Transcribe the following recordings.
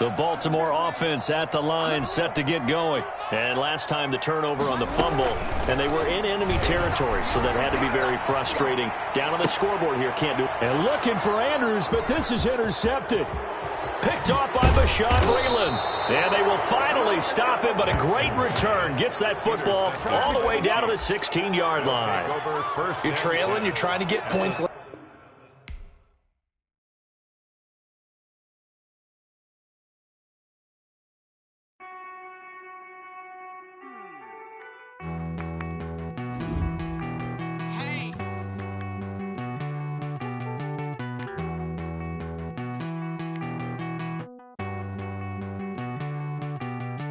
The Baltimore offense at the line, set to get going. And last time the turnover on the fumble, and they were in enemy territory, so that had to be very frustrating. Down on the scoreboard here, can't do it. And looking for Andrews, but this is intercepted. Picked off by Bashaud Breeland. And they will finally stop him, but a great return. Gets that football all the way down to the 16-yard line. You're trailing, you're trying to get points.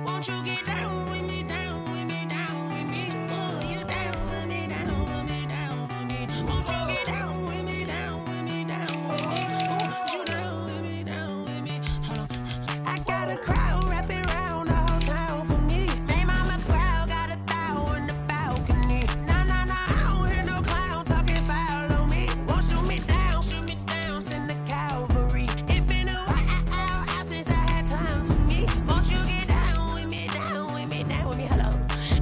Won't you get down with me, down with me, down with me? Oh, you down with me, down with me, down with me. Won't you get down with me, down with me, down with me? Oh, you down with me, down with me. Hold on. I got a crowd wrapping around the whole town for me. They mama proud, got a thou on the balcony. Nah, nah, nah, I don't hear no clown talking foul on me. Won't shoot me down, send the cavalry. It been a while since I had time for me. Won't you get down with me, hello.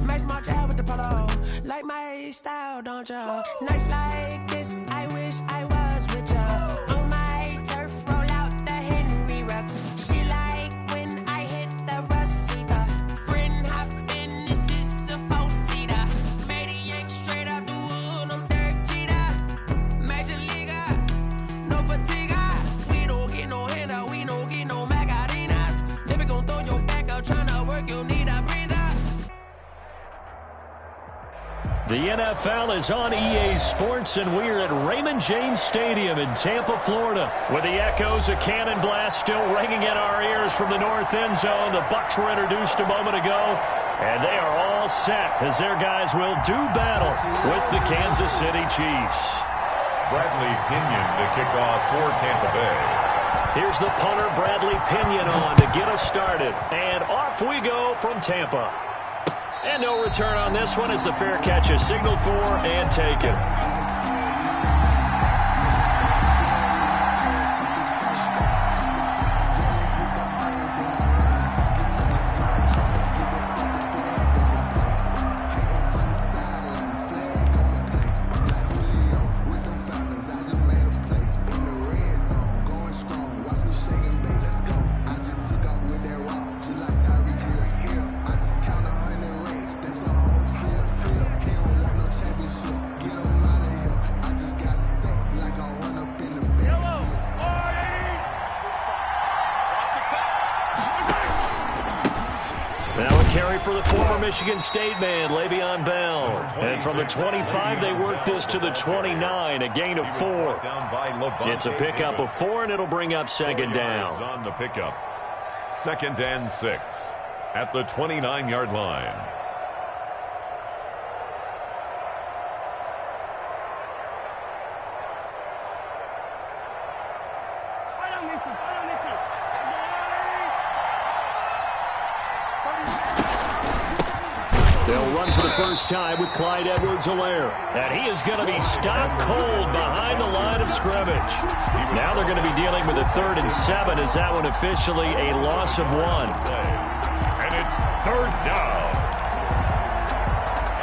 Max March out with the polo. Like my style, don't ya? Nights like this, I wish I was with ya. On my turf, roll out the Henry Rux. She like when I hit the receiver. Friend hop in, this is a four-seater. Made a yank straight out the wood, I'm Derek Jeter. Major leaguer, no fatigue. We don't get no handout, we don't get no Macarinas. They be gon' throw your back out, tryna work, you need a breather. The NFL is on EA Sports, and we're at Raymond James Stadium in Tampa, Florida. With the echoes of cannon blast still ringing in our ears from the north end zone. The Bucs were introduced a moment ago, and they are all set as their guys will do battle with the Kansas City Chiefs. Bradley Pinion to kick off for Tampa Bay. Here's the punter, Bradley Pinion, on to get us started. And off we go from Tampa. And no return on this one as the fair catch is signaled for and taken. For the former Michigan State man, Le'Veon Bell. And from the 25, they work this to the 29, a gain of 4. It's a pickup of 4, and it'll bring up second down. On the pickup, 2nd and 6 at the 29-yard line. They'll run for the first time with Clyde Edwards-Helaire. And he is going to be stopped cold behind the line of scrimmage. Now they're going to be dealing with a 3rd and 7. Is that one officially a loss of 1? And it's 3rd down.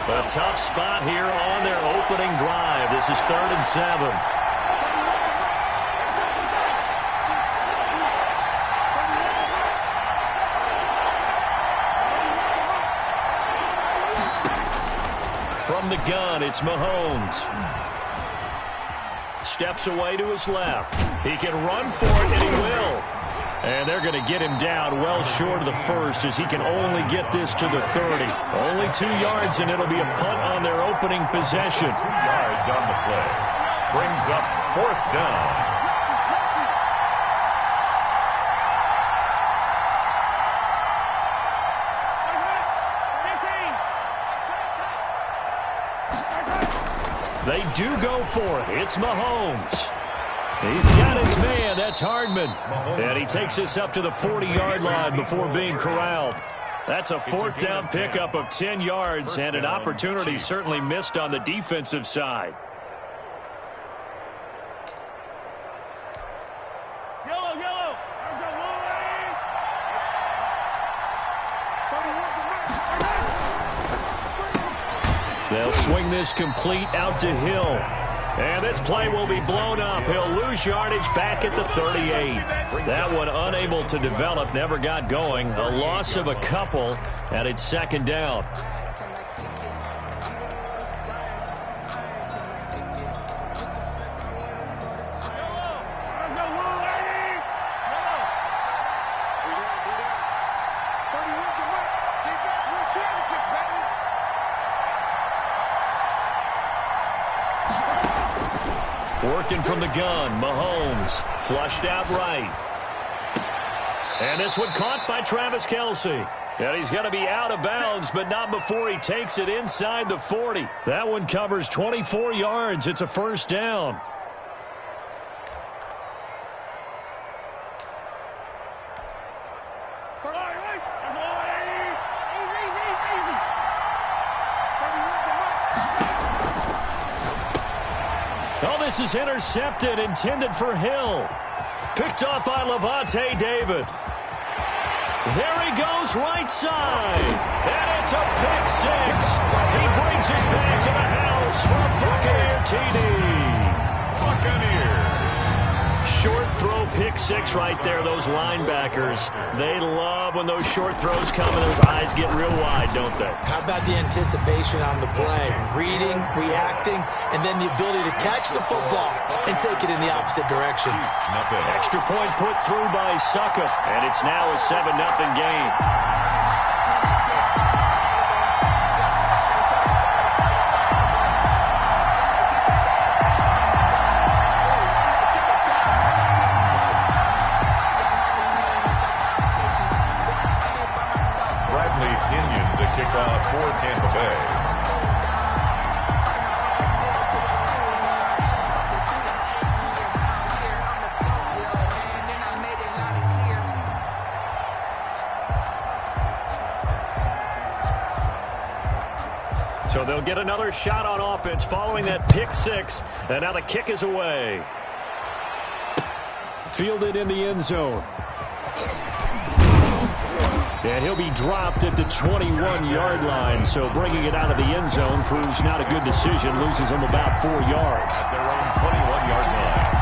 A tough spot here on their opening drive. This is 3rd and 7. From the gun, it's Mahomes. Steps away to his left. He can run for it, and he will. And they're going to get him down well short of the first as he can only get this to the 30. Only 2 yards, and it'll be a punt on their opening possession. 2 yards on the play. Brings up 4th down. They do go for it. It's Mahomes. He's got his man. That's Hardman. And he takes us up to the 40-yard line before being corralled. That's a 4th down pickup of 10 yards and an opportunity certainly missed on the defensive side. They'll swing this complete out to Hill. And this play will be blown up. He'll lose yardage back at the 38. That one unable to develop, never got going. A loss of a couple, and it's second down. Working from the gun, Mahomes flushed out right. And this one caught by Travis Kelce. And he's going to be out of bounds, but not before he takes it inside the 40. That one covers 24 yards. It's a first down. This is intercepted, intended for Hill. Picked off by Levante David. There he goes, right side. And it's a pick six. He brings it back to the house for a Buccaneer TD. Buccaneers. Short throw pick six right there, those linebackers. They love when those short throws come and those eyes get real wide, don't they? How about the anticipation on the play? Reading, reacting, and then the ability to catch the football and take it in the opposite direction. Extra point put through by Succa, and it's now a 7-0 game. For Tampa Bay. So they'll get another shot on offense following that pick six, and now the kick is away. Fielded in the end zone. And he'll be dropped at the 21-yard line, so bringing it out of the end zone proves not a good decision. Loses him about 4 yards. At their own 21-yard line.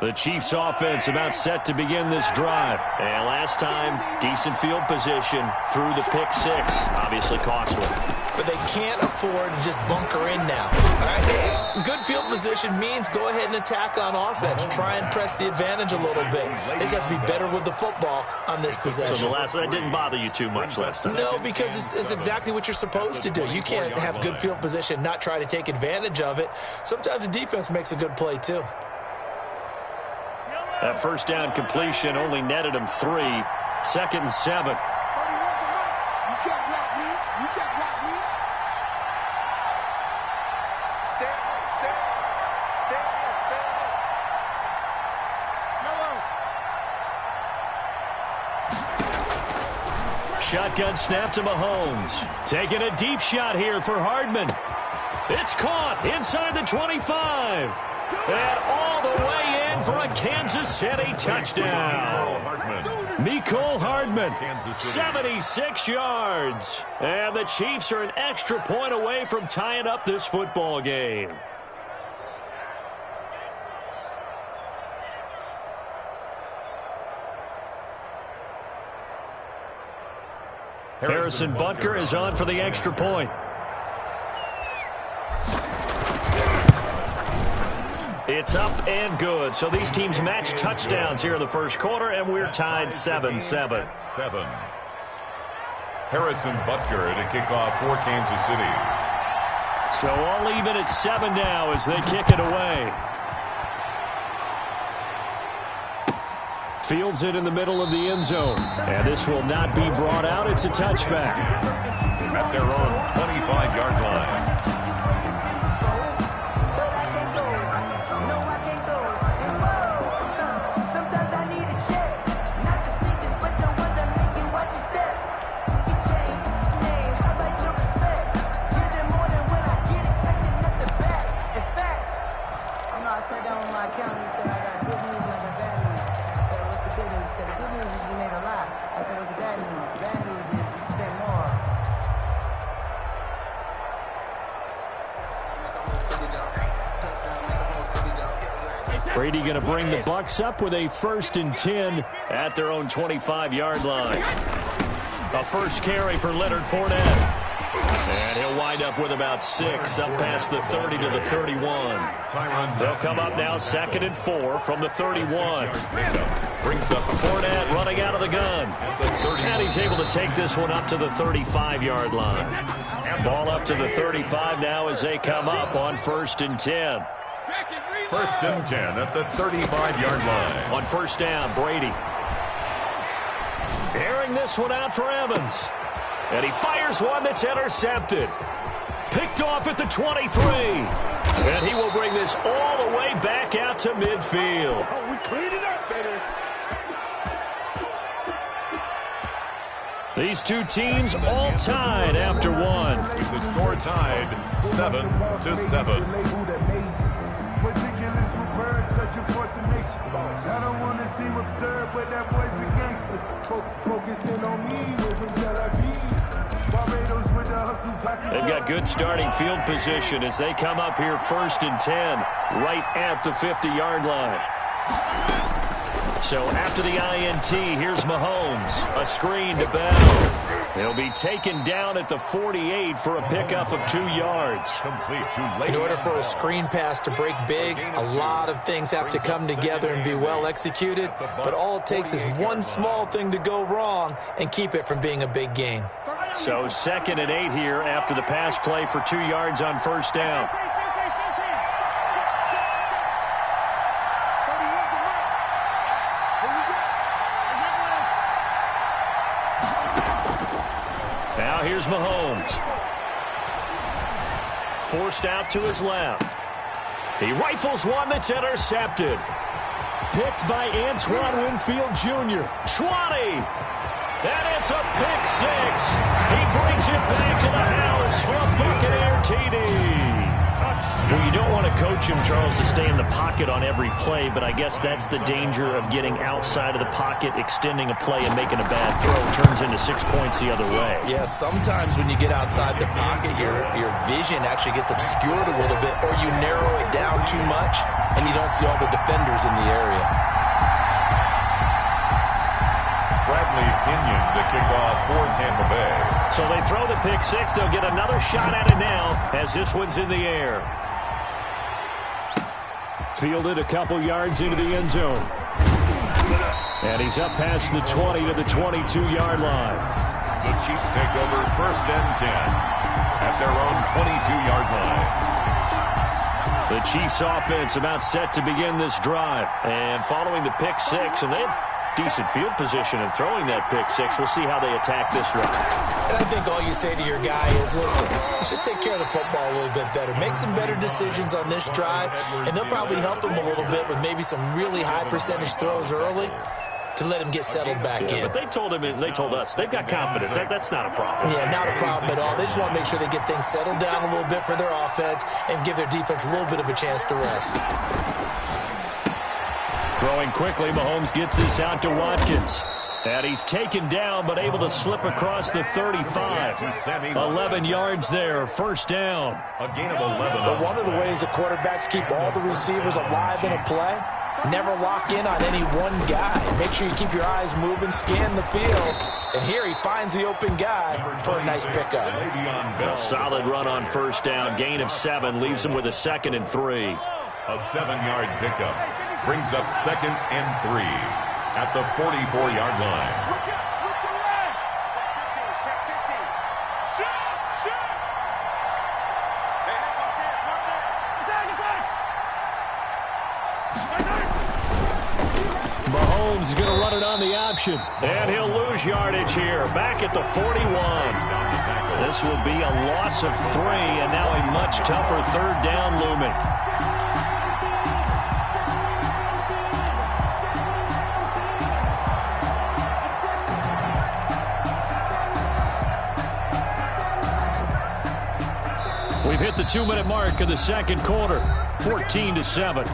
The Chiefs offense about set to begin this drive. And last time, decent field position through the pick six. Obviously costly. But they can't afford to just bunker in now. All right? Good field position means go ahead and attack on offense. Try and press the advantage a little bit. They just have to be better with the football on this possession. So that didn't bother you too much last time? No, because it's exactly what you're supposed to do. You can't have good field position, not try to take advantage of it. Sometimes the defense makes a good play, too. That first down completion only netted him 3. 2nd and 7. Shotgun snap to Mahomes. Taking a deep shot here for Hardman. It's caught inside the 25. And all the way in for a Kansas City touchdown. Mecole Hardman, 76 yards. And the Chiefs are an extra point away from tying up this football game. Harrison Butker is on for the extra point. It's up and good. So these teams match touchdowns here in the first quarter, and we're tied 7-7. Harrison Butker to kick off for Kansas City. So all even at 7 now as they kick it away. Fields it in the middle of the end zone. And this will not be brought out. It's a touchback. At their own 25-yard line. Sometimes I Brady going to bring the Bucs up with a 1st and 10 at their own 25-yard line. A first carry for Leonard Fournette. And he'll wind up with about 6 up past the 30 to the 31. They'll come up now 2nd and 4 from the 31. Brings up Fournette running out of the gun. And he's able to take this one up to the 35-yard line. Ball up to the 35 now as they come up on 1st and 10. 1st and 10 at the 35-yard line. On 1st down, Brady. Airing this one out for Evans. And he fires one that's intercepted. Picked off at the 23. And he will bring this all the way back out to midfield. Oh, we cleaned it up, baby. These two teams all tied after one. With the score tied 7-7. I don't want to seem absurd, but that boy's a gangster. Focusing on me with Tel Aviv. Barbados with the hustle pocket. They've got good starting field position as they come up here 1st and 10, right at the 50-yard line. So after the INT, here's Mahomes. A screen to Bell. He'll be taken down at the 48 for a pickup of 2 yards. Complete too late. In order for a screen pass to break big, a lot of things have to come together and be well executed. But all it takes is one small thing to go wrong and keep it from being a big gain. So 2nd and 8 here after the pass play for 2 yards on 1st down. Now here's Mahomes. Forced out to his left. He rifles one that's intercepted. Picked by Antoine Winfield Jr. 20. And it's a pick 6. He brings it back to the house for a Buccaneer TD. Well, you don't want to coach him, Charles, to stay in the pocket on every play, but I guess that's the danger of getting outside of the pocket, extending a play, and making a bad throw. Turns into 6 points the other way. Yeah, sometimes when you get outside the pocket, your vision actually gets obscured a little bit, or you narrow it down too much, and you don't see all the defenders in the area. Bradley Pinion to kick off for Tampa Bay. So they throw the pick 6. They'll get another shot at it now as this one's in the air. Fielded a couple yards into the end zone. And he's up past the 20 to the 22-yard line. The Chiefs take over 1st and 10 at their own 22-yard line. The Chiefs offense about set to begin this drive. And following the pick 6, and they have decent field position in throwing that pick 6. We'll see how they attack this drive. And I think all you say to your guy is, listen, let's just take care of the football a little bit better. Make some better decisions on this drive, and they'll probably help him a little bit with maybe some really high percentage throws early to let him get settled back in. But they told us they've got confidence. That's not a problem. Yeah, not a problem at all. They just want to make sure they get things settled down a little bit for their offense and give their defense a little bit of a chance to rest. Throwing quickly, Mahomes gets this out to Watkins. And he's taken down, but able to slip across the 35. 11 yards there, 1st down. A gain of 11. But one of the ways the quarterbacks keep all the receivers alive in a play, never lock in on any one guy. Make sure you keep your eyes moving, scan the field. And here he finds the open guy for a nice pickup. A solid run on 1st down. Gain of 7 leaves him with a 2nd and 3. A 7-yard pickup brings up 2nd and 3 at the 44-yard line. Switch your leg. Check 15. Shoot. Hey, watch it. Mahomes is going to run it on the option. And he'll lose yardage here. Back at the 41. This will be a loss of 3, and now a much tougher 3rd down looming. We've hit the 2-minute mark of the 2nd quarter, 14-7.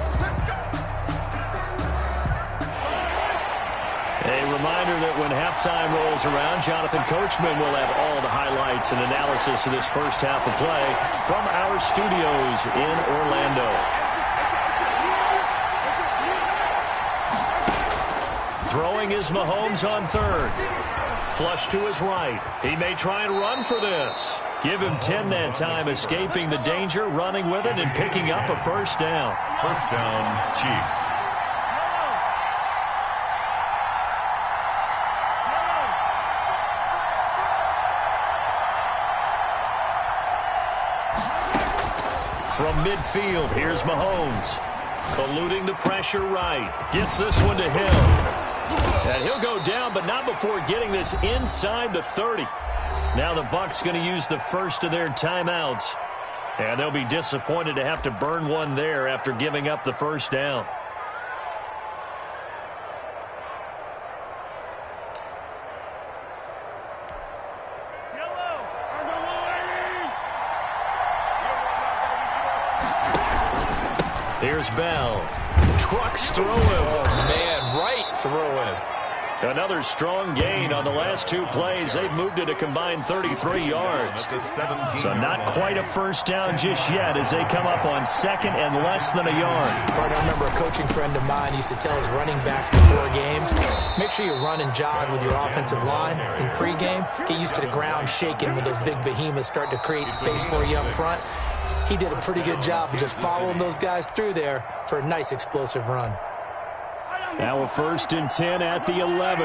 A reminder that when halftime rolls around, Jonathan Coachman will have all the highlights and analysis of this first half of play from our studios in Orlando. Throwing is Mahomes on third. Flush to his right. He may try and run for this. Give him 10 that time, escaping the danger, running with it, and picking up a first down. First down, Chiefs. From midfield, here's Mahomes. Eluding the pressure right. Gets this one to Hill. And he'll go down, but not before getting this inside the 30. Now the Bucs going to use the first of their timeouts. And they'll be disappointed to have to burn one there after giving up the first down. Here's Bell. Trucks through him. Oh, man, right through him. Another strong gain on the last two plays. They've moved it a combined 33 yards. So not quite a first down just yet as they come up on second and less than a yard. I remember a coaching friend of mine used to tell his running backs before games, make sure you run and jog with your offensive line in pregame. Get used to the ground shaking when those big behemoths start to create space for you up front. He did a pretty good job of just following those guys through there for a nice explosive run. Now a 1st and 10 at the 11.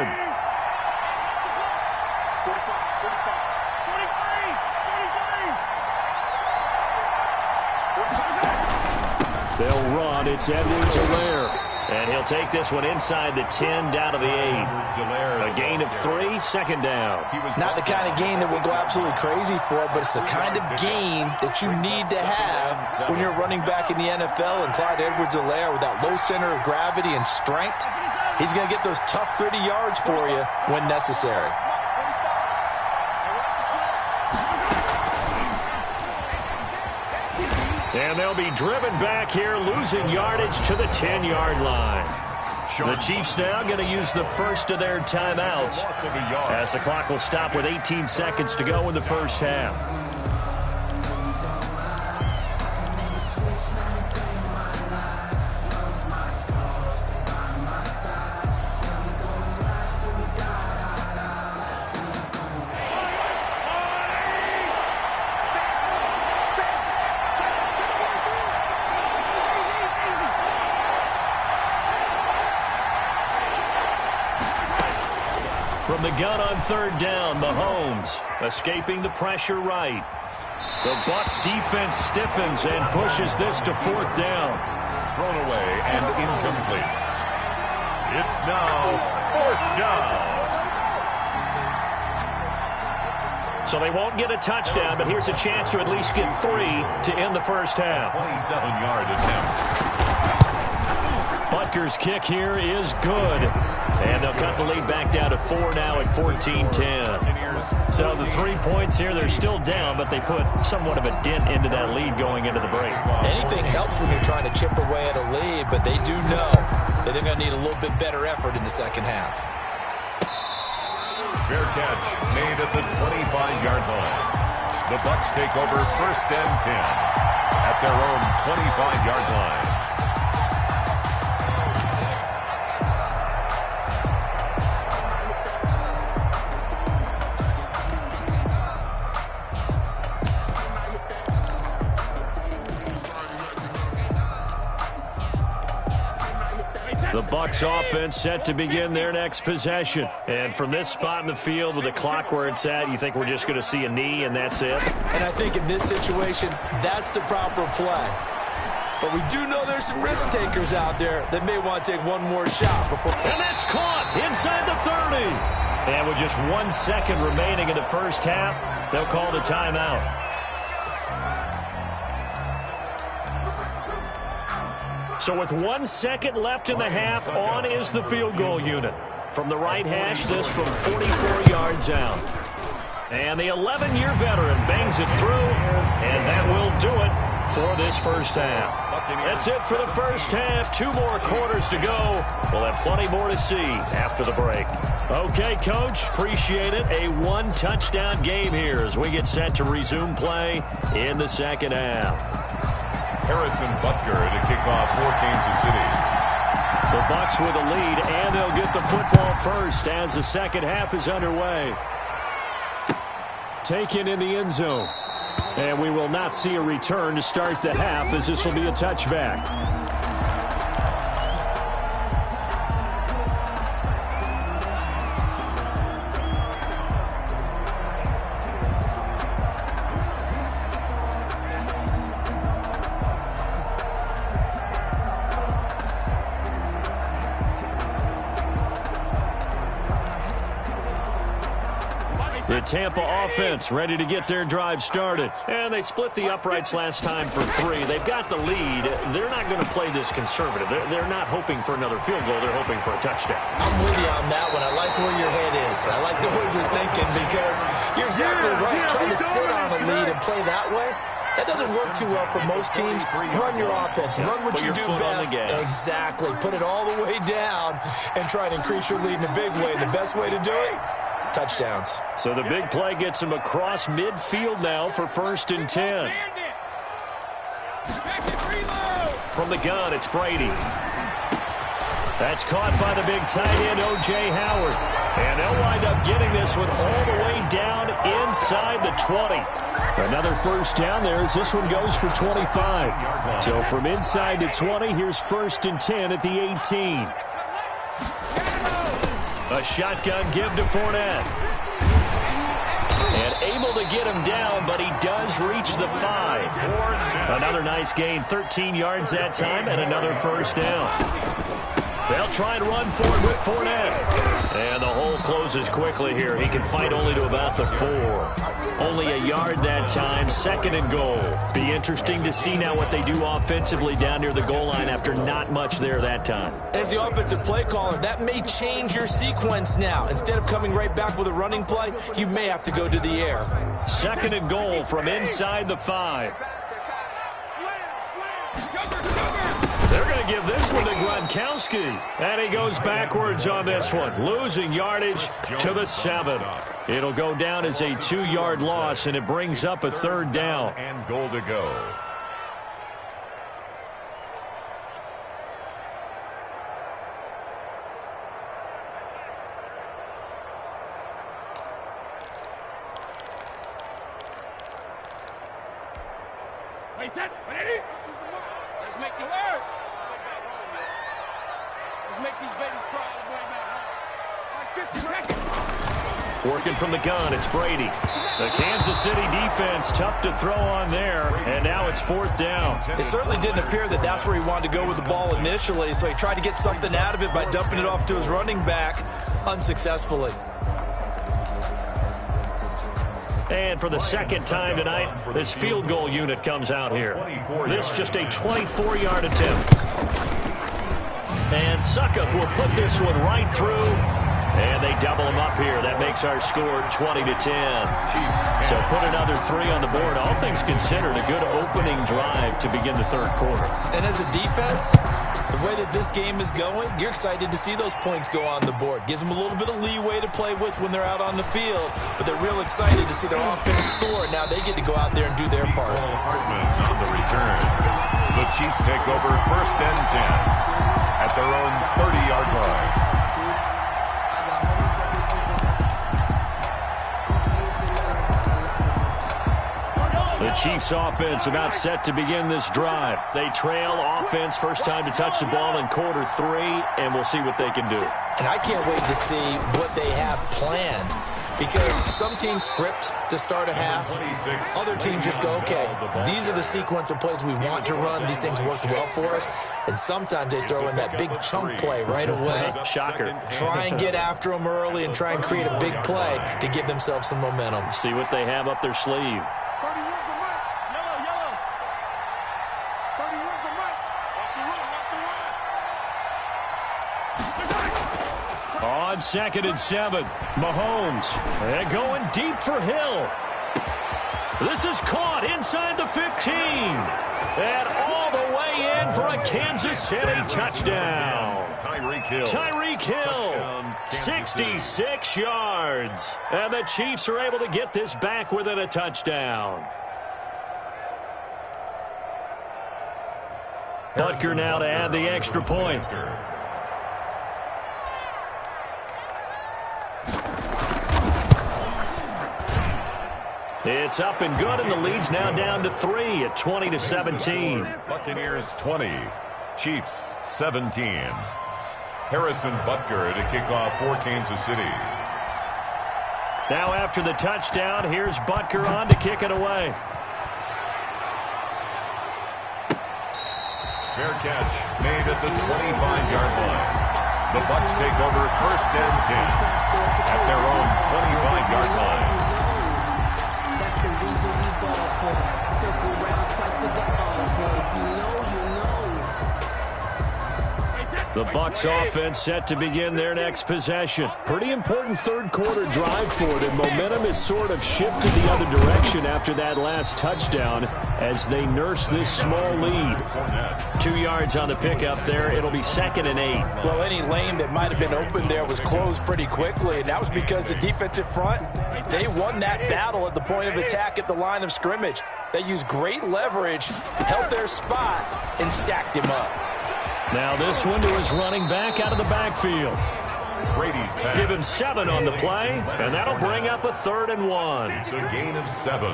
They'll run. It's Edwards-Helaire. And he'll take this one inside the 10 down to the 8. A gain of 3, second down. Not the kind of gain that we'll go absolutely crazy for, but it's the kind of gain that you need to have when you're running back in the NFL. And Clyde Edwards-Helaire, with that low center of gravity and strength, he's going to get those tough, gritty yards for you when necessary. And they'll be driven back here, losing yardage to the 10-yard line. The Chiefs now going to use the first of their timeouts as the clock will stop with 18 seconds to go in the first half. From the gun on third down, Mahomes escaping the pressure right. The Bucs defense stiffens and pushes this to 4th down. Thrown away and incomplete. It's now 4th down. So they won't get a touchdown, but here's a chance to at least get 3 to end the first half. 27-yard attempt. Butker's kick here is good. And they'll cut the lead back down to 4 now at 14-10. So the 3 points here, they're still down, but they put somewhat of a dent into that lead going into the break. Anything helps when you're trying to chip away at a lead, but they do know that they're going to need a little bit better effort in the second half. Fair catch made at the 25-yard line. The Bucs take over 1st and 10 at their own 25-yard line. The Bucs offense set to begin their next possession. And from this spot in the field with the clock where it's at, you think we're just going to see a knee and that's it? And I think in this situation, that's the proper play. But we do know there's some risk takers out there that may want to take one more shot before. And that's caught inside the 30. And with just 1 second remaining in the first half, they'll call the timeout. So with 1 second left in the half, on is the field goal unit. From the right hash, this from 44 yards out. And the 11-year veteran bangs it through, and that will do it for this first half. That's it for the first half. 2 more quarters to go. We'll have plenty more to see after the break. Okay, Coach, appreciate it. A 1-touchdown game here as we get set to resume play in the second half. Harrison Butker to kick off for Kansas City. The Bucs with a lead, and they'll get the football first as the second half is underway. Taken in the end zone. And we will not see a return to start the half, as this will be a touchback. The Tampa offense ready to get their drive started. And they split the uprights last time for 3. They've got the lead. They're not going to play this conservative. They're not hoping for another field goal. They're hoping for a touchdown. I'm with you on that one. I like where your head is. I like the way you're thinking because you're exactly right. Trying to sit on a lead and play that way, that doesn't work too well for most teams. Run your offense. Run what you do best. Exactly. Put it all the way down and try to increase your lead in a big way. And the best way to do it? Touchdowns. So the big play gets him across midfield now for 1st and 10. From the gun, it's Brady. That's caught by the big tight end, O.J. Howard. And they'll wind up getting this one all the way down inside the 20. Another first down there as this one goes for 25. So from inside the 20, here's 1st and 10 at the 18. A shotgun give to Fournette. And able to get him down, but he does reach the 5. Another nice gain, 13 yards that time, and another first down. They'll try and run for it with Fournette. And the hole closes quickly here. He can fight only to about the 4. Only a yard that time, 2nd and goal. Be interesting to see now what they do offensively down near the goal line after not much there that time. As the offensive play caller, that may change your sequence now. Instead of coming right back with a running play, you may have to go to the air. 2nd and goal from inside the 5. They're going to give this one to Gronkowski. And he goes backwards on this one, losing yardage to the 7. It'll go down as a 2-yard loss, and it brings up a 3rd down. And goal to go. Let's make it work. Let's make these babies cry right now. Working from the gun, it's Brady. The Kansas City defense, tough to throw on there, and now it's 4th down. It certainly didn't appear that that's where he wanted to go with the ball initially, so he tried to get something out of it by dumping it off to his running back unsuccessfully. And for the 2nd time tonight, this field goal unit comes out here. This just a 24-yard attempt. And Suckup will put this one right through. And they double him up here. That makes our score 20-10. So put another 3 on the board. All things considered, a good opening drive to begin the 3rd quarter. And as a defense, the way that this game is going, you're excited to see those points go on the board. Gives them a little bit of leeway to play with when they're out on the field. But they're real excited to see their offense score. Now they get to go out there and do their part. Hartman on the return. The Chiefs take over 1st and 10 at their own 30-yard line. The Chiefs offense about set to begin this drive. They trail offense, first time to touch the ball in quarter 3, and we'll see what they can do. And I can't wait to see what they have planned, because some teams script to start a half. Other teams just go, okay, these are the sequence of plays we want to run. These things worked well for us. And sometimes they throw in that big chunk play right away. Shocker. Try and get after them early and try and create a big play to give themselves some momentum. See what they have up their sleeve. On 2nd and 7, Mahomes. And going deep for Hill. This is caught inside the 15. And all the way in for a Kansas City touchdown. Tyreek Hill, 66 yards. And the Chiefs are able to get this back within a touchdown. Butker now to add the extra point. It's up and good, and the lead's now down to 3 at 20-17. Buccaneers 20, Chiefs 17. Harrison Butker to kick off for Kansas City. Now after the touchdown, here's Butker on to kick it away. Fair catch made at the 25-yard line. The Bucs take over first and 10 at their own 25-yard line. That's the reason we ball for. Circle round twice for the encore. If you know, you know. The Bucs offense set to begin their next possession. Pretty important third quarter drive for them. Momentum has sort of shifted the other direction after that last touchdown as they nurse this small lead. 2 yards on the pickup there. It'll be 2nd and 8. Well, any lane that might have been open there was closed pretty quickly, and that was because the defensive front, they won that battle at the point of attack at the line of scrimmage. They used great leverage, held their spot, and stacked him up. Now this one to his running back out of the backfield. Brady's pass. Give him 7 on the play, and that'll bring up a 3rd and 1. It's a gain of 7.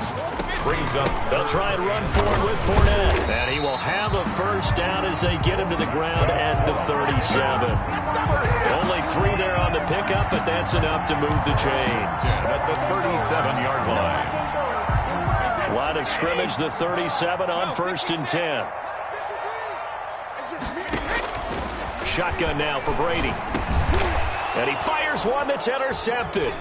Brings up. They'll try and run forward with Fournette. And he will have a first down as they get him to the ground at the 37. Only 3 there on the pickup, but that's enough to move the chains. At the 37-yard line. Line of scrimmage, the 37 on 1st and 10. Shotgun now for Brady. And he fires one that's intercepted.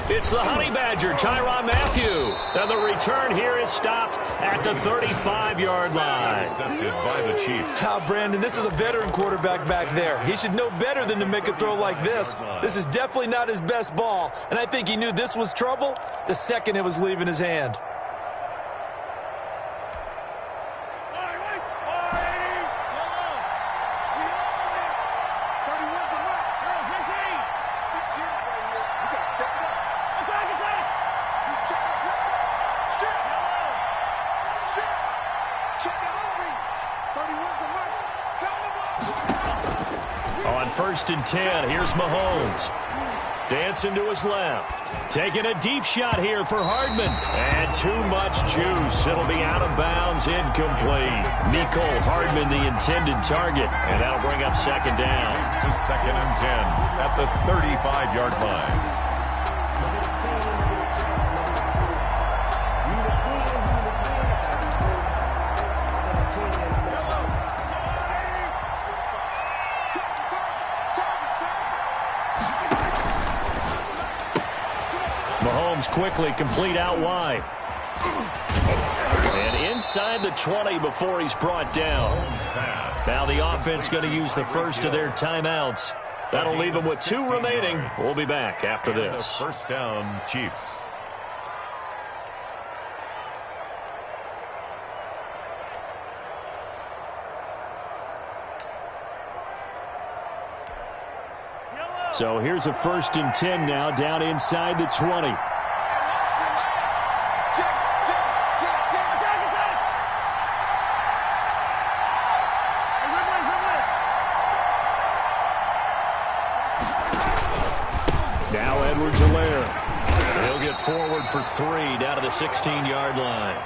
It's the Honey Badger, Tyrann Mathieu. And the return here is stopped at the 35-yard line. Intercepted by the Chiefs. Brandon, this is a veteran quarterback back there. He should know better than to make a throw like this. This is definitely not his best ball, and I think he knew this was trouble the second it was leaving his hand. On 1st and 10, here's Mahomes. Dancing to his left. Taking a deep shot here for Hardman. And too much juice. It'll be out of bounds, incomplete. Mecole Hardman, the intended target. And that'll bring up 2nd down. To 2nd and 10 at the 35-yard line. Mahomes quickly complete out wide. And inside the 20 before he's brought down. Now the offense going to use the first of their timeouts. That'll leave them with 2 remaining. We'll be back after this. First down, Chiefs. So here's a 1st and 10 now down inside the 20. Now Edwards-Helaire. He'll get forward for 3 down to the 16-yard line.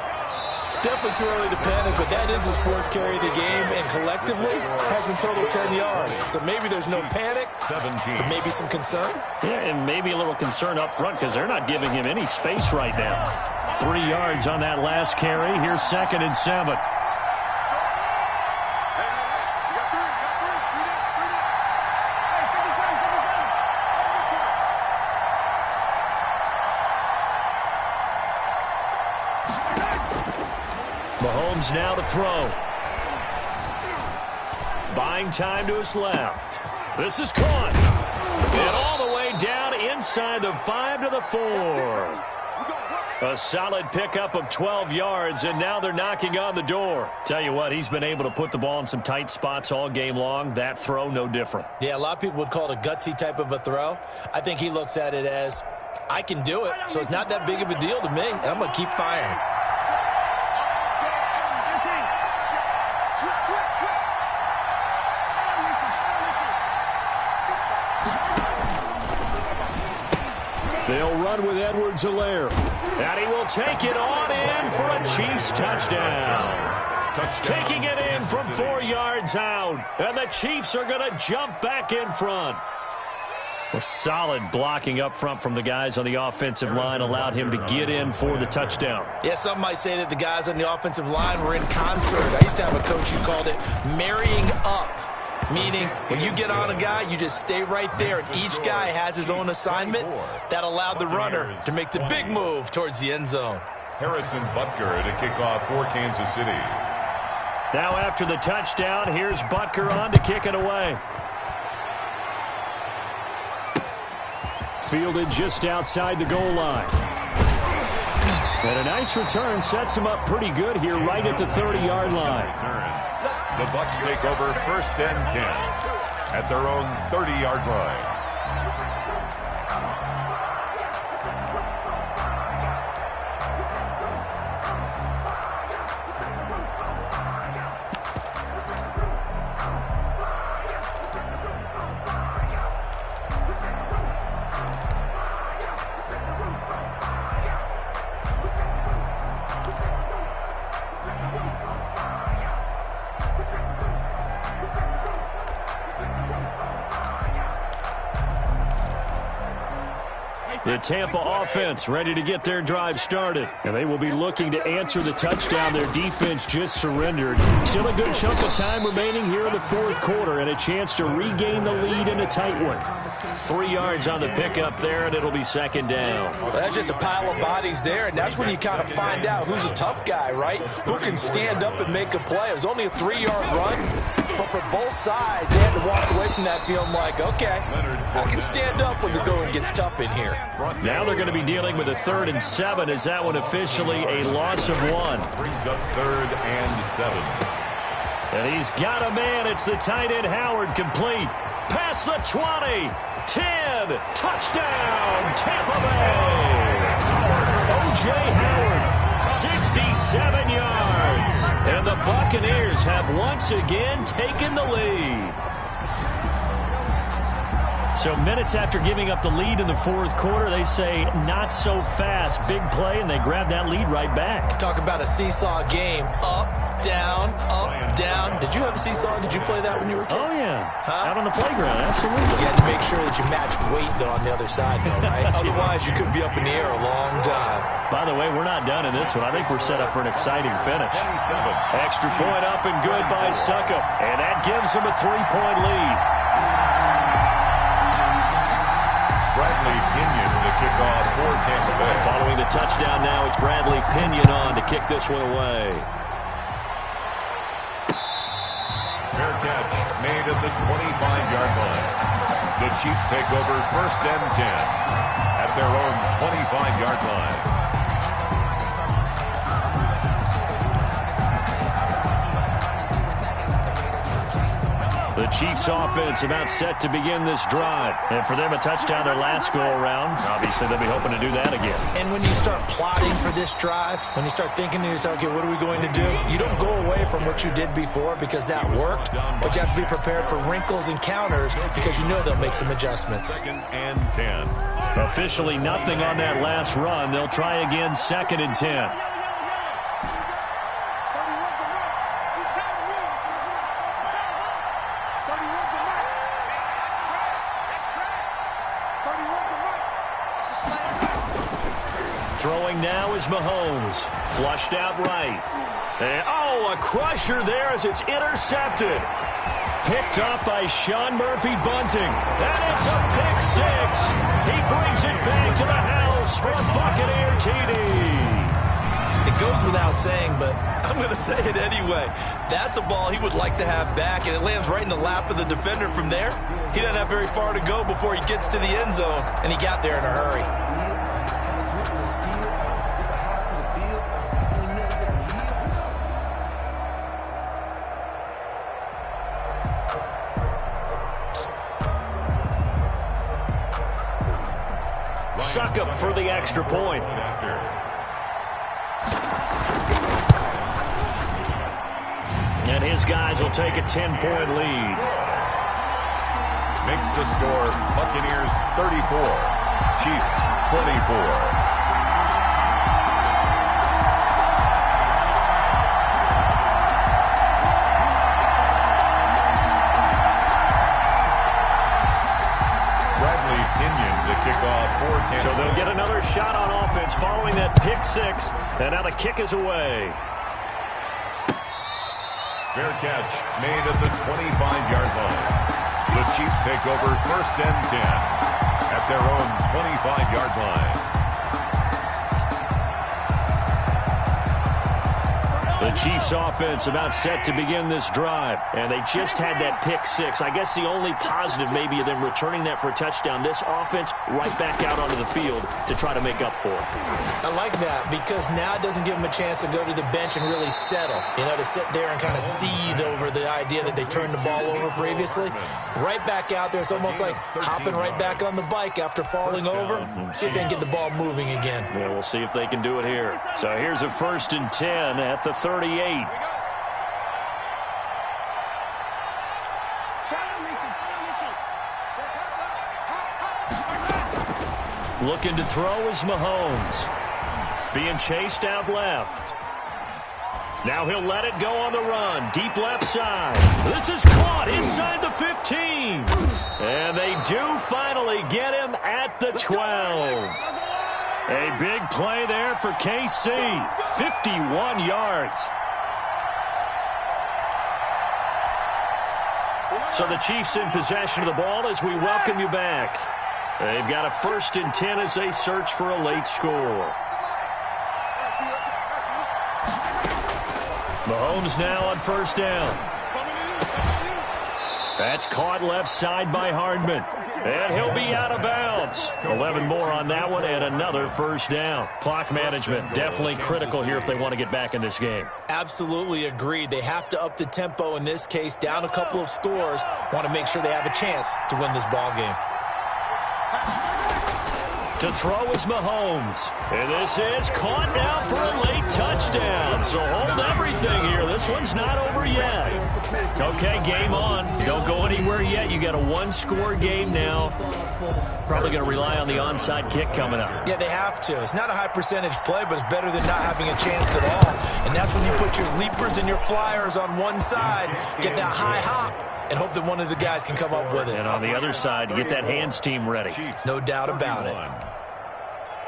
Definitely too early to panic, but that is his 4th carry of the game, and collectively has in total 10 yards. So maybe there's no panic, 17. but maybe some concern. Yeah, and maybe a little concern up front because they're not giving him any space right now. 3 yards on that last carry. Here's 2nd and 7. Mahomes now to throw. Buying time to his left. This is caught. And all the way down inside the 5 to the 4. A solid pickup of 12 yards, and now they're knocking on the door. Tell you what, he's been able to put the ball in some tight spots all game long. That throw, no different. Yeah, a lot of people would call it a gutsy type of a throw. I think he looks at it as, I can do it, so it's not that big of a deal to me, and I'm going to keep firing. They'll run with Edwards-Helaire. And he will take it on in for a Chiefs touchdown. Taking it in from 4 yards out. And the Chiefs are going to jump back in front. A solid blocking up front from the guys on the offensive line allowed him to get in for the touchdown. Yeah, some might say that the guys on the offensive line were in concert. I used to have a coach who called it marrying up, meaning when you get on a guy, you just stay right there, and each guy has his own assignment. That allowed the runner to make the big move towards the end zone. Harrison Butker to kick off for Kansas City. Now after the touchdown, here's Butker on to kick it away. Fielded just outside the goal line. And a nice return sets him up pretty good here right at the 30-yard line. The Bucs take over 1st and 10 at their own 30-yard line. The Tampa offense ready to get their drive started. And they will be looking to answer the touchdown their defense just surrendered. Still a good chunk of time remaining here in the 4th quarter and a chance to regain the lead in a tight one. 3 yards on the pickup there, and it'll be 2nd down. Well, that's just a pile of bodies there, and that's when you kind of find out who's a tough guy, right? Who can stand up and make a play. It was only a 3-yard run, but for both sides, they had to walk away from that feeling like, okay, I can stand up when the going gets tough in here. Now they're going to be dealing with a 3rd and 7. Is that one officially a loss of 1? Brings up 3rd and 7. And he's got a man. It's the tight end Howard, complete. Past the 20. 10. Touchdown, Tampa Bay. O.J. Howard, 67 yards. And the Buccaneers have once again taken the lead. So minutes after giving up the lead in the 4th quarter, they say not so fast. Big play, and they grab that lead right back. Talk about a seesaw game. Up, down, up, down. Did you have a seesaw? Did you play that when you were a kid? Oh, yeah. Huh? Out on the playground, absolutely. You had to make sure that you matched weight, though, on the other side, though, right? Otherwise, you could be up in the air a long time. By the way, we're not done in this one. I think we're set up for an exciting finish. 27. Extra point up and good by Suckup. And that gives them a 3-point lead. Bradley Pinion to kick off for Tampa Bay. Following the touchdown now, it's Bradley Pinion on to kick this one away. Fair catch made at the 25-yard line. The Chiefs take over 1st and 10 at their own 25-yard line. The Chiefs offense about set to begin this drive. And for them, a touchdown their last go-around. Obviously, they'll be hoping to do that again. And when you start plotting for this drive, when you start thinking to yourself, okay, what are we going to do? You don't go away from what you did before because that worked, but you have to be prepared for wrinkles and counters because you know they'll make some adjustments. 2nd and 10. Officially nothing on that last run. They'll try again 2nd and 10. Throwing now is Mahomes. Flushed out right. And, a crusher there as it's intercepted. Picked up by Sean Murphy-Bunting. And it's a pick 6. He brings it back to the house for a Buccaneer TD. It goes without saying, but I'm going to say it anyway. That's a ball he would like to have back, and it lands right in the lap of the defender from there. He doesn't have very far to go before he gets to the end zone, and he got there in a hurry. Suckup for the extra point. And his guys will take a 10-point lead. Makes the score Buccaneers 34, Chiefs 24. 6, and now the kick is away. Fair catch made at the 25-yard line. The Chiefs take over 1st and 10 at their own 25-yard line. The Chiefs offense about set to begin this drive, and they just had that pick 6. I guess the only positive maybe of them returning that for a touchdown. This offense right back out onto the field to try to make up for it. I like that because now it doesn't give them a chance to go to the bench and really settle, to sit there and kind of seethe over the idea that they turned the ball over previously. Right back out there. It's almost like hopping right back on the bike after falling over. See if they can get the ball moving again. Yeah, we'll see if they can do it here. So here's a 1st and 10 at the 38. Looking to throw is Mahomes. Being chased out left. Now he'll let it go on the run. Deep left side. This is caught inside the 15. And they do finally get him at the 12. A big play there for KC. 51 yards. So the Chiefs in possession of the ball as we welcome you back. They've got a 1st and 10 as they search for a late score. Mahomes now on 1st down. That's caught left side by Hardman. And he'll be out of bounds. 11 more on that one and another 1st down. Clock management definitely critical here if they want to get back in this game. Absolutely agreed. They have to up the tempo in this case, down a couple of scores. Want to make sure they have a chance to win this ball game. To throw is Mahomes. And this is caught now for a late touchdown. So hold everything here. This one's not over yet. Okay, game on. Don't go anywhere yet. You got a 1-score game now. Probably going to rely on the onside kick coming up. Yeah, they have to. It's not a high percentage play, but it's better than not having a chance at all. And that's when you put your leapers and your flyers on one side, get that high hop, and hope that one of the guys can come up with it. And on the other side, get that hands team ready. No doubt about it.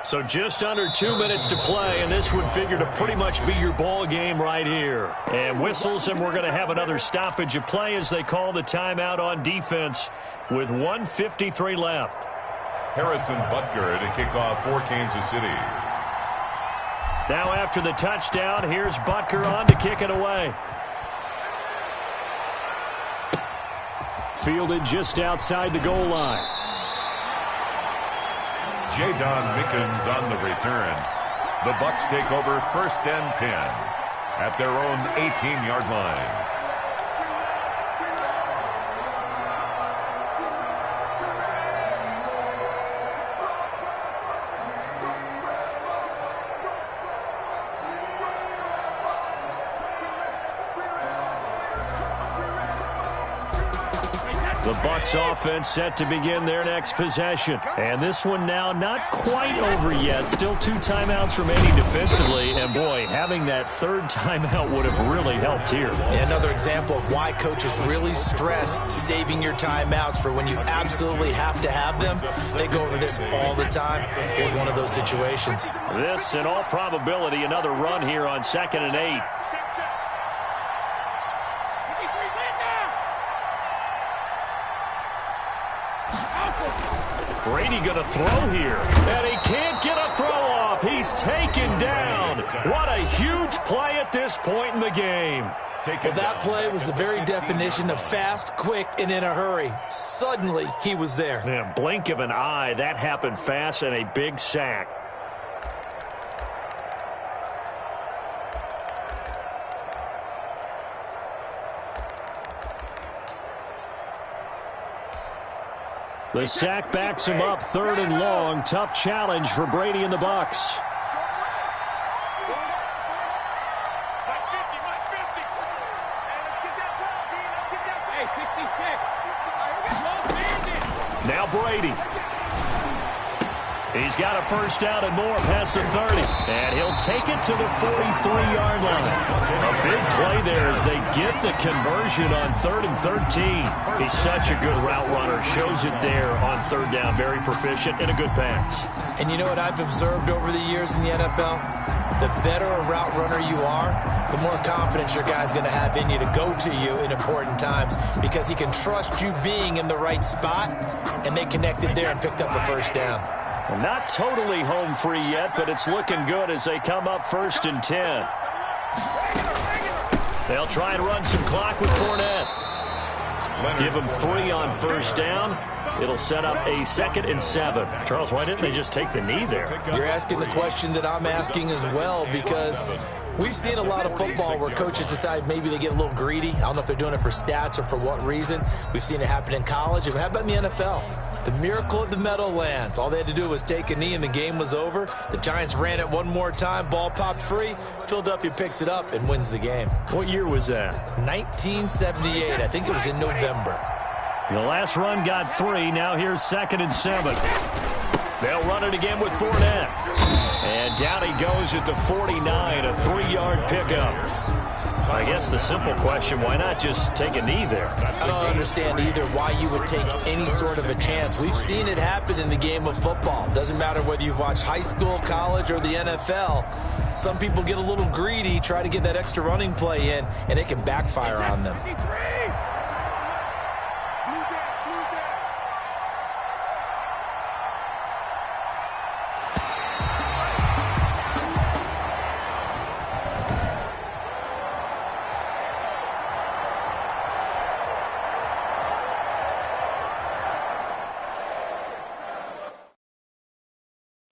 So just under 2 minutes to play, and this would figure to pretty much be your ball game right here. And whistles, and we're going to have another stoppage of play as they call the timeout on defense with 1:53 left. Harrison Butker to kick off for Kansas City. Now after the touchdown, here's Butker on to kick it away. Fielded just outside the goal line. Jadon Mickens on the return. The Bucs take over 1st and 10 at their own 18-yard line. The Bucs offense set to begin their next possession. And this one now not quite over yet. Still 2 timeouts remaining defensively. And, boy, having that 3rd timeout would have really helped here. Another example of why coaches really stress saving your timeouts for when you absolutely have to have them. They go over this all the time. Here's one of those situations. This, in all probability, another run here on 2nd and 8. Brady going to throw here, and he can't get a throw off. He's taken down. What a huge play at this point in the game. Well, that play was the very definition of fast, quick, and in a hurry. Suddenly, he was there. Man, blink of an eye, that happened fast and a big sack. The sack backs him up 3rd and long. Tough challenge for Brady and the Bucs. Now Brady. He's got a first down and more past the 30. And he'll take it to the 43-yard line. A big play there as they get the conversion on 3rd and 13. He's such a good route runner. Shows it there on 3rd down. Very proficient and a good pass. And you know what I've observed over the years in the NFL? The better a route runner you are, the more confidence your guy's going to have in you to go to you in important times because he can trust you being in the right spot, and they connected there and picked up the first down. Well, not totally home free yet, but it's looking good as they come up 1st and 10. They'll try and run some clock with Fournette. Give him 3 on first down. It'll set up a 2nd and 7. Charles, why didn't they just take the knee there? You're asking the question that I'm asking as well, because we've seen a lot of football where coaches decide maybe they get a little greedy. I don't know if they're doing it for stats or for what reason. We've seen it happen in college. How about in the NFL? The miracle of the Meadowlands. All they had to do was take a knee and the game was over. The Giants ran it one more time. Ball popped free. Philadelphia picks it up and wins the game. What year was that? 1978. I think it was in November. The last run got 3. Now here's 2nd and 7. They'll run it again with Fournette. And down he goes at the 49, a 3-yard pickup. I guess the simple question, why not just take a knee there? I don't understand either why you would take any sort of a chance. We've seen it happen in the game of football. Doesn't matter whether you've watched high school, college, or the NFL. Some people get a little greedy, try to get that extra running play in, and it can backfire on them.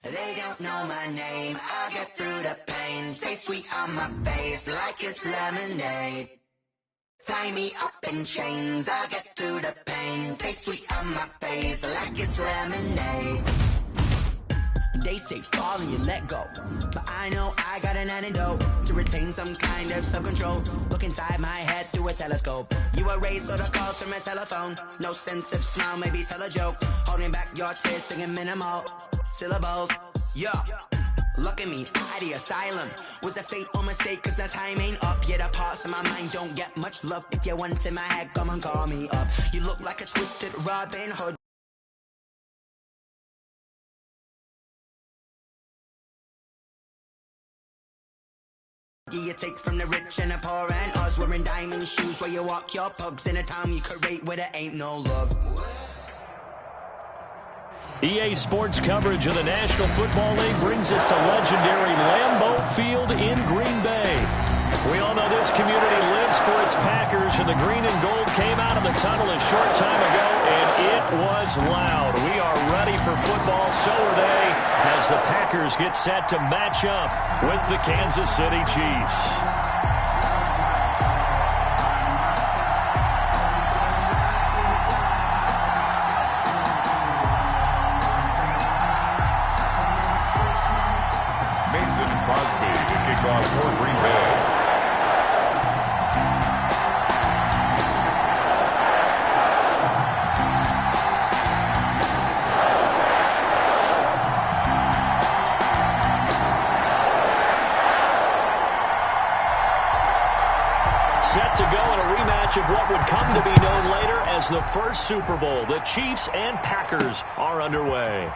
They don't know my name. I get through the pain. Taste sweet on my face like it's lemonade. Tie me up in chains. I get through the pain. Taste sweet on my face like it's lemonade. They say fall and you let go, but I know I got an antidote to retain some kind of self-control. Look inside my head through a telescope. You erase all the calls from a telephone. No sense of smile, maybe tell a joke. Holding back your tears, singing minimal syllables. Yeah, look at me, out the asylum. Was a fate or mistake, cause the time ain't up. Yeah, the parts of my mind don't get much love. If you want in my head, come and call me up. You look like a twisted Robin Hood. You take from the rich and the poor and us. Wearing diamond shoes where you walk your pugs in a town you create where there ain't no love. EA Sports coverage of the National Football League brings us to legendary Lambeau Field in Green Bay. We all know this community lives for its Packers, and the green and gold came out of the tunnel a short time ago, and it was loud. We are ready for football, so are they, as the Packers get set to match up with the Kansas City Chiefs. For Green Bay. Set to go in a rematch of what would come to be known later as the first Super Bowl. The Chiefs and Packers are underway.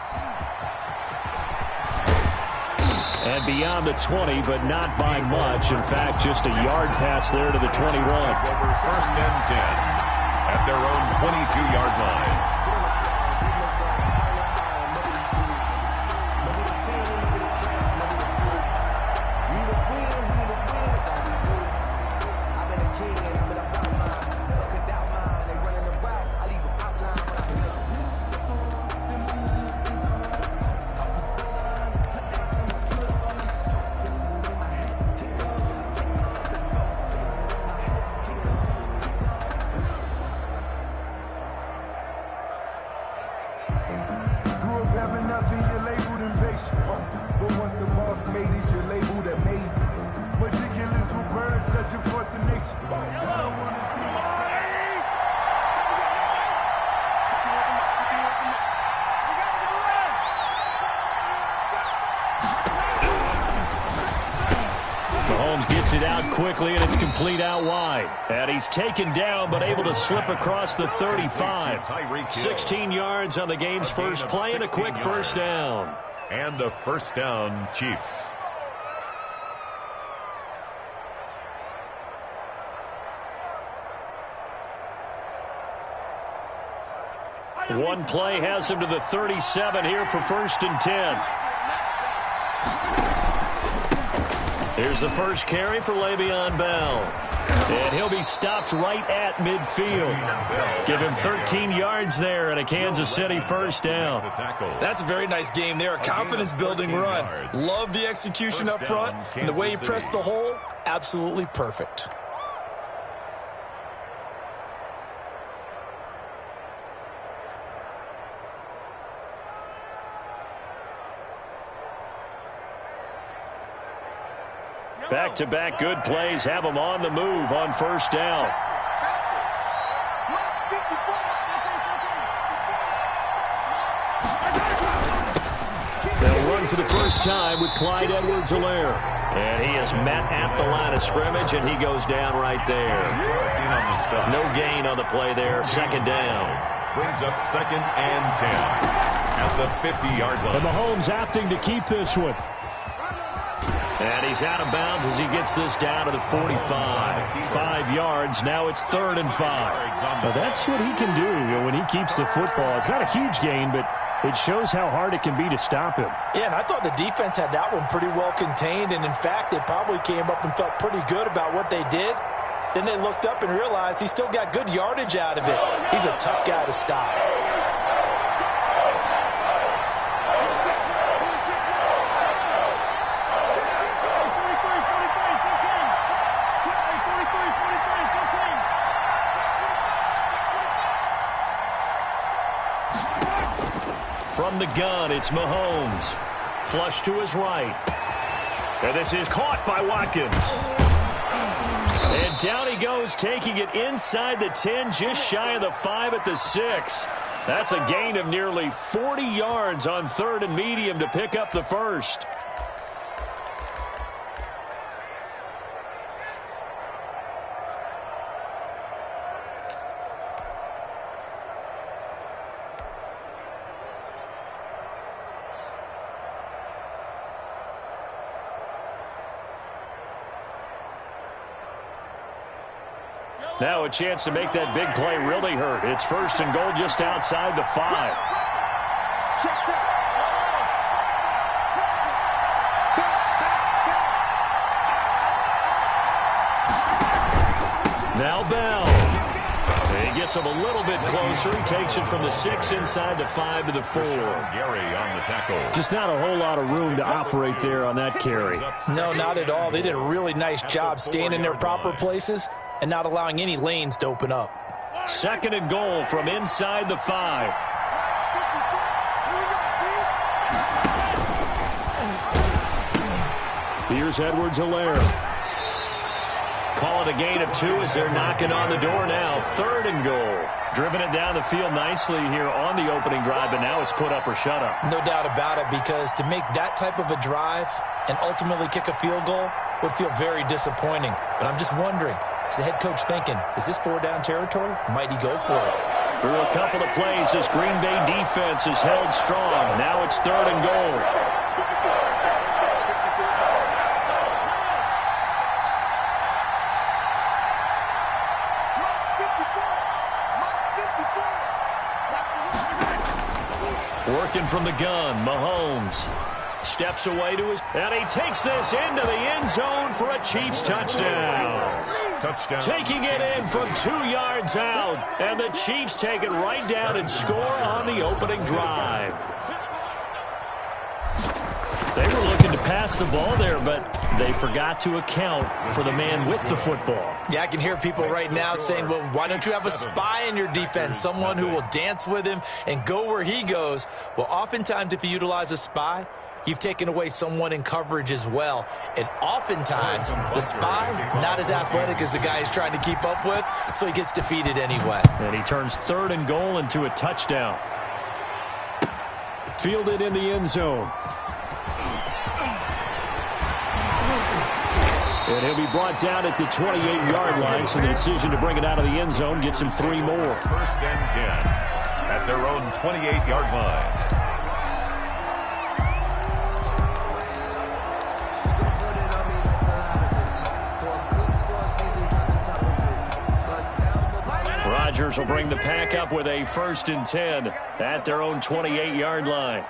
And beyond the 20, but not by much. In fact, just a yard pass there to the 21. Over 1st and 10 at their own 22-yard line. quickly, and it's complete out wide. And he's taken down, but able to slip across the 35. 16 yards on the game's first play and a quick first down. And a first down, Chiefs. One play has him to the 37 here for 1st and 10. Here's the first carry for Le'Veon Bell. And he'll be stopped right at midfield. Give him 13 yards there and a Kansas City first down. That's a very nice game there. A confidence-building run. Love the execution up front. And the way he pressed the hole, absolutely perfect. Back-to-back good plays have them on the move on first down. They'll run for the first time with Clyde Edwards-Helaire. And he is met at the line of scrimmage, and he goes down right there. No gain on the play there. Second down. Brings up 2nd and 10 at the 50-yard line. And Mahomes opting to keep this one. And he's out of bounds as he gets this down to the 45. 5 yards. Now it's 3rd and 5. Well, that's what he can do when he keeps the football. It's not a huge gain, but it shows how hard it can be to stop him. Yeah, and I thought the defense had that one pretty well contained. And, in fact, they probably came up and felt pretty good about what they did. Then they looked up and realized he still got good yardage out of it. He's a tough guy to stop. From the gun, it's Mahomes. Flush to his right. And this is caught by Watkins. And down he goes, taking it inside the 10, just shy of the 5 at the 6. That's a gain of nearly 40 yards on 3rd and medium to pick up the first. Now a chance to make that big play really hurt. It's 1st and goal just outside the 5. Now Bell. He gets him a little bit closer. He takes it from the 6 inside the 5 to the 4. Gary on the tackle. Just not a whole lot of room to operate there on that carry. No, not at all. They did a really nice job staying in their proper places and not allowing any lanes to open up. 2nd and goal from inside the 5. Here's Edwards-Helaire. Call it a gain of 2 as they're knocking on the door now. 3rd and goal. Driven it down the field nicely here on the opening drive, but now it's put up or shut up. No doubt about it, because to make that type of a drive and ultimately kick a field goal would feel very disappointing. But I'm just wondering, is the head coach thinking, is this 4-down territory? Might he go for it? Through a couple of plays, this Green Bay defense is held strong. Now it's 3rd and goal. Working from the gun, Mahomes steps away to his, and he takes this into the end zone for a Chiefs touchdown. Taking it in from 2 yards out, and the Chiefs take it right down and score on the opening drive. They were looking to pass the ball there, but they forgot to account for the man with the football. Yeah, I can hear people right now saying, well, why don't you have a spy in your defense, someone who will dance with him and go where he goes? Well, oftentimes if you utilize a spy, you've taken away someone in coverage as well. And oftentimes, the spy, not as athletic as the guy he's trying to keep up with, so he gets defeated anyway. And he turns 3rd and goal into a touchdown. Fielded in the end zone. And he'll be brought down at the 28-yard line, so the decision to bring it out of the end zone gets him 3 more. First and 10 at their own 28-yard line. Rodgers will bring the pack up with a first and 10 at their own 28-yard line.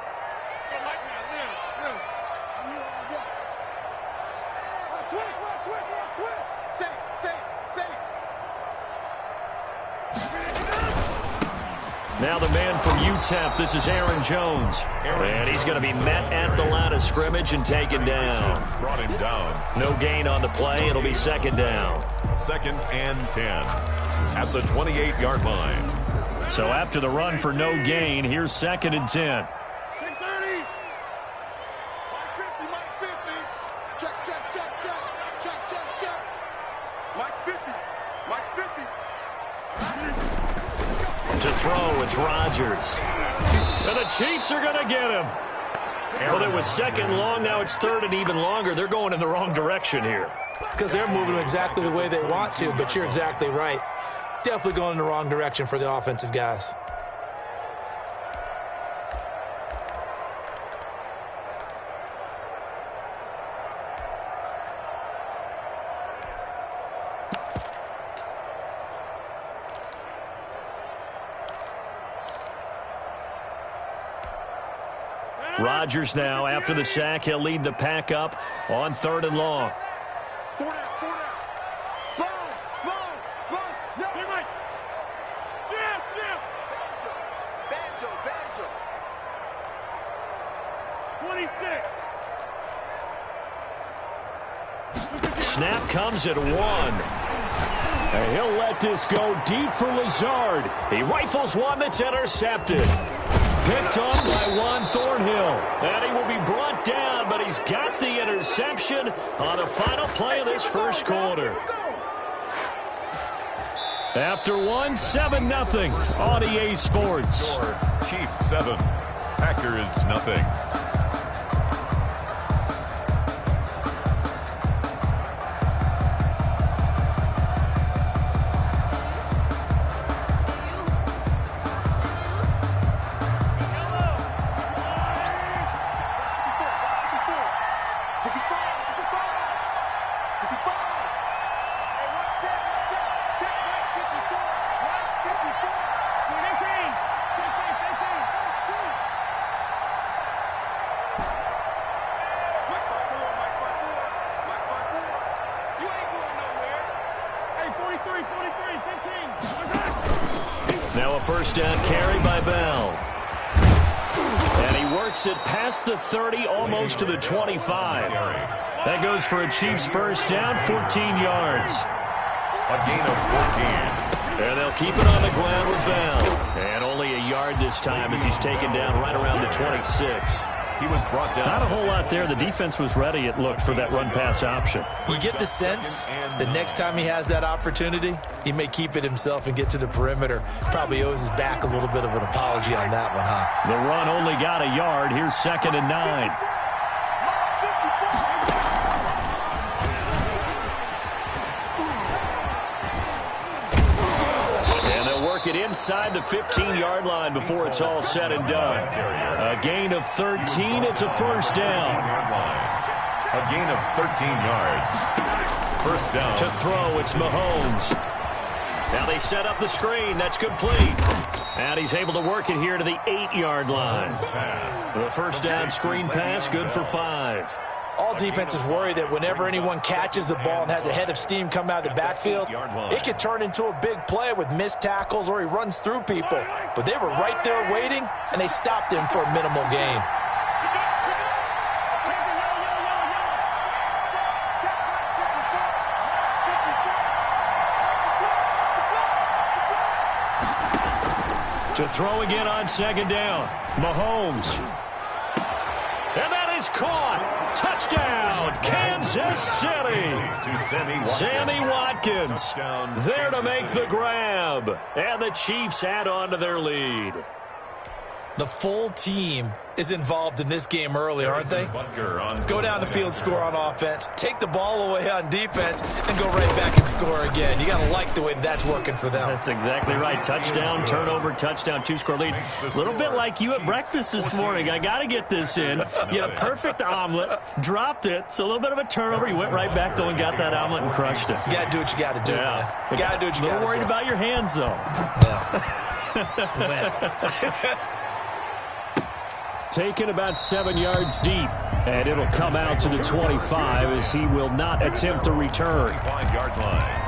Now the man from UTEP, this is Aaron Jones. And he's going to be met at the line of scrimmage and taken down. Brought him down. No gain on the play. It'll be second down. Second and 10 at the 28-yard line. So after the run for no gain, here's second and 10. To throw, it's Rodgers. And the Chiefs are going to get him. Well, it was second and long. Now it's third and even longer. They're going in the wrong direction here. Because they're moving exactly the way they want to, but you're exactly right. Definitely going in the wrong direction for the offensive guys. Rodgers now, after the sack, he'll lead the pack up on third and long. Snap comes at 1. And he'll let this go deep for Lazard. He rifles one that's intercepted. Picked on by Juan Thornhill. And he will be brought down, but he's got the interception on the final play of this first quarter. After 7-0 on EA Sports. Chiefs 7, Packers nothing. Now a first down carry by Bell. And he works it past the 30, almost to the 25. That goes for a Chiefs first down, 14 yards. A gain of 14. And they'll keep it on the ground with Bell. And only a yard this time as he's taken down right around the 26. He was brought down. Not a whole lot there. The defense was ready, it looked, for that run-pass option. You get the sense the next time he has that opportunity, he may keep it himself and get to the perimeter. Probably owes his back a little bit of an apology on that one, huh? The run only got a yard. Here's second and 9. It inside the 15-yard line before it's all said and done. A gain of 13. It's a first down. A gain of 13 yards. First down. To throw, it's Mahomes. Now they set up the screen. That's complete. And he's able to work it here to the 8-yard line. The first down screen pass, good for 5. All defenses worry that whenever anyone catches the ball and has a head of steam come out of the backfield, it could turn into a big play with missed tackles or he runs through people. But they were right there waiting, and they stopped him for a minimal gain. To throw again on second down, Mahomes. And that is caught. Touchdown, Kansas City. Sammy Watkins there to make the grab. And the Chiefs add on to their lead. The full team is involved in this game early, aren't they? Go down the field, score on offense, take the ball away on defense, and go right back and score again. You got to like the way that's working for them. That's exactly right. Touchdown, turnover, touchdown, two-score lead. A little bit like you at breakfast this morning. I got to get this in. You had a perfect omelet, dropped it, so a little bit of a turnover. You went right back, though, and got that omelet and crushed it. You got to do what you got to do, man. You got to do what you got to do. A little worried about your hands, though. Yeah. Taken about 7 yards deep, and it'll come out to the 25 as he will not attempt to return. 25-yard line.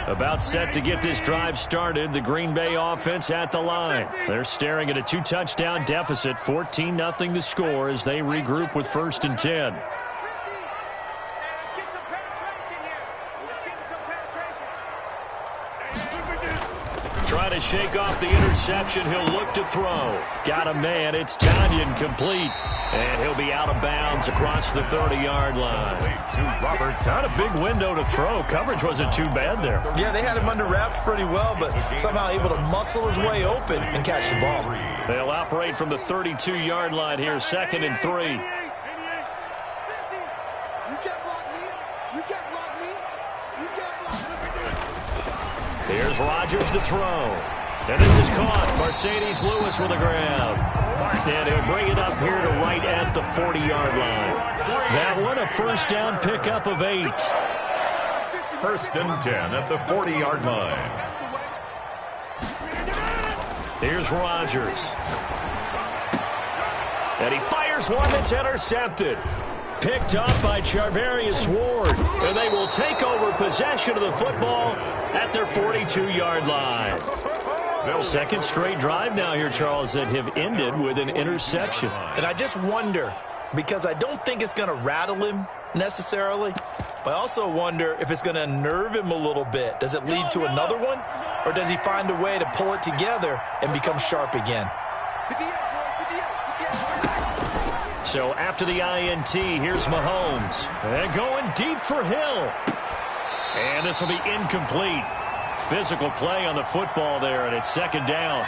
About set to get this drive started. The Green Bay offense at the line. They're staring at a 2-touchdown deficit. 14-0 the score as they regroup with 1st and 10. Trying to shake off the interception. He'll look to throw. Got a man. It's Tanyan complete. And he'll be out of bounds across the 30-yard line. Not a big window to throw. Coverage wasn't too bad there. Yeah, they had him under wraps pretty well, but somehow able to muscle his way open and catch the ball. They'll operate from the 32-yard line here, 2nd and 3. You can't block me. You can't block me. You can't block me. Here's Rodgers to throw. And this is caught. Mercedes Lewis with a grab. And he'll bring it up here to right at the 40-yard line. That one, a 1st down pickup of 8. 1st and 10 at the 40-yard line. Here's Rodgers. And he fires one that's intercepted. Picked up by Charvarius Ward. And they will take over possession of the football at their 42-yard line. 2nd straight drive now here, Charles, that have ended with an interception. And I just wonder, because I don't think it's going to rattle him necessarily, but I also wonder if it's going to unnerve him a little bit. Does it lead to another one, or does he find a way to pull it together and become sharp again? So after the INT, here's Mahomes. And going deep for Hill. And this will be incomplete. Physical play on the football there, and it's 2nd down.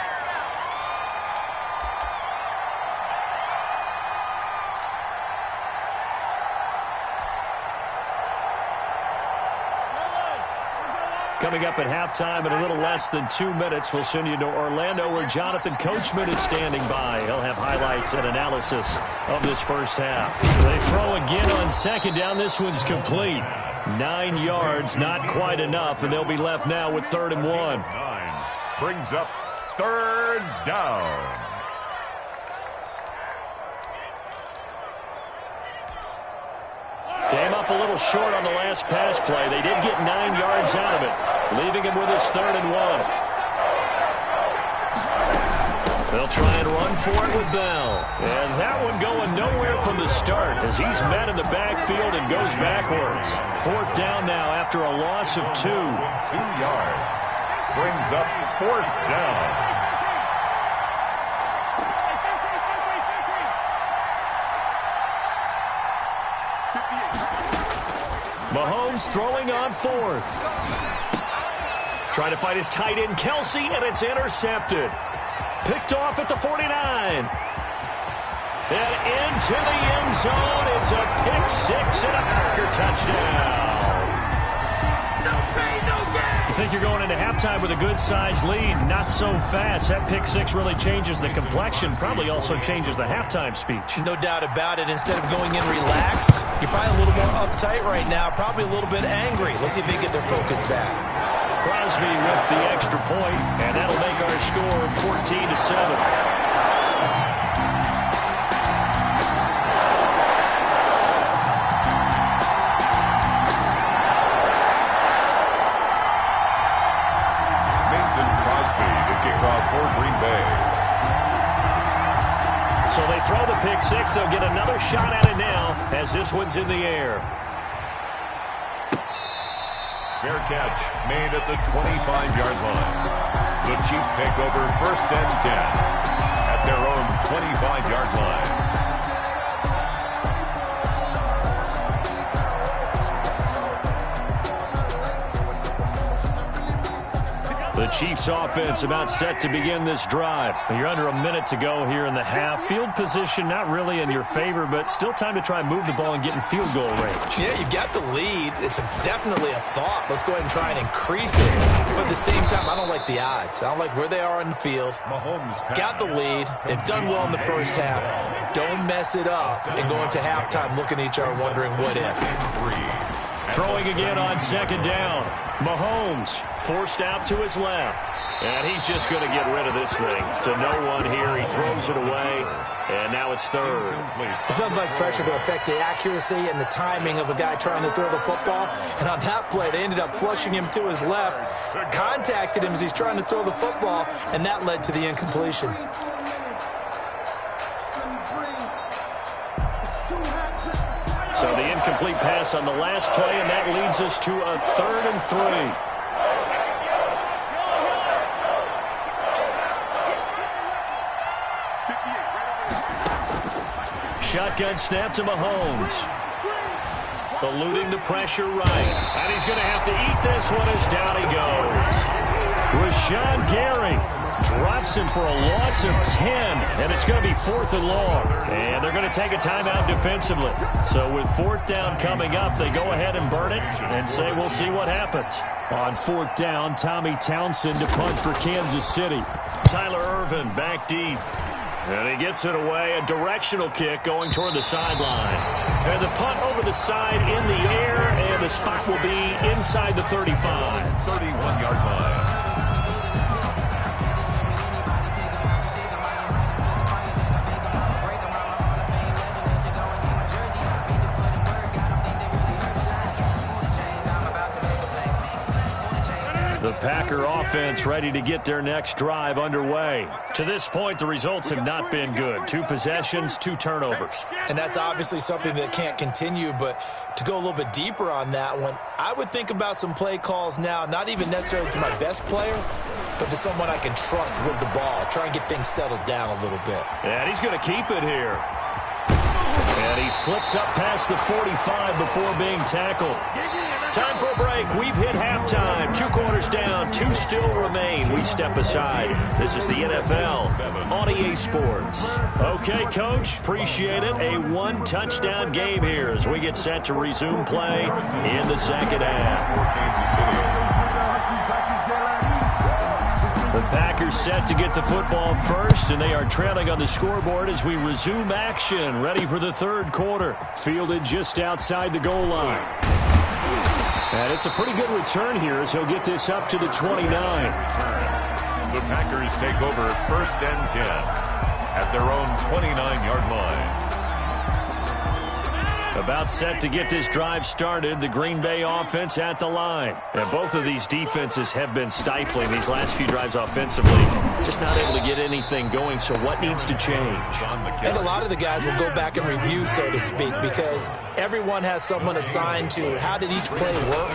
Coming up at halftime in a little less than 2 minutes, we'll send you to Orlando where Jonathan Coachman is standing by. He'll have highlights and analysis of this first half. They throw again on 2nd down. This one's complete. 9 yards, not quite enough, and they'll be left now with 3rd and 1. 9 brings up 3rd down. Came up a little short on the last pass play. They did get 9 yards out of it, leaving him with his 3rd and 1. They'll try and run for it with Bell. And that one going nowhere from the start as he's met in the backfield and goes backwards. 4th down now after a loss of 2. 2 yards brings up 4th down. Mahomes throwing on 4th. Trying to find his tight end, Kelsey, and it's intercepted. Picked off at the 49. And into the end zone. It's a pick 6 and a Packer touchdown. You think you're going into halftime with a good-sized lead. Not so fast. That pick 6 really changes the complexion. Probably also changes the halftime speech. No doubt about it. Instead of going in relaxed, you're probably a little more uptight right now. Probably a little bit angry. Let's see if they get their focus back. Crosby with the extra point, and that'll make our score 14-7. So they throw the pick 6. They'll get another shot at it now as this one's in the air. Fair catch made at the 25-yard line. The Chiefs take over 1st and 10 at at their own 25-yard line. The Chiefs offense about set to begin this drive. You're under a minute to go here in the half. Field position not really in your favor, but still time to try and move the ball and get in field goal range. Yeah, you've got the lead. It's definitely a thought. Let's go ahead and try and increase it. But at the same time, I don't like the odds. I don't like where they are in the field. Mahomes Got the lead. They've done well in the first half. Don't mess it up and go into halftime looking at each other wondering what if. Throwing again on second down. Mahomes forced out to his left. And he's just going to get rid of this thing. To no one here. He throws it away. And now it's third. There's nothing like pressure to affect the accuracy and the timing of a guy trying to throw the football. And on that play, they ended up flushing him to his left. Contacted him as he's trying to throw the football. And that led to the incompletion. So the incomplete pass on the last play, and that leads us to a 3rd and 3. Shotgun snap to Mahomes. Eluding the pressure right. And he's going to have to eat this one as down he goes. Rashawn Gary drops him for a loss of 10, and it's going to be 4th and long. And they're going to take a timeout defensively. So with 4th down coming up, they go ahead and burn it and say we'll see what happens. On 4th down, Tommy Townsend to punt for Kansas City. Tyler Ervin back deep. And he gets it away, a directional kick going toward the sideline. And the punt over the side in the air, and the spot will be inside the 35. 31-yard line. The Packer offense ready to get their next drive underway. To this point, the results have not been good. 2 possessions, 2 turnovers. And that's obviously something that can't continue, but to go a little bit deeper on that one, I would think about some play calls now, not even necessarily to my best player, but to someone I can trust with the ball. Try and get things settled down a little bit. And he's going to keep it here. And he slips up past the 45 before being tackled. Time for a break. We've hit halftime. 2 quarters down. 2 still remain. We step aside. This is the NFL on EA Sports. Okay, Coach. Appreciate it. A 1-touchdown game here as we get set to resume play in the second half. The Packers set to get the football first, and they are trailing on the scoreboard as we resume action, ready for the 3rd quarter. Fielded just outside the goal line. And it's a pretty good return here as he'll get this up to the 29. The Packers take over 1st and 10 at their own 29-yard line. About set to get this drive started, the Green Bay offense at the line. And both of these defenses have been stifling these last few drives offensively. Just not able to get anything going, so what needs to change? I think a lot of the guys will go back and review, so to speak, because everyone has someone assigned to how did each play work.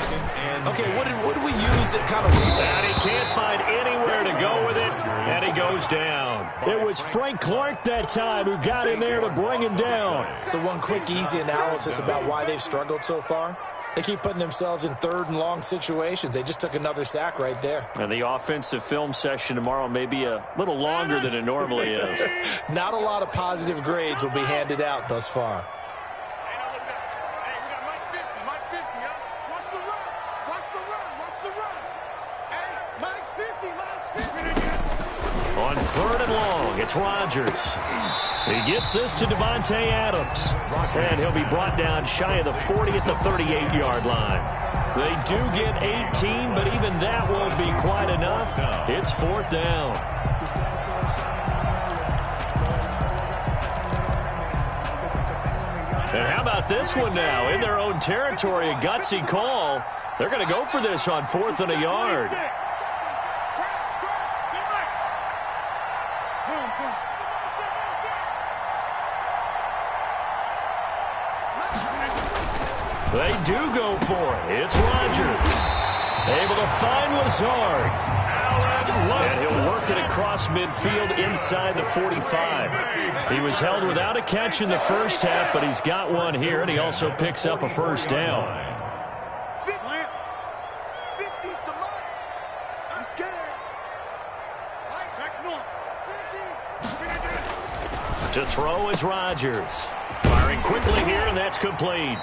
Okay, what did we use that kind of... And he can't find anywhere to go with it, and he goes down. It was Frank Clark that time who got in there to bring him down. So one quick, easy analysis about why they've struggled so far. They keep putting themselves in 3rd and long situations. They just took another sack right there. And the offensive film session tomorrow may be a little longer than it normally is. Not a lot of positive grades will be handed out thus far. On 3rd and long, it's Rodgers. He gets this to Devontae Adams. And he'll be brought down shy of the 40 at the 38-yard line. They do get 18, but even that won't be quite enough. It's 4th down. And how about this one now? In their own territory, a gutsy call. They're going to go for this on 4th and a yard. They do go for it. It's Rodgers. Able to find Lazard. And he'll work it across midfield inside the 45. He was held without a catch in the first half, but he's got one here, and he also picks up a first down. To throw is Rodgers. Firing quickly here, and that's complete.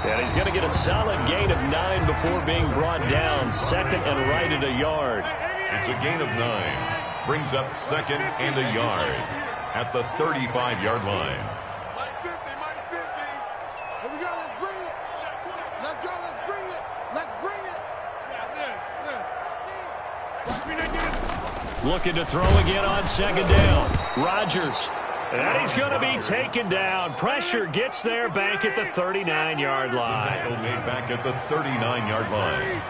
And he's going to get a solid gain of 9 before being brought down. Second and right at a yard. It's a gain of 9. Brings up second and a yard at the 35-yard line. Here we go, let's bring it. Let's go, let's bring it. Let's bring it. Looking to throw again on second down. Rodgers. And he's going to be taken down. Pressure gets there back at the 39-yard line. Tackle made back at the 39-yard line.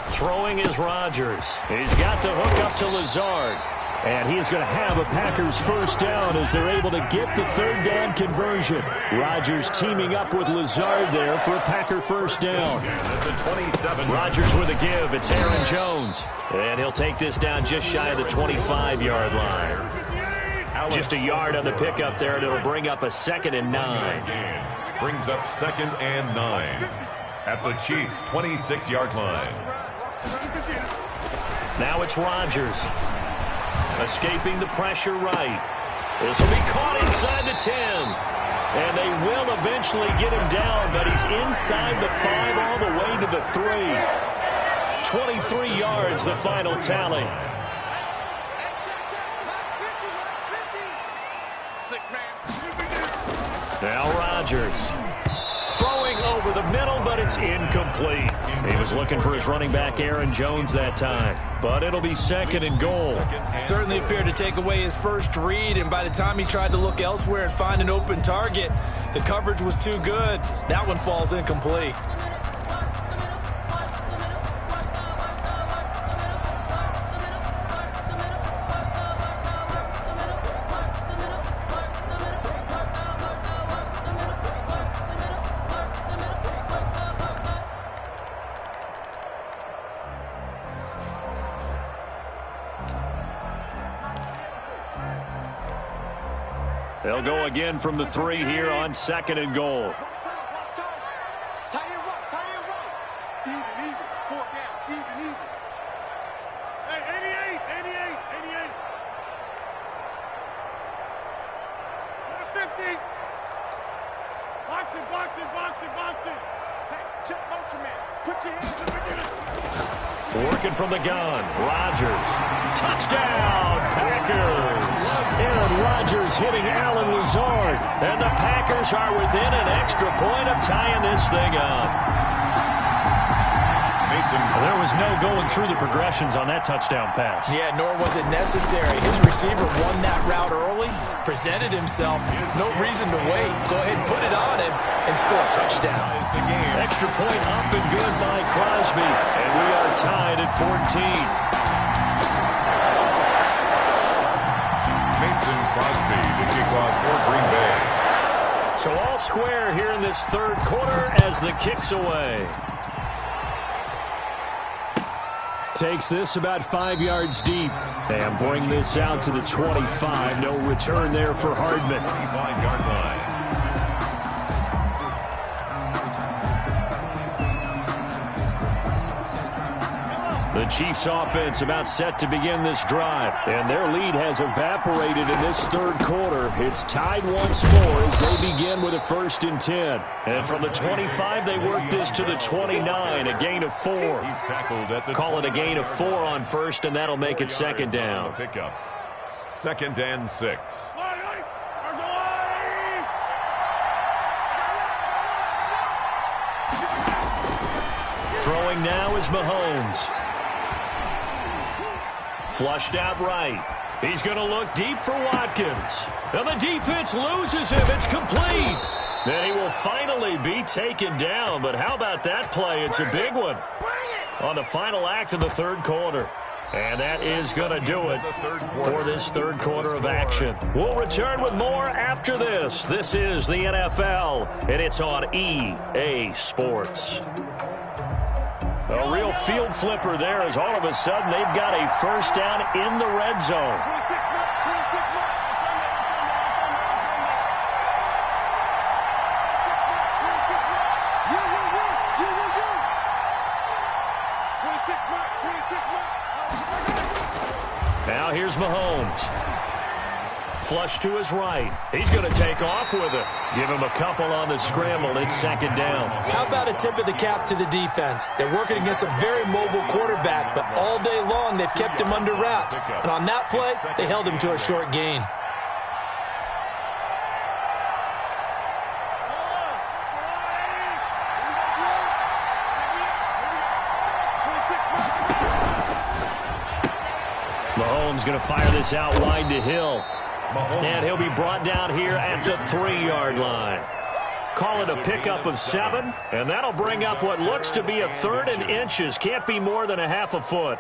Throwing is Rodgers. He's got the hook up to Lazard. And he's going to have a Packers first down as they're able to get the third down conversion. Rodgers teaming up with Lazard there for a Packer first down. Rodgers with a give. It's Aaron Jones. And he'll take this down just shy of the 25-yard line. Just a yard on the pickup there, and it'll bring up a 2nd and 9. Brings up 2nd and 9 at the Chiefs' 26-yard line. Now it's Rodgers. Escaping the pressure right. This will be caught inside the 10. And they will eventually get him down, but he's inside the 5 all the way to the 3. 23 yards, the final tally. Now Rodgers. Throwing over the middle, but it's incomplete. He was looking for his running back, Aaron Jones, that time. But it'll be 2nd and goal. Certainly appeared to take away his first read, and by the time he tried to look elsewhere and find an open target, the coverage was too good. That one falls incomplete. They'll go again from the 3 here on 2nd and goal. Working from the gun. Rodgers. Touchdown, Packers. Aaron Rodgers hitting Alan Lazard. And the Packers are within an extra point of tying this thing up. There was no going through the progressions on that touchdown pass. Yeah, nor was it necessary. His receiver won that route early, presented himself. No reason to wait. Go ahead and put it on him and score a touchdown. Extra point up and good by Crosby. And we are tied at 14. Mason Crosby to kick off for Green Bay. So all square here in this third quarter as the kick's away. Takes this about 5 yards deep. And bring this out to the 25. No return there for Hardman. 25-yard line. The Chiefs offense about set to begin this drive. And their lead has evaporated in this third quarter. It's tied once more as they begin with a 1st and 10. And from the 25, they work this to the 29, a gain of 4. He's tackled at the Call it a gain of 4 on 1st, and that'll make it 2nd down. Pickup. 2nd and 6. Throwing now is Mahomes. Flushed out right. He's going to look deep for Watkins. And the defense loses him. It's complete. Then he will finally be taken down. But how about that play? It's a big one on the final act of the third quarter. And that is going to do it for this third quarter of action. We'll return with more after this. This is the NFL, and it's on EA Sports. A real field flipper there as all of a sudden they've got a first down in the red zone. Now here's Mahomes. Flush to his right. He's going to take off with it. Give him a couple on the scramble. It's second down. How about a tip of the cap to the defense? They're working against a very mobile quarterback, but all day long they've kept him under wraps. And on that play, they held him to a short gain. Mahomes going to fire this out wide to Hill. And he'll be brought down here at the 3-yard line. Call it a pickup of 7, and that'll bring up what looks to be a third and inches. Can't be more than a half a foot.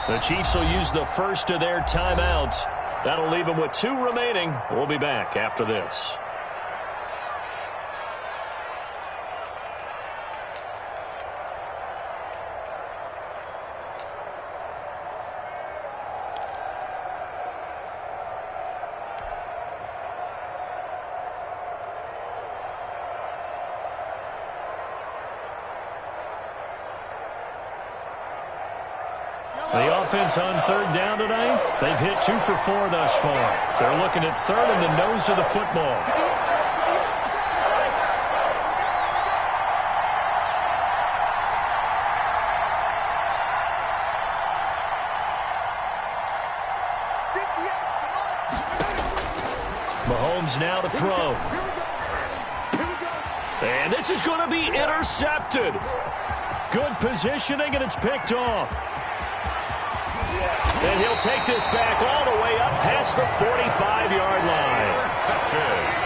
The Chiefs will use the first of their timeouts. That'll leave them with 2 remaining. We'll be back after this. The offense on third down tonight, they've hit 2 for 4 thus far. They're looking at third in the nose of the football. Mahomes now to throw. And this is going to be intercepted. Good positioning, and it's picked off. And he'll take this back all the way up past the 45-yard line.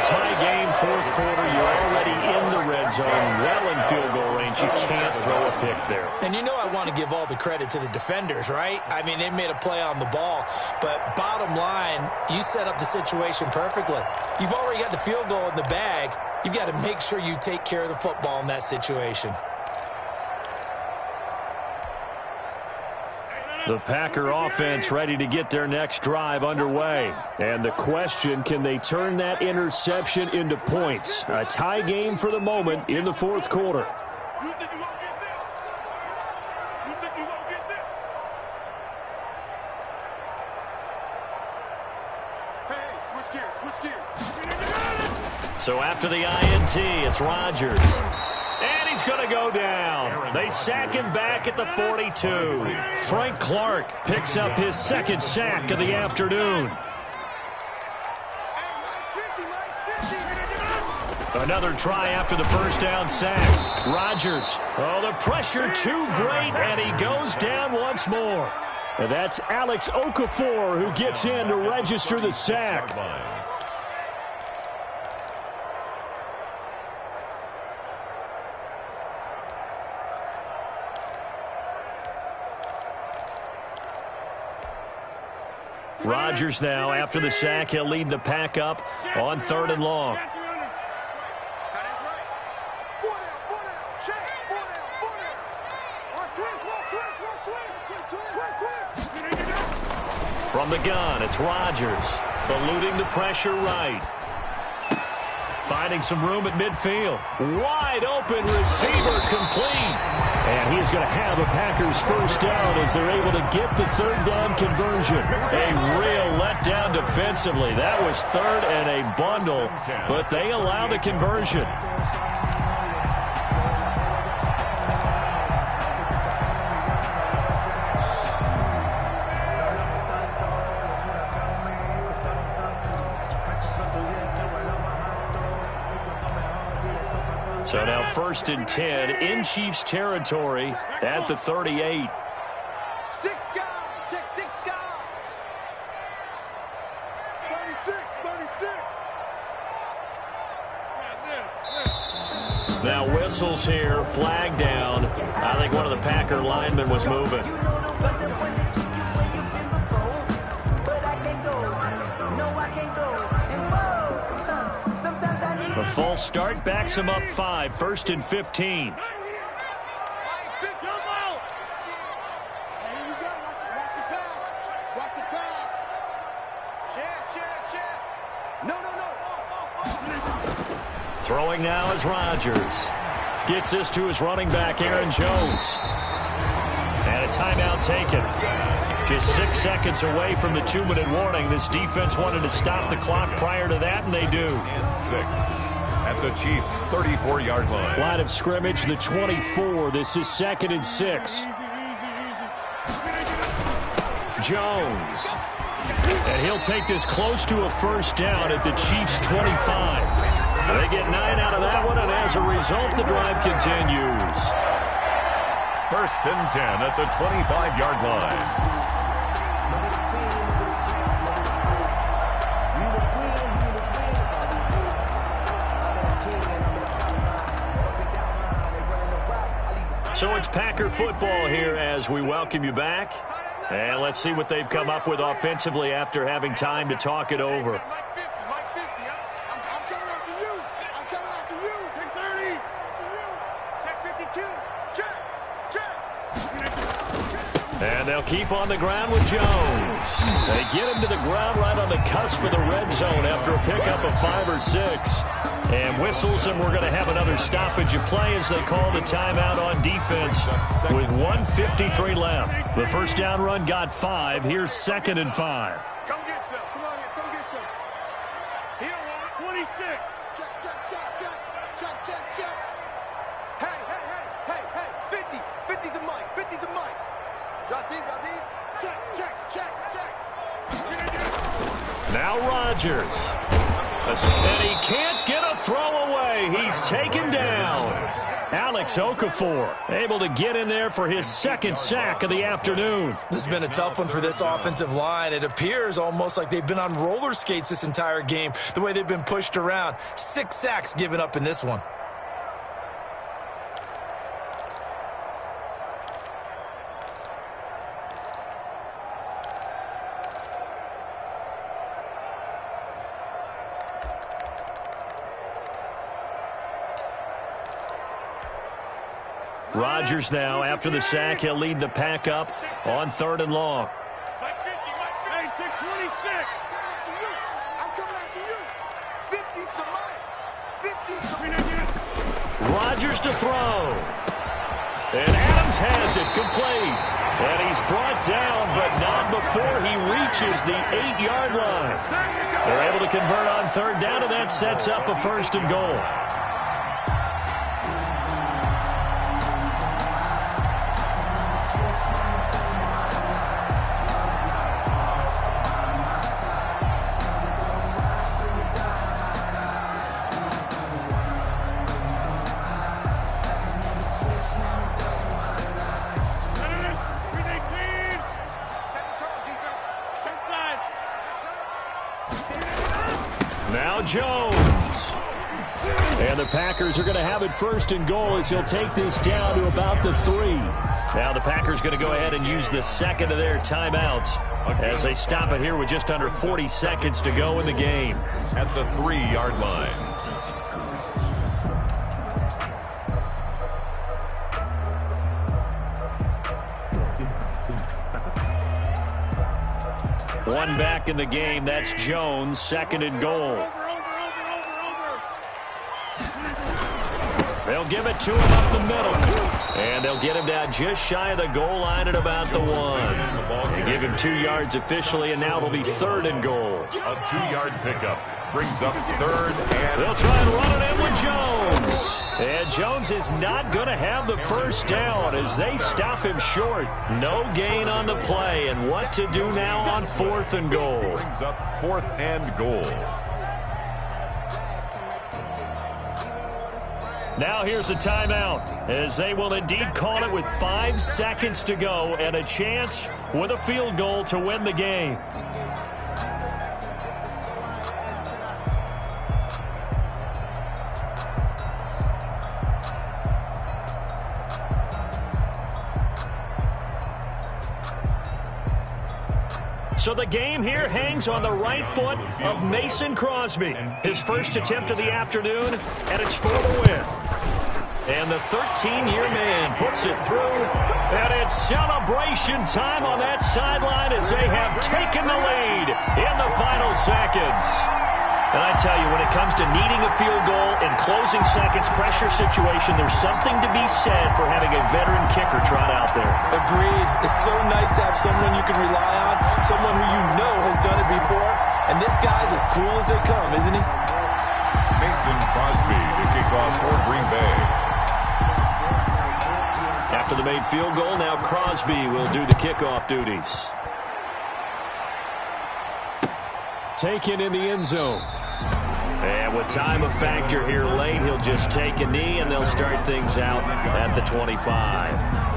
Tie game, fourth quarter. You're already in the red zone, well in field goal range. You can't throw a pick there. And you know I want to give all the credit to the defenders, right? I mean, they made a play on the ball. But bottom line, you set up the situation perfectly. You've already got the field goal in the bag. You've got to make sure you take care of the football in that situation. The Packer offense ready to get their next drive underway. And the question, can they turn that interception into points? A tie game for the moment in the fourth quarter. You think you won't get this? You think you won't get this? Hey, switch gears, switch gears. So after the INT, it's Rodgers. And he's going to go down. They sack him back at the 42. Frank Clark picks up his second sack of the afternoon. Another try after the first down sack. Rodgers. Oh, the pressure too great, and he goes down once more. And that's Alex Okafor who gets in to register the sack. Rodgers now, after the sack, he'll lead the pack up on 3rd and long. From the gun, it's Rodgers, eluding the pressure right. Finding some room at midfield. Wide open receiver complete. And he's going to have a Packers first down as they're able to get the 3rd down conversion. A real letdown defensively. That was 3rd and a bundle, but they allow the conversion. So now 1st and 10 in Chiefs territory at the 38. 6 guys. Check 6 guys. 36. Now whistles here, flag down. I think one of the Packer linemen was moving. The false start backs him up 5, 1st and 15. Throwing now is Rodgers. Gets this to his running back, Aaron Jones. And a timeout taken. Just 6 seconds away from the 2-minute warning. This defense wanted to stop the clock prior to that, and they do. And 6 at the Chiefs' 34-yard line. Line of scrimmage, the 24. This is 2nd and 6. Jones. And he'll take this close to a 1st down at the Chiefs' 25. They get 9 out of that one, and as a result, the drive continues. 1st and 10 at the 25-yard line. So it's Packer football here as we welcome you back. And let's see what they've come up with offensively after having time to talk it over. And they'll keep on the ground with Jones. They get him to the ground right on the cusp of the red zone after a pickup of 5 or 6. And whistles, and we're going to have another stoppage of play as they call the timeout on defense with 1:53 left. The 1st down run got 5. Here's 2nd and 5. Come get some. Come on, come get some. Here, 26. Check. Hey. 50's the mic. 50's the mic. Drop deep. Check. Now Rodgers. And he can't get a throw away. He's taken down. Alex Okafor able to get in there for his 2nd sack of the afternoon. This has been a tough one for this offensive line. It appears almost like they've been on roller skates this entire game, the way they've been pushed around. 6 sacks given up in this one. Rodgers now, after the sack, he'll lead the pack up on 3rd and long. Hey, 626. I'm coming after you. 50's the mic. 50's the mic. Rodgers to throw. And Adams has it complete. And he's brought down, but not before he reaches the 8-yard line. They're able to convert on 3rd down, and that sets up a 1st and goal. Now Jones. And the Packers are going to have it 1st and goal as he'll take this down to about the 3. Now the Packers going to go ahead and use the 2nd of their timeouts as they stop it here with just under 40 seconds to go in the game. At the 3-yard line. One back in the game. That's Jones. 2nd and goal. They'll give it to him up the middle. And they'll get him down just shy of the goal line at about the 1. They give him 2 yards officially, and now it'll be 3rd and goal. A 2-yard pickup brings up 3rd and... They'll try and run it in with Jones. And Jones is not going to have the 1st down as they stop him short. No gain on the play, and what to do now on 4th and goal. Brings up 4th and goal. Now here's a timeout, as they will indeed call it with 5 seconds to go and a chance with a field goal to win the game. So the game here hangs on the right foot of Mason Crosby. His first attempt of the afternoon, and it's for the win. And the 13-year man puts it through, and it's celebration time on that sideline as they have taken the lead in the final seconds. And I tell you, when it comes to needing a field goal in closing seconds pressure situation, there's something to be said for having a veteran kicker trot out there. Agreed. It's so nice to have someone you can rely on, someone who you know has done it before. And this guy's as cool as they come, isn't he? Mason Crosby to kick off for Green Bay. After the made field goal, now Crosby will do the kickoff duties. Taken in the end zone. And with time a factor here late, he'll just take a knee, and they'll start things out at the 25.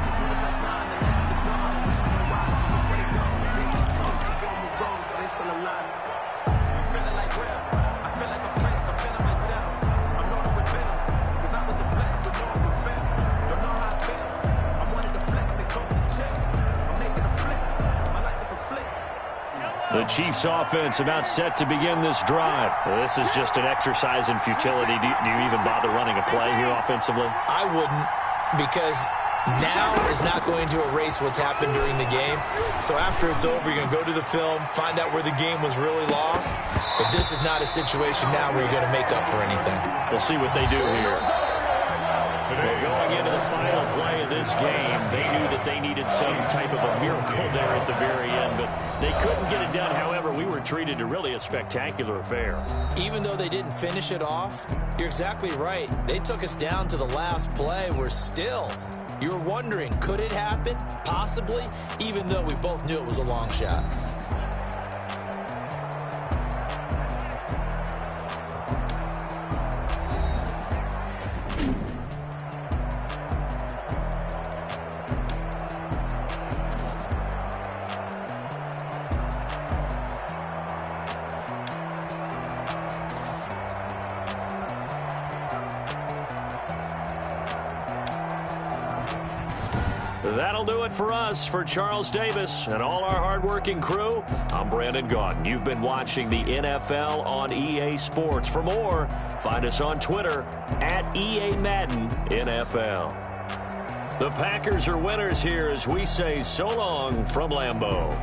The Chiefs offense about set to begin this drive. This is just an exercise in futility. Do you even bother running a play here offensively? I wouldn't, because now is not going to erase what's happened during the game. So after it's over, you're going to go to the film, find out where the game was really lost. But this is not a situation now where you're going to make up for anything. We'll see what they do here. Well, going into the final play of this game, they knew that they needed some type of a miracle there at the very end, but they couldn't get it done. However, we were treated to really a spectacular affair. Even though they didn't finish it off, you're exactly right. They took us down to the last play. We're still, you were wondering, could it happen? Possibly, even though we both knew it was a long shot. That'll do it for us. For Charles Davis and all our hardworking crew, I'm Brandon Gaudin. You've been watching the NFL on EA Sports. For more, find us on Twitter at EA Madden NFL. The Packers are winners here as we say so long from Lambeau.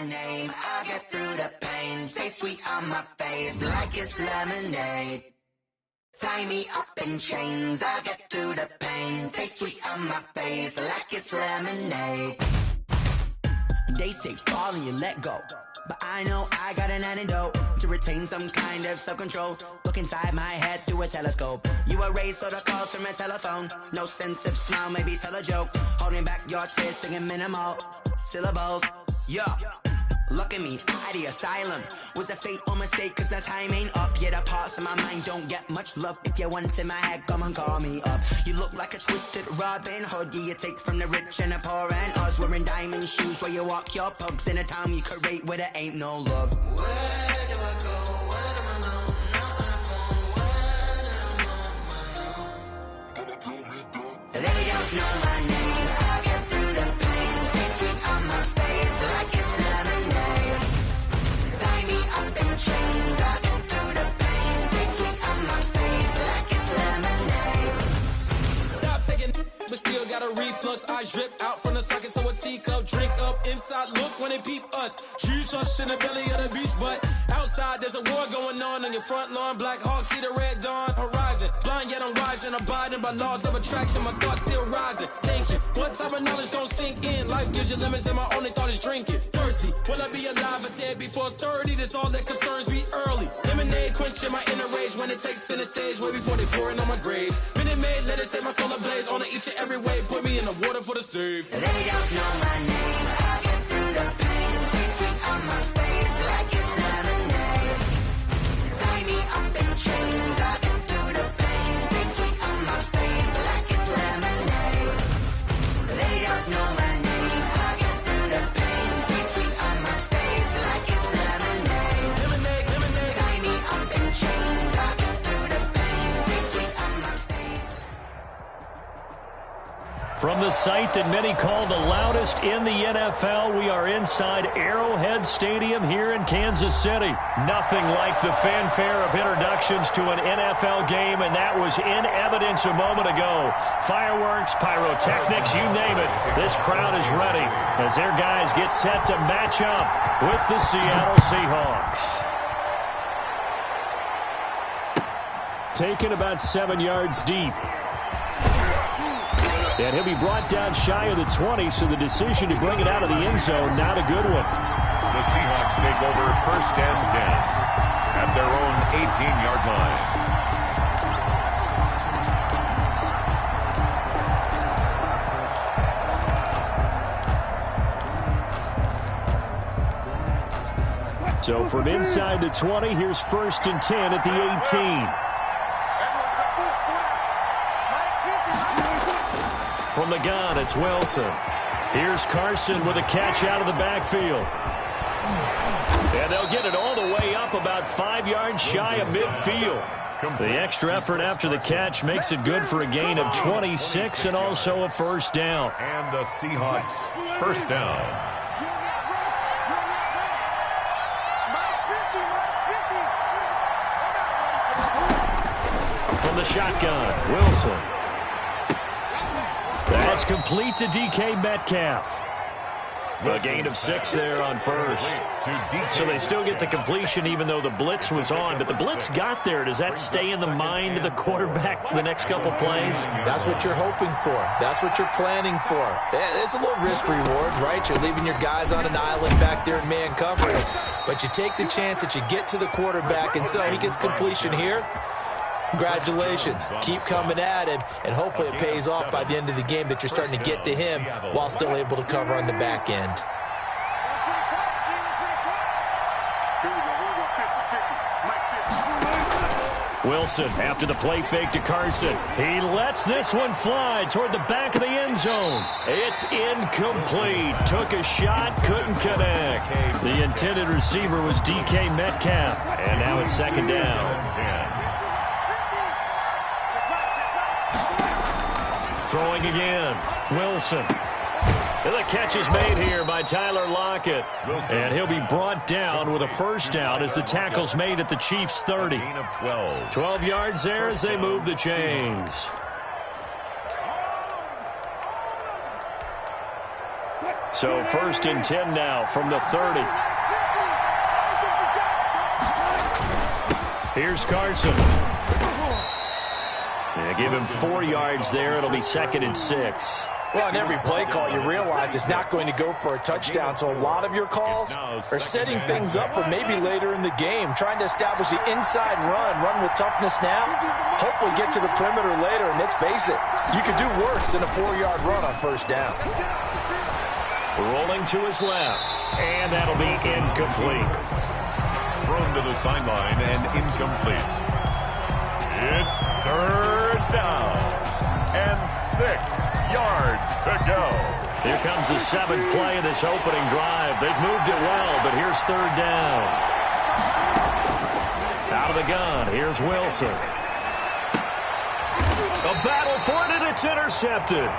my name. I'll get through the pain. Taste sweet on my face like it's lemonade. Tie me up in chains. I'll get through the pain. Taste sweet on my face like it's lemonade. They say fall and you let go, but I know I got an antidote to retain some kind of self-control. Look inside my head through a telescope. You erase all the calls from a telephone. No sense of smile, maybe tell a joke. Holding back your tears, singing minimal syllables. Yeah, look at me, out the asylum. Was a fate or mistake, cause the time ain't up. Yet the parts of my mind don't get much love. If you want in my head, come and call me up. You look like a twisted Robin Hood. Yeah, you take from the rich and the poor and us. Wearing diamond shoes where you walk your pugs. In a town you create where there ain't no love. Where do I go? Where do I know? Not on the phone. When I'm on my own. They don't know my name. I'll get through the pain. Taste sweet on my face like it's lemonade. Tie me up in chains. I'll get through the pain. Taste sweet on my face like it's lemonade. Stop taking, but still got a reflux. Eyes drip out from the socket to a teacup. Drink up inside, look when they peep us. Shoes us in the belly of the beast, but outside there's a war going on your front lawn. Black Hawk, see the red dawn horizon. Blind yet I'm rising, abiding by laws of attraction. My thoughts still rising, thinking what type of knowledge gon' sink in? Life gives you limits and my only thought is drinking. Thirsty, will I be alive or dead before 30? That's all that concerns me early. Lemonade quenching my inner rage when it takes center stage way before they pouring on my grave. Minute Maid, let it set my soul ablaze on each and every way. Put me in the water for the save. They don't know my name. I'll get through the pain. Taste sweet on my face like it's lemonade. Tie me up in chains. I'll get through the pain. Taste sweet on my face like it's lemonade. They don't know my name. I'll get through the pain. Taste sweet on my face like it's lemonade. Lemonade, lemonade. Tie me up in chains. I'll get through the pain. Taste sweet on my face. From the site that many call the loudest in the NFL, we are inside Arrowhead Stadium here in Kansas City. Nothing like the fanfare of introductions to an NFL game, and that was in evidence a moment ago. Fireworks, pyrotechnics, you name it. This crowd is ready as their guys get set to match up with the Seattle Seahawks. Taken about 7 yards deep. And he'll be brought down shy of the 20, so the decision to bring it out of the end zone, not a good one. The Seahawks take over 1st and 10 at their own 18-yard line. So from inside the 20, here's 1st and 10 at the 18. From the gun, it's Wilson. Here's Carson with a catch out of the backfield. And they'll get it all the way up about 5 yards shy of midfield. The extra effort after the catch makes it good for a gain of 26 and also a 1st down. And the Seahawks 1st down. From the shotgun, Wilson. That's complete to DK Metcalf. A gain of 6 there on 1st. So they still get the completion even though the blitz was on. But the blitz got there. Does that stay in the mind of the quarterback the next couple plays? That's what you're hoping for. That's what you're planning for. It's a little risk reward, right? You're leaving your guys on an island back there in man coverage. But you take the chance that you get to the quarterback, and so he gets completion here. Congratulations. Keep coming at him, and hopefully it pays off by the end of the game that you're starting to get to him while still able to cover on the back end. Wilson after the play fake to Carson. He lets this one fly toward the back of the end zone. It's incomplete. Took a shot, couldn't connect. The intended receiver was DK Metcalf. And now it's 2nd down. Throwing again. Wilson. And the catch is made here by Tyler Lockett. And he'll be brought down with a 1st down as the tackle's made at the Chiefs' 30. 12 yards there as they move the chains. So 1st and 10 now from the 30. Here's Carson. Yeah, give him 4 yards there. It'll be 2nd and 6. Well, on every play call, you realize it's not going to go for a touchdown, so a lot of your calls are setting things up for maybe later in the game, trying to establish the inside run with toughness now, hopefully get to the perimeter later, and let's face it, you could do worse than a 4-yard run on 1st down. Rolling to his left, and that'll be incomplete. Thrown to the sideline and incomplete. It's 3rd down and 6 yards to go. Here comes the 7th play of this opening drive. They've moved it well, but here's 3rd down. Out of the gun, here's Wilson. A battle for it, and it's intercepted.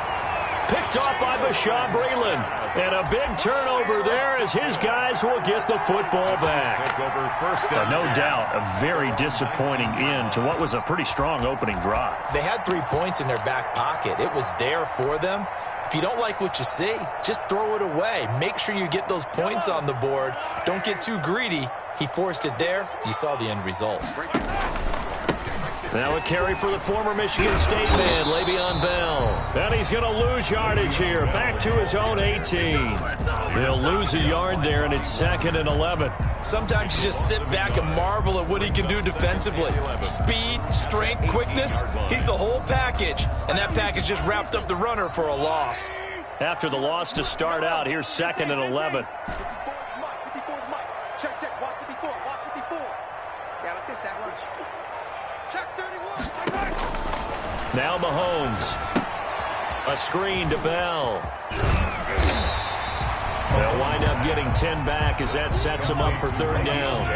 Picked off by Bashaw Breeland. And a big turnover there as his guys will get the football back. No doubt, a very disappointing end to what was a pretty strong opening drive. They had 3 points in their back pocket. It was there for them. If you don't like what you see, just throw it away. Make sure you get those points on the board. Don't get too greedy. He forced it there. You saw the end result. Now a carry for the former Michigan State man, Le'Veon Bell. And he's going to lose yardage here, back to his own 18. They'll lose a yard there, and it's 2nd and 11. Sometimes you just sit back and marvel at what he can do defensively. Speed, strength, quickness, he's the whole package. And that package just wrapped up the runner for a loss. After the loss to start out, here's 2nd and 11. Check, watch 54, watch 54. Yeah, let's get sack lunch. Check 31. Now Mahomes. A screen to Bell. They'll wind up getting 10 back as that sets them up for 3rd down.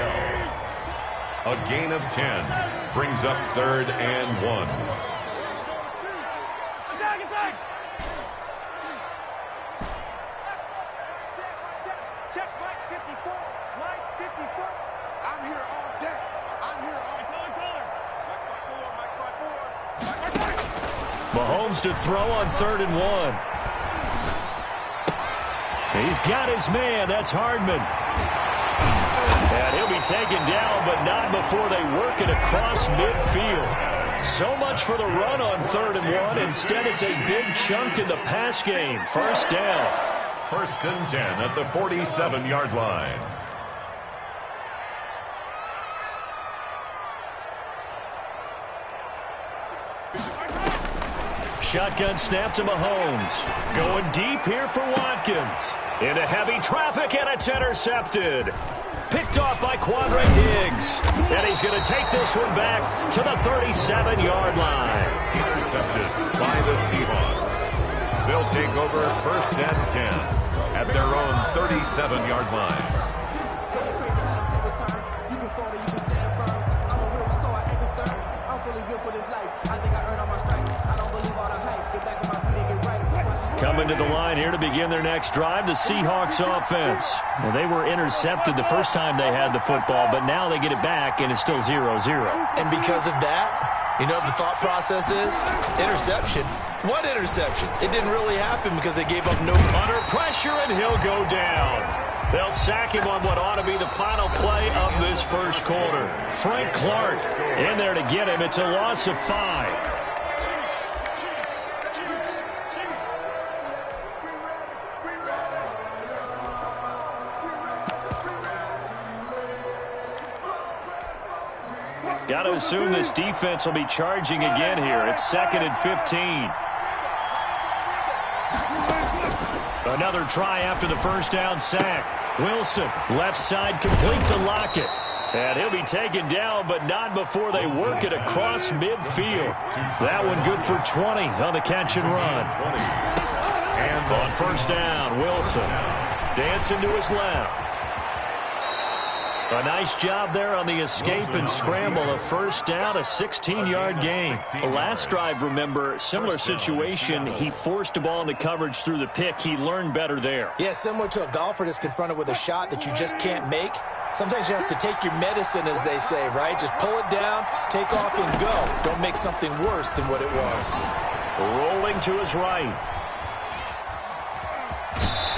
A gain of 10 brings up 3rd and 1. Check Mike 54. Mike 54. I'm here all day. I'm here all day. Mahomes to throw on 3rd and 1. He's got his man. That's Hardman. And he'll be taken down, but not before they work it across midfield. So much for the run on 3rd and 1. Instead, it's a big chunk in the pass game. 1st down. 1st and 10 at the 47-yard line. Shotgun snap to Mahomes. Going deep here for Watkins. Into heavy traffic, and it's intercepted. Picked off by Quandre Diggs. And he's going to take this one back to the 37-yard line. Intercepted by the Seahawks. They'll take over 1st and 10 at their own 37-yard line. Coming to the line here to begin their next drive, the Seahawks offense. Well, they were intercepted the first time they had the football, but now they get it back, and it's still 0-0. And because of that, you know what the thought process is? Interception. What interception? It didn't really happen because they gave up no... Under pressure, and he'll go down. They'll sack him on what ought to be the final play of this first quarter. Frank Clark in there to get him. It's a loss of 5. Got to assume this defense will be charging again here. It's 2nd and 15. Another try after the first down sack. Wilson, left side complete to Lockett. And he'll be taken down, but not before they work it across midfield. That one good for 20 on the catch and run. And on first down, Wilson dancing to his left. A nice job there on the escape and scramble. A first down, a 16-yard gain. The last drive, remember, similar situation. He forced a ball into coverage through the pick. He learned better there. Yeah, similar to a golfer that's confronted with a shot that you just can't make. Sometimes you have to take your medicine, as they say, right? Just pull it down, take off, and go. Don't make something worse than what it was. Rolling to his right.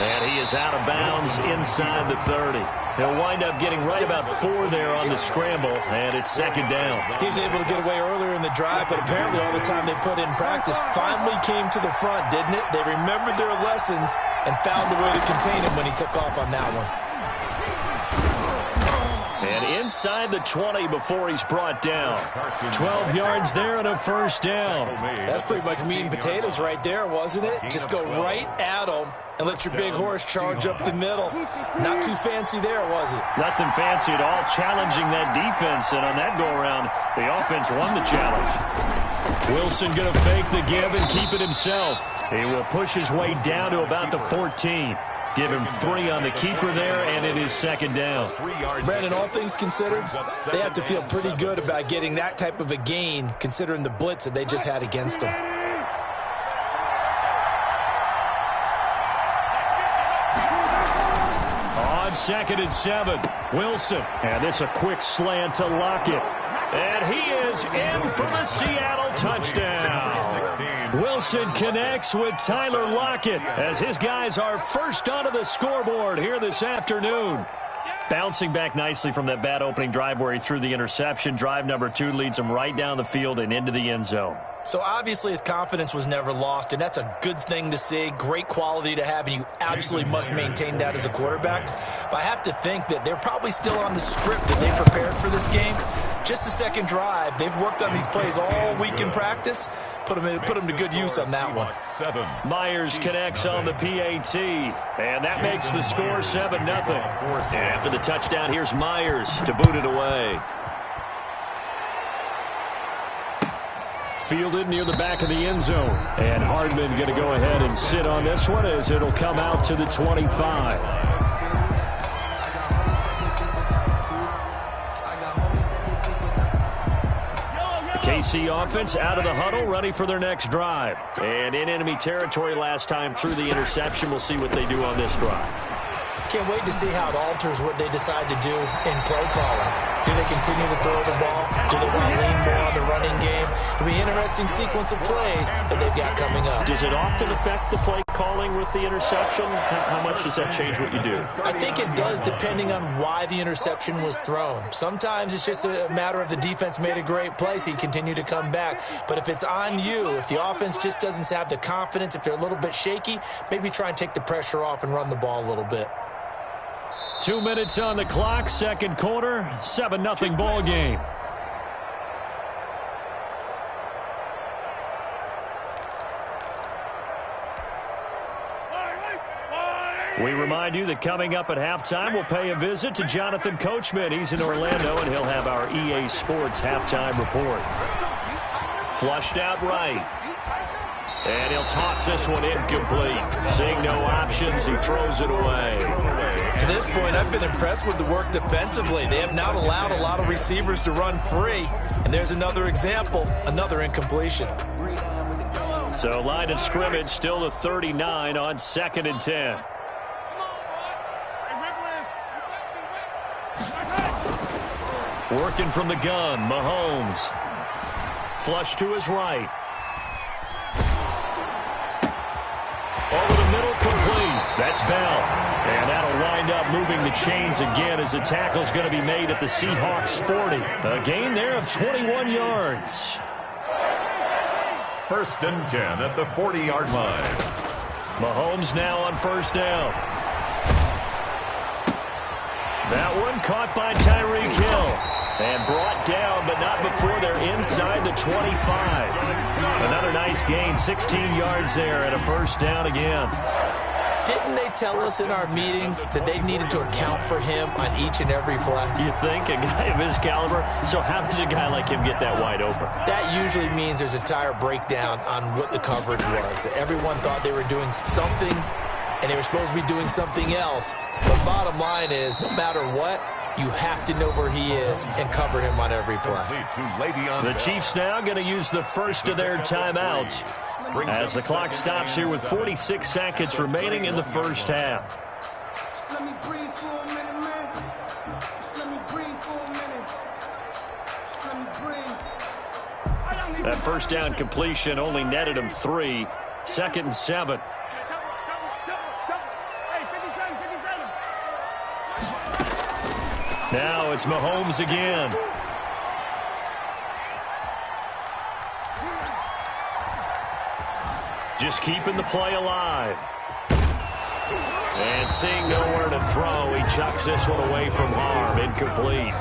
And he is out of bounds inside the 30. He'll wind up getting right about 4 there on the scramble, and it's second down. He was able to get away earlier in the drive, but apparently all the time they put in practice finally came to the front, didn't it? They remembered their lessons and found a way to contain him when he took off on that one. And inside the 20 before he's brought down. 12 yards there and a first down. That's pretty much meat and potatoes right there, wasn't it? Just go right at him and let your big horse charge up the middle. Not too fancy there, was it? Nothing fancy at all, challenging that defense. And on that go-around, the offense won the challenge. Wilson going to fake the give and keep it himself. He will push his way down to about the 14. Give him 3 on the keeper there, and it is second down. Brandon, all things considered, they have to feel pretty good about getting that type of a gain, considering the blitz that they just had against them. On 2nd and 7, Wilson. And this a quick slant to Lockett. And he is in for the Seattle touchdown. Wilson connects with Tyler Lockett as his guys are first onto the scoreboard here this afternoon. Bouncing back nicely from that bad opening drive where he threw the interception. Drive number 2 leads him right down the field and into the end zone. So obviously his confidence was never lost, and that's a good thing to see, great quality to have, and you absolutely must maintain that as a quarterback. But I have to think that they're probably still on the script that they prepared for this game. Just the second drive, they've worked on these plays all week in practice. Put them to good use on that one. Myers connects on the PAT, and that makes the score 7-0. And after the touchdown, here's Myers to boot it away. Fielded near the back of the end zone. And Hardman going to go ahead and sit on this one as it'll come out to the 25. KC offense out of the huddle, ready for their next drive. And in enemy territory last time through the interception. We'll see what they do on this drive. Can't wait to see how it alters what they decide to do in play calling. Do they continue to throw the ball? Do they want to lean more on the running game? It'll be an interesting sequence of plays that they've got coming up. Does it often affect the play calling with the interception? How much does that change what you do? I think it does, depending on why the interception was thrown. Sometimes it's just a matter of the defense made a great play, so you continue to come back. But if it's on you, if the offense just doesn't have the confidence, if they're a little bit shaky, maybe try and take the pressure off and run the ball a little bit. 2 minutes on the clock, second quarter, 7-0 ball game. We remind you that coming up at halftime, we'll pay a visit to Jonathan Coachman. He's in Orlando, and he'll have our EA Sports halftime report. Flushed out right. And he'll toss this one incomplete. Seeing no options, he throws it away. To this point, I've been impressed with the work defensively. They have not allowed a lot of receivers to run free. And there's another example, another incompletion. So line of scrimmage still the 39 on 2nd and 10. Working from the gun, Mahomes. Flush to his right. Over the middle, complete. That's Bell. And that'll wind up moving the chains again as the tackle's going to be made at the Seahawks 40. A gain there of 21 yards. 1st and 10 at the 40-yard line. Mahomes now on first down. That one caught by Tyreek Hill. And brought down, but not before they're inside the 25. Another nice gain, 16 yards there, and a first down again. Didn't they tell us in our meetings that they needed to account for him on each and every play? You think? A guy of his caliber? So how does a guy like him get that wide open? That usually means there's a entire breakdown on what the coverage was. That everyone thought they were doing something, and they were supposed to be doing something else. But bottom line is, no matter what, you have to know where he is and cover him on every play. The Chiefs now going to use the first of their timeouts as the clock stops here with 46 seconds remaining in the first half. Let me breathe for a minute, man. Let me breathe for a minute. Let me breathe. That first down completion only netted him 3. 2nd and 7. Now it's Mahomes again. Just keeping the play alive. And seeing nowhere to throw, he chucks this one away from harm. Incomplete.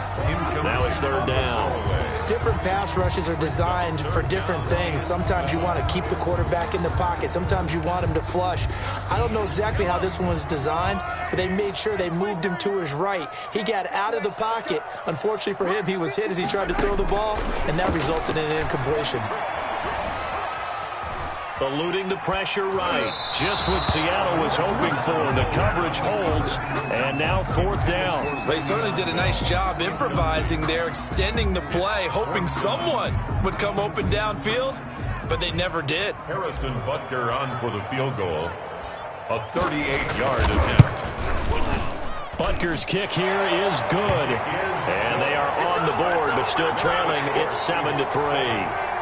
Now it's third down. Different pass rushes are designed for different things. Sometimes you want to keep the quarterback in the pocket. Sometimes you want him to flush. I don't know exactly how this one was designed, but they made sure they moved him to his right. He got out of the pocket. Unfortunately for him, he was hit as he tried to throw the ball, and that resulted in an incompletion. Eluding the pressure right. Just what Seattle was hoping for. The coverage holds, and now fourth down. They certainly did a nice job improvising there, extending the play, hoping someone would come open downfield, but they never did. Harrison Butker on for the field goal. A 38-yard attempt. Butker's kick here is good. And they are on the board, but still trailing. It's 7-3.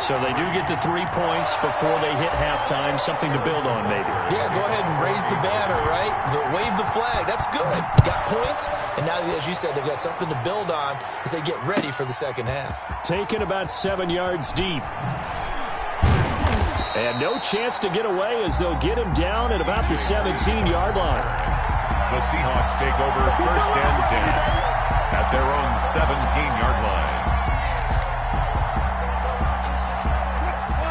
So they do get the 3 points before they hit halftime. Something to build on, maybe. Yeah, go ahead and raise the banner, right? Wave the flag. That's good. Got points, and now, as you said, they've got something to build on as they get ready for the second half. Taken about 7 yards deep. And no chance to get away as they'll get him down at about the 17-yard line. The Seahawks take over first and 10 at their own 17-yard line.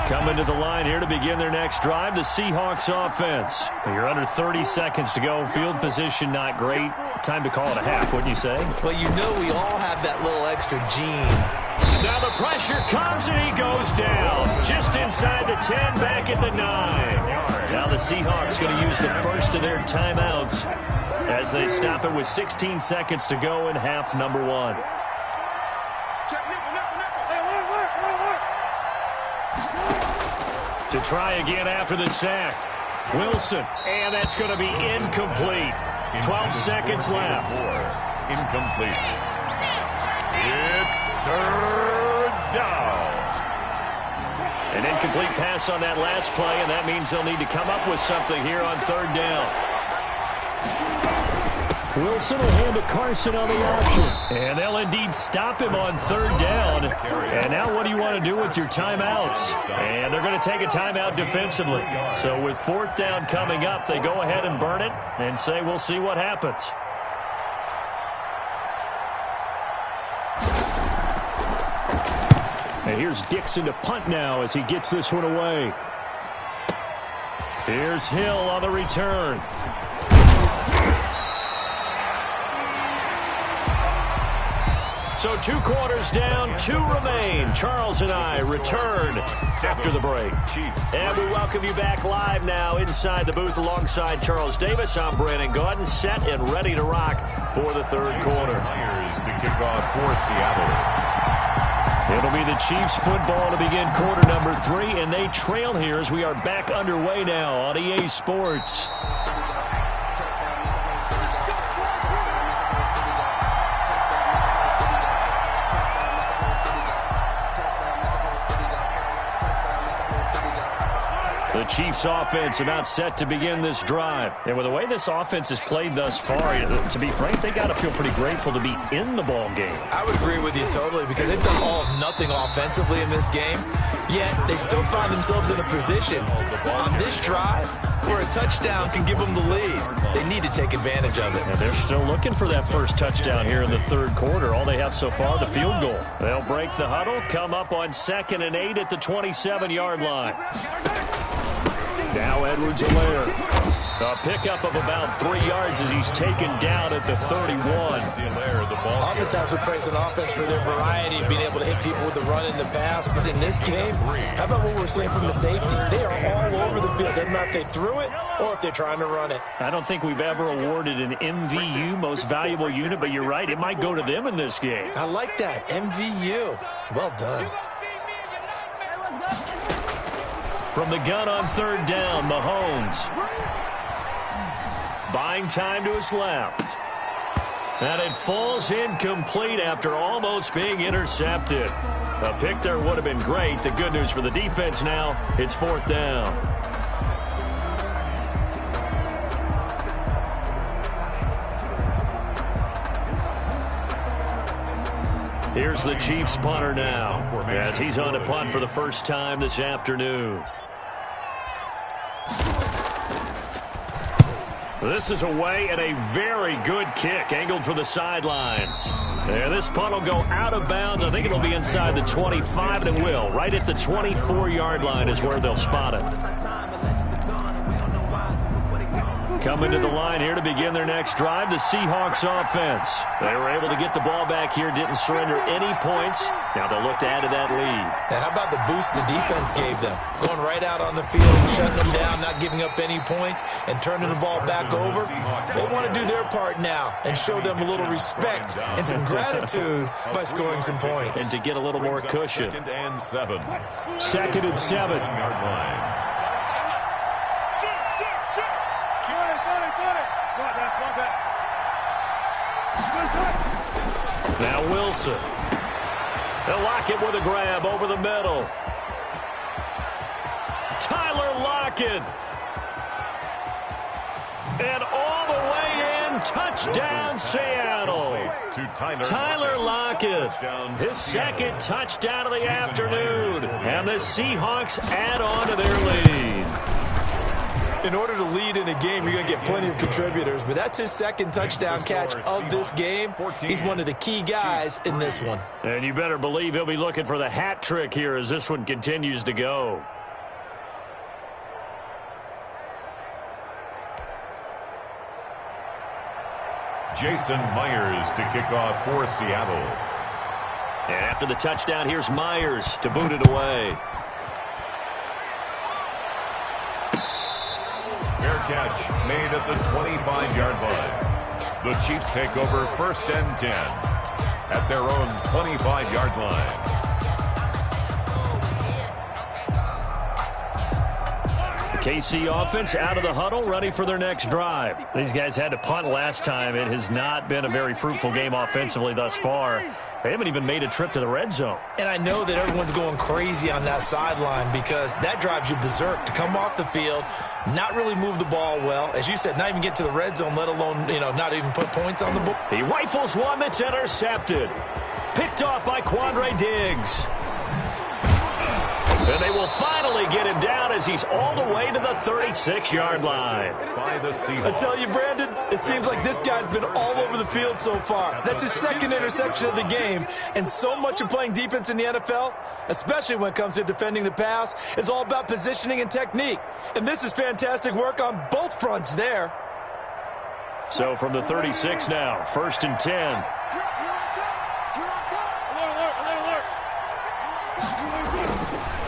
Coming to the line here to begin their next drive, the Seahawks offense. You're under 30 seconds to go. Field position not great. Time to call it a half, wouldn't you say? Well, you know we all have that little extra gene. Now the pressure comes and he goes down. Just inside the 10, back at the 9. Now the Seahawks going to use the first of their timeouts as they stop it with 16 seconds to go in half number 1. To try again after the sack. Wilson, and that's going to be incomplete. 12 seconds left. Incomplete. It's third down. An incomplete pass on that last play, and that means they'll need to come up with something here on third down. Wilson will hand to Carson on the option. And they'll indeed stop him on third down. And now what do you want to do with your timeouts? And they're going to take a timeout defensively. So with fourth down coming up, they go ahead and burn it and say we'll see what happens. And here's Dixon to punt now as he gets this one away. Here's Hill on the return. So 2 quarters down, 2 remain. Charles and I return after the break. And we welcome you back live now inside the booth alongside Charles Davis. I'm Brandon Gaudin, set and ready to rock for the third quarter. To kick off for Seattle. It'll be the Chiefs football to begin quarter number 3, and they trail here as we are back underway now on EA Sports. The Chiefs offense about set to begin this drive. And with the way this offense has played thus far, to be frank, they got to feel pretty grateful to be in the ball game. I would agree with you totally because they've done all of nothing offensively in this game, yet they still find themselves in a position on this drive where a touchdown can give them the lead. They need to take advantage of it. And they're still looking for that first touchdown here in the third quarter. All they have so far, the field goal. They'll break the huddle, come up on 2nd and 8 at the 27-yard line. Now Edwards-Helaire. A pickup of about 3 yards as he's taken down at the 31. Oftentimes we praise an offense for their variety of being able to hit people with the run and the pass. But in this game, how about what we're seeing from the safeties? They are all over the field. Doesn't matter if they threw it or if they're trying to run it. I don't think we've ever awarded an MVU, most valuable unit, but you're right. It might go to them in this game. I like that. MVU. Well done. From the gun on third down, Mahomes. Buying time to his left. And it falls incomplete after almost being intercepted. A pick there would have been great. The good news for the defense now, it's fourth down. Here's the Chiefs punter now, as he's on a punt for the first time this afternoon. This is away and a very good kick, angled for the sidelines. And this punt will go out of bounds. I think it'll be inside the 25, and it will. Right at the 24-yard line is where they'll spot it. Coming to the line here to begin their next drive, the Seahawks offense. They were able to get the ball back here, didn't surrender any points. Now they'll look to add to that lead. Now, how about the boost the defense gave them? Going right out on the field, shutting them down, not giving up any points, and turning the ball back over. They want to do their part now and show them a little respect and some gratitude by scoring some points. And to get a little more cushion. 2nd and 7. 2nd and 7. Yard line. Now Wilson. They'll lock it with a grab over the middle. Tyler Lockett. And all the way in, touchdown Seattle. Tyler Lockett, his second touchdown of the afternoon. And the Seahawks add on to their lead. In order to lead in a game, you're going to get plenty of contributors, but that's his second touchdown catch of this game. He's one of the key guys in this one. And you better believe he'll be looking for the hat trick here as this one continues to go. Jason Myers to kick off for Seattle. And after the touchdown, here's Myers to boot it away. Fair catch made at the 25-yard line. The Chiefs take over 1st and 10 at their own 25-yard line. The KC offense out of the huddle, ready for their next drive. These guys had to punt last time. It has not been a very fruitful game offensively thus far. They haven't even made a trip to the red zone. And I know that everyone's going crazy on that sideline because that drives you berserk to come off the field, not really move the ball well. As you said, not even get to the red zone, let alone, not even put points on the board. He rifles one that's intercepted. Picked off by Quandre Diggs. And they will finally get him down as he's all the way to the 36-yard line. I tell you, Brandon, it seems like this guy's been all over the field so far. That's his second interception of the game. And so much of playing defense in the NFL, especially when it comes to defending the pass, is all about positioning and technique. And this is fantastic work on both fronts there. So from the 36 now, 1st and 10.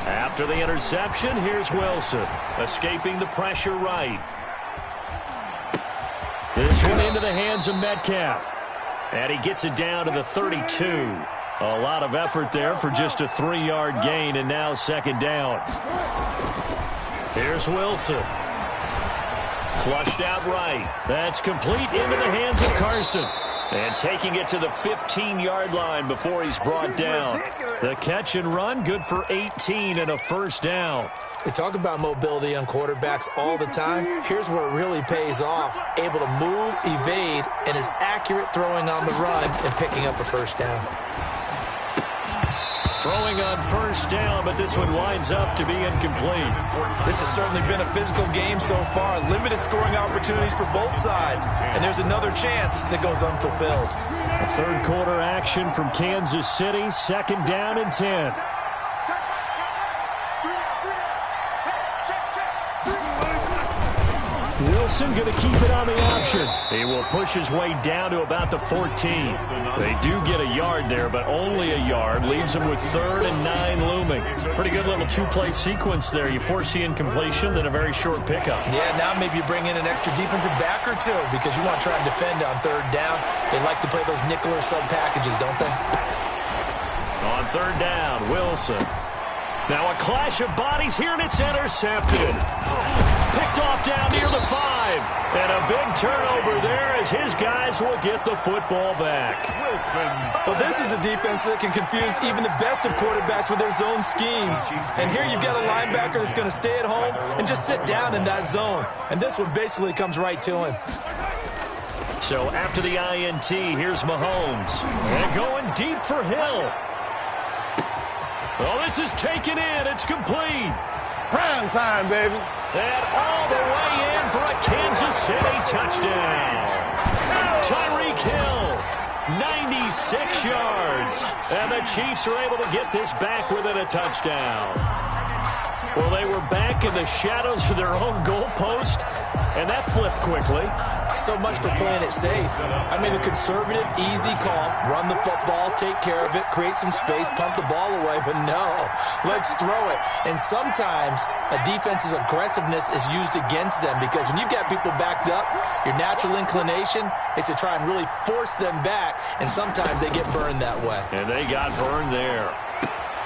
After the interception, here's Wilson, escaping the pressure right. This one into the hands of Metcalf. And he gets it down to the 32. A lot of effort there for just a 3-yard gain, and now 2nd down. Here's Wilson. Flushed out right. That's complete into the hands of Carson. And taking it to the 15-yard line before he's brought down. The catch and run, good for 18 and a 1st down. We talk about mobility on quarterbacks all the time. Here's where it really pays off. Able to move, evade, and is accurate throwing on the run and picking up a 1st down. Throwing on 1st down, but this one winds up to be incomplete. This has certainly been a physical game so far. Limited scoring opportunities for both sides. And there's another chance that goes unfulfilled. A 3rd quarter action from Kansas City. 2nd down and 10. Wilson going to keep it on the option. He will push his way down to about the 14. They do get a yard there, but only a yard. Leaves them with 3rd and 9 looming. Pretty good little 2-play sequence there. You foresee incompletion, then a very short pickup. Yeah, now maybe you bring in an extra defensive back or two because you want to try and defend on 3rd down. They like to play those nickel or sub packages, don't they? On 3rd down, Wilson. Now a clash of bodies here, and it's intercepted. Picked off down near the 5. And a big turnover there as his guys will get the football back. Well, this is a defense that can confuse even the best of quarterbacks with their zone schemes. And here you've got a linebacker that's going to stay at home and just sit down in that zone. And this one basically comes right to him. So after the INT, here's Mahomes. And going deep for Hill. Oh, this is taken in. It's complete. Prime time, baby. And all the way in for a Kansas City touchdown. Tyreek Hill, 96 yards. And the Chiefs are able to get this back within a touchdown. Well, they were back in the shadows of their own goalpost, and that flipped quickly. So much for playing it safe. I mean, a conservative, easy call. Run the football, take care of it, create some space, punt the ball away. But no, let's throw it. And sometimes a defense's aggressiveness is used against them because when you've got people backed up, your natural inclination is to try and really force them back. And sometimes they get burned that way. And they got burned there.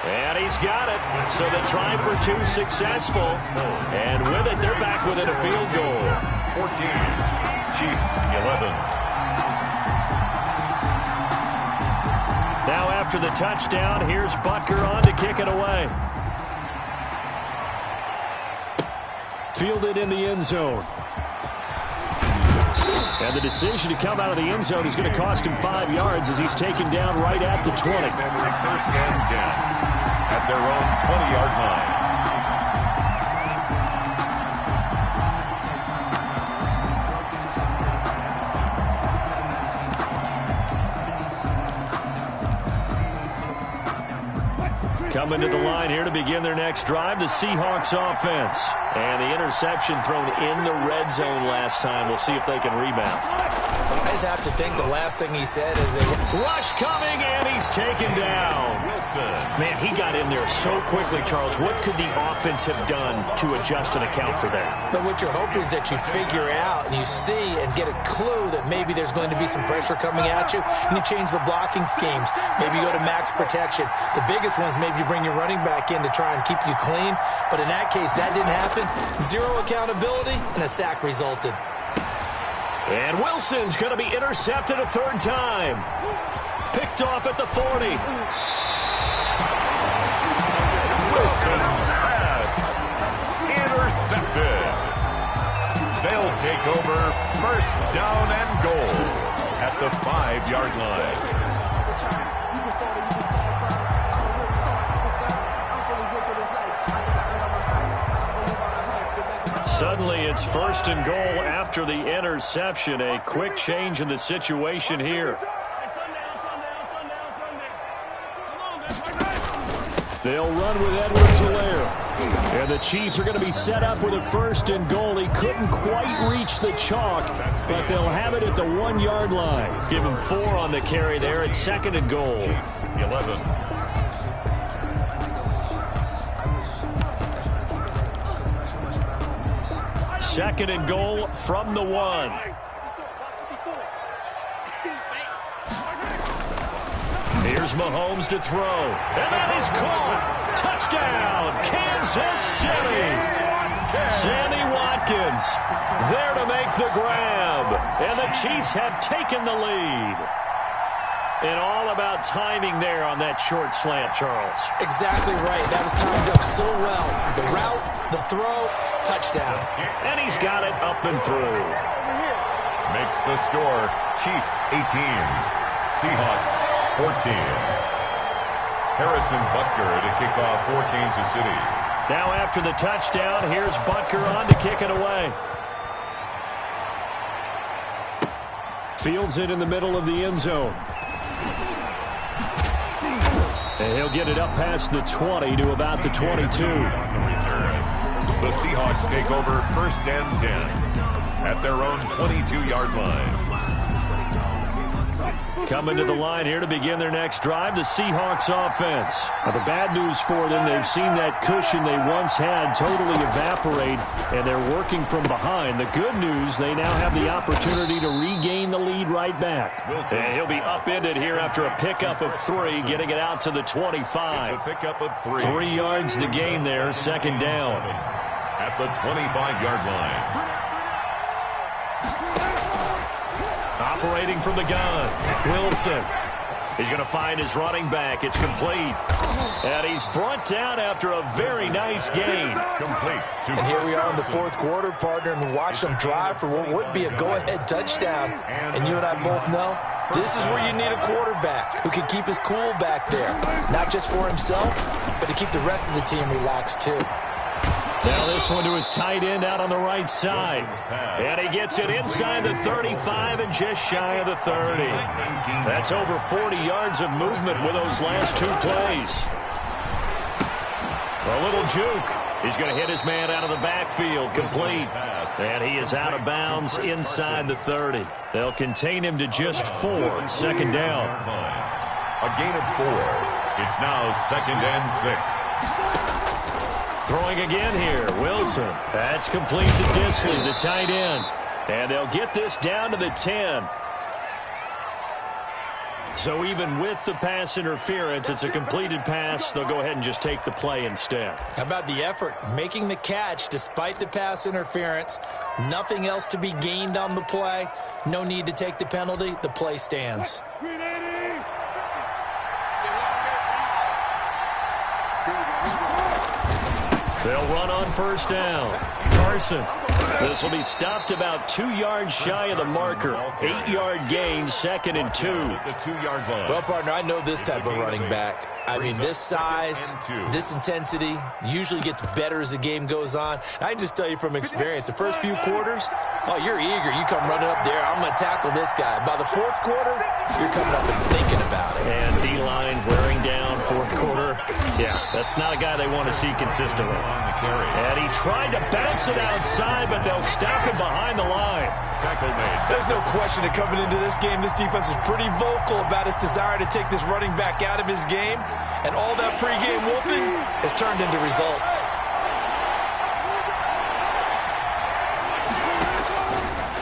And he's got it. So the try for two successful. And with it, they're back within a field goal. 14. Chiefs, 11. Now after the touchdown, here's Butker on to kick it away. Fielded in the end zone. And the decision to come out of the end zone is going to cost him 5 yards as he's taken down right at the 20. First and 10 at their own 20-yard line. Coming to the line here to begin their next drive, the Seahawks offense. And the interception thrown in the red zone last time. We'll see if they can rebound. I just have to think the last thing he said is they rush coming, and he's taken down. Wilson. Man, he got in there so quickly, Charles. What could the offense have done to adjust and account for that? But what you're hoping is that you figure out and you see and get a clue that maybe there's going to be some pressure coming at you, and you change the blocking schemes. Maybe you go to max protection. The biggest one is maybe you bring your running back in to try and keep you clean. But in that case, that didn't happen. Zero accountability, and a sack resulted. And Wilson's going to be intercepted a third time. Picked off at the 40. Wilson's pass intercepted. They'll take over first down and goal at the 5-yard line. Suddenly it's first and goal after the interception. A quick change in the situation here. They'll run with Edwards-Helaire. And the Chiefs are going to be set up with a first and goal. He couldn't quite reach the chalk, but they'll have it at the 1-yard line. Give him 4 on the carry there at second and goal. Chiefs, 11. Second and goal from the 1. Here's Mahomes to throw. And that is caught. Touchdown, Kansas City. Sammy Watkins there to make the grab. And the Chiefs have taken the lead. And all about timing there on that short slant, Charles. Exactly right. That was timed up so well. The route, the throw, touchdown. And he's got it up and through. Makes the score Chiefs 18, Seahawks 14. Harrison Butker to kick off for Kansas City. Now after the touchdown, here's Butker on to kick it away. Fields it in the middle of the end zone. And he'll get it up past the 20 to about the 22. The Seahawks take over first and 10 at their own 22-yard line. Coming to the line here to begin their next drive, the Seahawks offense. Now, the bad news for them, they've seen that cushion they once had totally evaporate, and they're working from behind. The good news, they now have the opportunity to regain the lead right back. And he'll be upended here after a pickup of 3, getting it out to the 25. It's a pickup of 3. 3 yards the gain there, second down. At the 25-yard line. Operating from the gun, Wilson. He's going to find his running back. It's complete. And he's brought down after a very nice gain. Complete. And here we are in the fourth quarter, partner, and watch them drive for what would be a go-ahead touchdown. And you and I both know this is where you need a quarterback who can keep his cool back there. Not just for himself, but to keep the rest of the team relaxed too. Now this one to his tight end out on the right side. And he gets it inside the 35 and just shy of the 30. That's over 40 yards of movement with those last two plays. A little juke. He's going to hit his man out of the backfield, complete. And he is out of bounds inside the 30. They'll contain him to just 4, second down. A gain of 4. It's now 2nd and 6. Throwing again here, Wilson. That's complete to Disley, the tight end. And they'll get this down to the 10. So even with the pass interference, it's a completed pass. They'll go ahead and just take the play instead. How about the effort? Making the catch despite the pass interference. Nothing else to be gained on the play. No need to take the penalty. The play stands. They'll run on first down. Carson. This will be stopped about 2 yards shy of the marker. 8-yard gain, 2nd and 2. The 2-yard line. Well, partner, I know this type of running back. I mean, this size, this intensity usually gets better as the game goes on. I can just tell you from experience, the first few quarters, oh, you're eager. You come running up there, I'm going to tackle this guy. By the fourth quarter, you're coming up and thinking about it. And D-line wearing down fourth quarter. Yeah, that's not a guy they want to see consistently. And he tried to bounce it outside, but they'll stop him behind the line. There's no question that coming into this game, this defense was pretty vocal about its desire to take this running back out of his game. And all that pregame whooping has turned into results.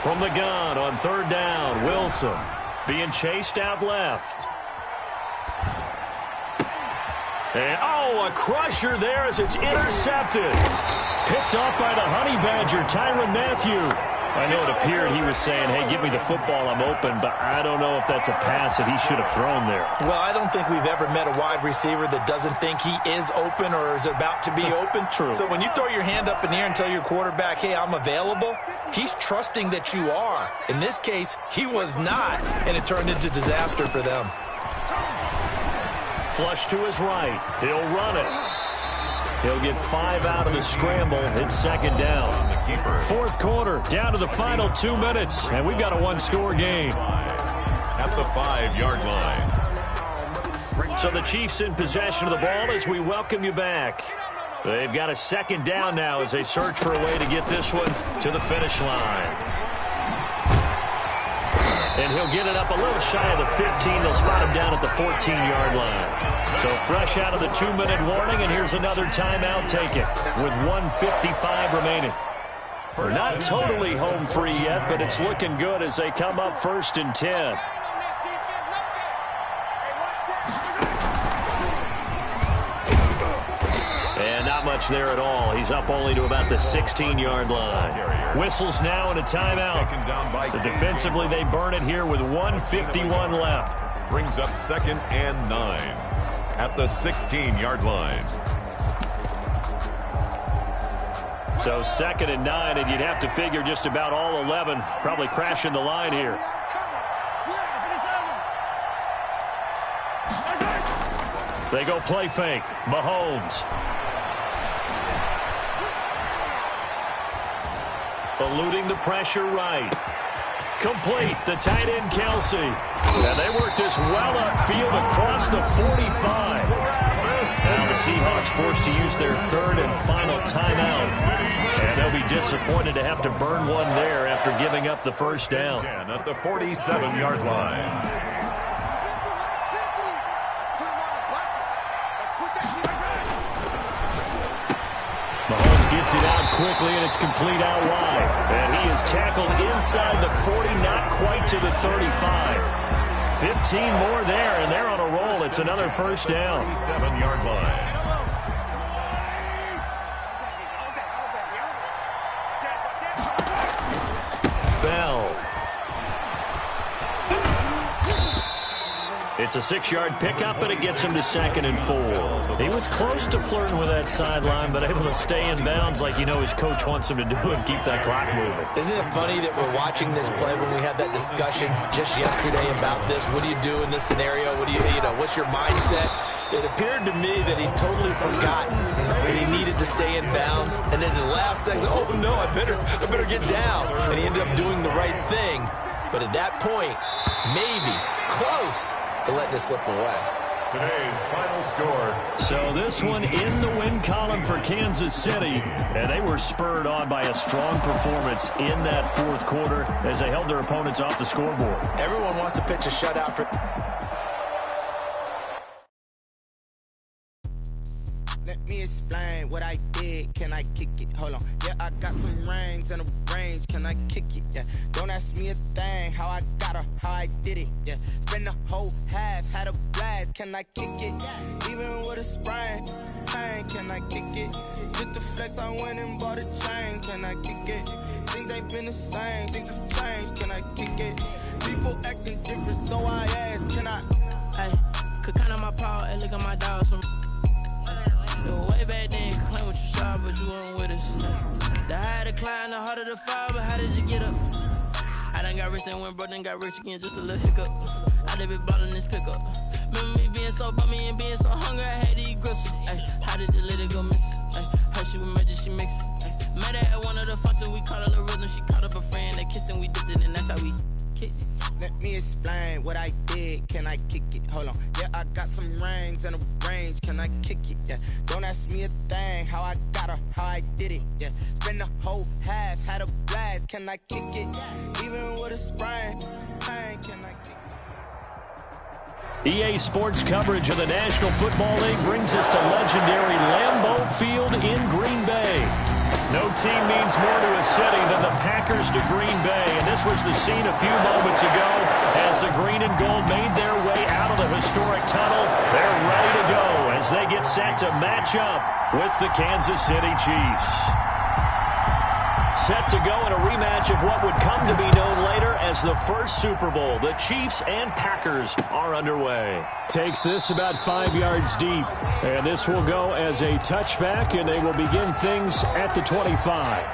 From the gun on third down, Wilson being chased out left. And, oh, a crusher there as it's intercepted. Picked off by the Honey Badger, Tyrann Mathieu. I know it appeared he was saying, hey, give me the football, I'm open, but I don't know if that's a pass that he should have thrown there. Well, I don't think we've ever met a wide receiver that doesn't think he is open or is about to be open. True. So when you throw your hand up in the air and tell your quarterback, hey, I'm available, he's trusting that you are. In this case, he was not, and it turned into disaster for them. Flush to his right. He'll run it. He'll get 5 out of the scramble. It's second down. Fourth quarter, down to the final 2 minutes, and we've got a one-score game. At the 5-yard line. So the Chiefs in possession of the ball as we welcome you back. They've got a second down now as they search for a way to get this one to the finish line. And he'll get it up a little shy of the 15. They'll spot him down at the 14-yard line. So fresh out of the 2-minute warning, and here's another timeout taken with 1:55 remaining. We're not totally home free yet, but it's looking good as they come up 1st and 10. And not much there at all. He's up only to about the 16-yard line. Whistles now and a timeout. So defensively, they burn it here with 1:51 left. Brings up 2nd and 9 at the 16-yard line. So 2nd and 9, and you'd have to figure just about all 11 probably crashing the line here. They go play fake. Mahomes. Eluding the pressure right. Complete. The tight end, Kelsey. And they work this well upfield across the 45. Now the Seahawks forced to use their 3rd and final timeout. And they'll be disappointed to have to burn one there after giving up the first down. At the 47-yard line. Mahomes gets it out quickly, and it's complete out wide. And he is tackled inside the 40, not quite to the 35. 15 more there, and they're on a roll. It's another first down. 47-yard line. Bell. It's a 6-yard pickup, and it gets him to 2nd and 4. He was close to flirting with that sideline, but able to stay in bounds like his coach wants him to do and keep that clock moving. Isn't it funny that we're watching this play when we had that discussion just yesterday about this? What do you do in this scenario? What do what's your mindset? It appeared to me that he'd totally forgotten that he needed to stay in bounds, and then the last second, oh no, I better get down. And he ended up doing the right thing. But at that point, maybe close to letting it slip away. Today's final score. So this one in the win column for Kansas City, and they were spurred on by a strong performance in that 4th quarter as they held their opponents off the scoreboard. Everyone wants to pitch a shutout for... Let me explain what I did. Can I kick it? Hold on. Yeah, I got some rings and a range. Can I kick it? Yeah. Don't ask me a thing. How I got her, how I did it. Yeah. Spend the whole half, had a blast. Can I kick it? Even with a sprain. Hey, can I kick it? Just the flex, I went and bought a chain. Can I kick it? Things ain't been the same. Things have changed. Can I kick it? People acting different, so I ask. Can I? Hey, could count on my power and look at my dogs from. Way back then, you could claim what you saw, but you weren't with us. The higher the climb, the harder the fall, but how did you get up? I done got rich and went broke, then got rich again, just a little hiccup. I done been ballin' this pickup. Remember me being so bummy and being so hungry, I had to eat gristle. Ay, how did the lady go miss? Ay, how she was magic, she mixed. Met her at one of the functions, we caught her the rhythm, she caught up a friend, they kissed and we dipped it, and that's how we kicked it. Let me explain what I did. Can I kick it? Hold on. Yeah, I got some rings and a range. Can I kick it? Yeah. Don't ask me a thing. How I got her, how I did it. Yeah. Spend the whole half, had a blast. Can I kick it? Even with a sprain. Hey, can I kick it? EA Sports coverage of the National Football League brings us to legendary Lambeau Field in Green Bay. No team means more to a city than the Packers to Green Bay, and this was the scene a few moments ago as the green and gold made their way out of the historic tunnel. They're ready to go as they get set to match up with the Kansas City Chiefs. Set to go in a rematch of what would come to be known later as the first Super Bowl. The Chiefs and Packers are underway. Takes this about 5 yards deep. And this will go as a touchback, and they will begin things at the 25.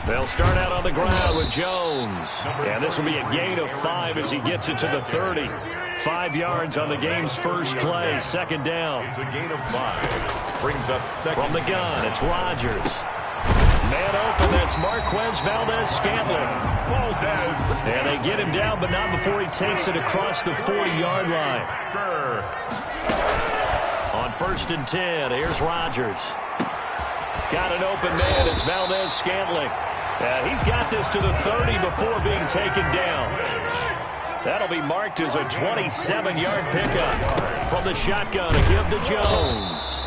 They'll start out on the ground with Jones. And this will be a gain of 5 as he gets it to the 30. 5 yards on the game's first play. Second down. It's a gain of 5. Brings up second. From the gun, it's Rodgers. Man open, that's Marquez Valdez-Scantling. And they get him down, but not before he takes it across the 40-yard line. On 1st and 10, here's Rodgers. Got an open man, it's Valdez-Scantling. He's got this to the 30 before being taken down. That'll be marked as a 27-yard pickup from the shotgun. A give to Jones.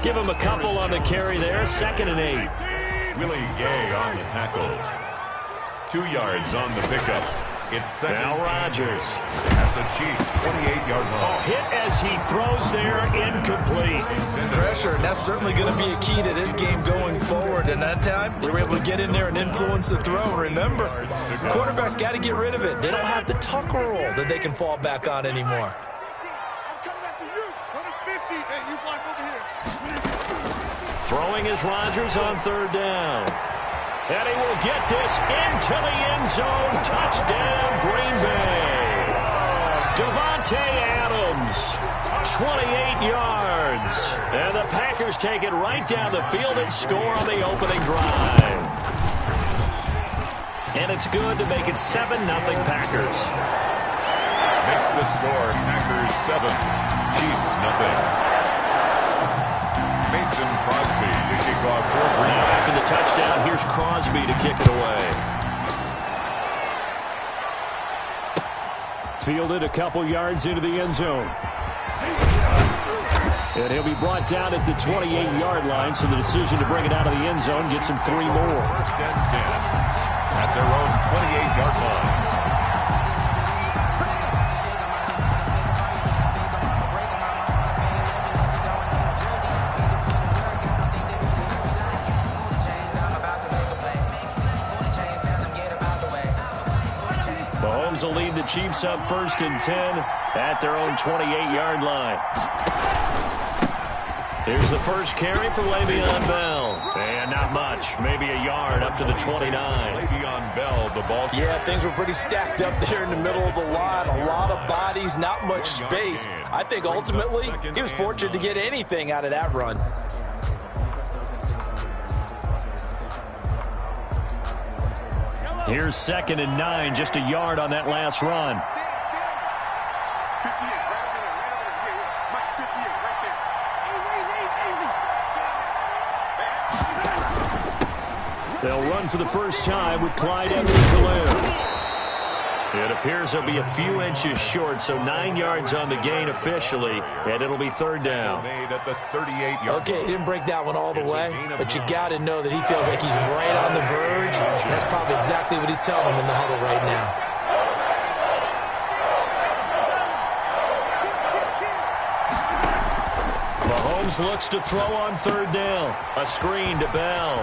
Give him a couple on the carry there. 2nd and 8. Willie Gay on the tackle. 2 yards on the pickup. It's second. Now Rodgers. At the Chiefs' 28-yard line. Hit as he throws there, incomplete. Pressure, and that's certainly going to be a key to this game going forward. And that time, they were able to get in there and influence the throw. Remember, quarterbacks got to get rid of it. They don't have the tuck roll that they can fall back on anymore. Throwing is Rodgers on 3rd down. And he will get this into the end zone. Touchdown, Green Bay. Davante Adams, 28 yards. And the Packers take it right down the field and score on the opening drive. And it's good to make it 7-0 Packers. Makes the score Packers 7, Chiefs 0. Mason Crosby to kick off for Green Bay. After the touchdown, here's Crosby to kick it away. Fielded a couple yards into the end zone. And he'll be brought down at the 28-yard line, so the decision to bring it out of the end zone gets him 3 more. First and 10 at their own 28-yard line. Mahomes will lead the Chiefs up first and 10 at their own 28-yard line. Here's the first carry for Le'Veon Bell. And not much, maybe a yard up to the 29. Le'Veon Bell, the ball. Yeah, things were pretty stacked up there in the middle of the line. A lot of bodies, not much space. I think ultimately he was fortunate to get anything out of that run. Here's 2nd and 9, just a yard on that last run. They'll run for the first time with Clyde Edwards-Helaire. It appears they'll be a few inches short, so 9 yards on the gain officially, and it'll be 3rd down. Okay, he didn't break that one all the way, but you got to know that he feels like he's right on the verge, and that's probably exactly what he's telling him in the huddle right now. Mahomes looks to throw on 3rd down. A screen to Bell.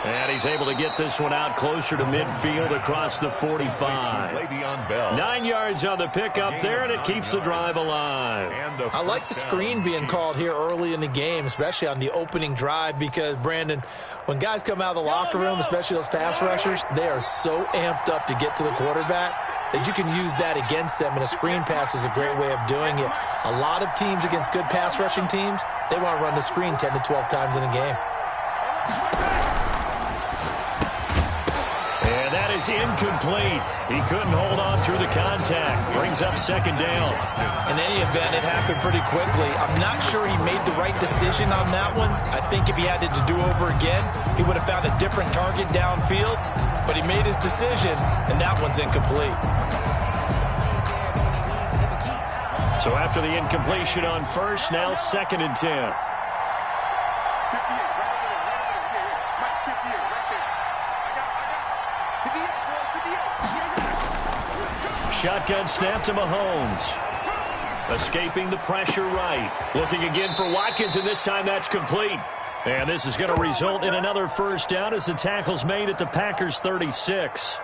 And he's able to get this one out closer to midfield across the 45. 9 yards on the pickup there, and it keeps the drive alive. I like the screen being called here early in the game, especially on the opening drive, because, Brandon, when guys come out of the locker room, especially those pass rushers, they are so amped up to get to the quarterback that you can use that against them, and a screen pass is a great way of doing it. A lot of teams against good pass rushing teams, they want to run the screen 10 to 12 times in a game. And that is incomplete. He couldn't hold on through the contact. Brings up 2nd down. In any event, it happened pretty quickly. I'm not sure he made the right decision on that one. I think if he had it to do over again, he would have found a different target downfield. But he made his decision, and that one's incomplete. So after the incompletion on first, now 2nd and 10. Shotgun snap to Mahomes. Escaping the pressure right. Looking again for Watkins, and this time that's complete. And this is going to result in another 1st down as the tackle's made at the Packers' 36.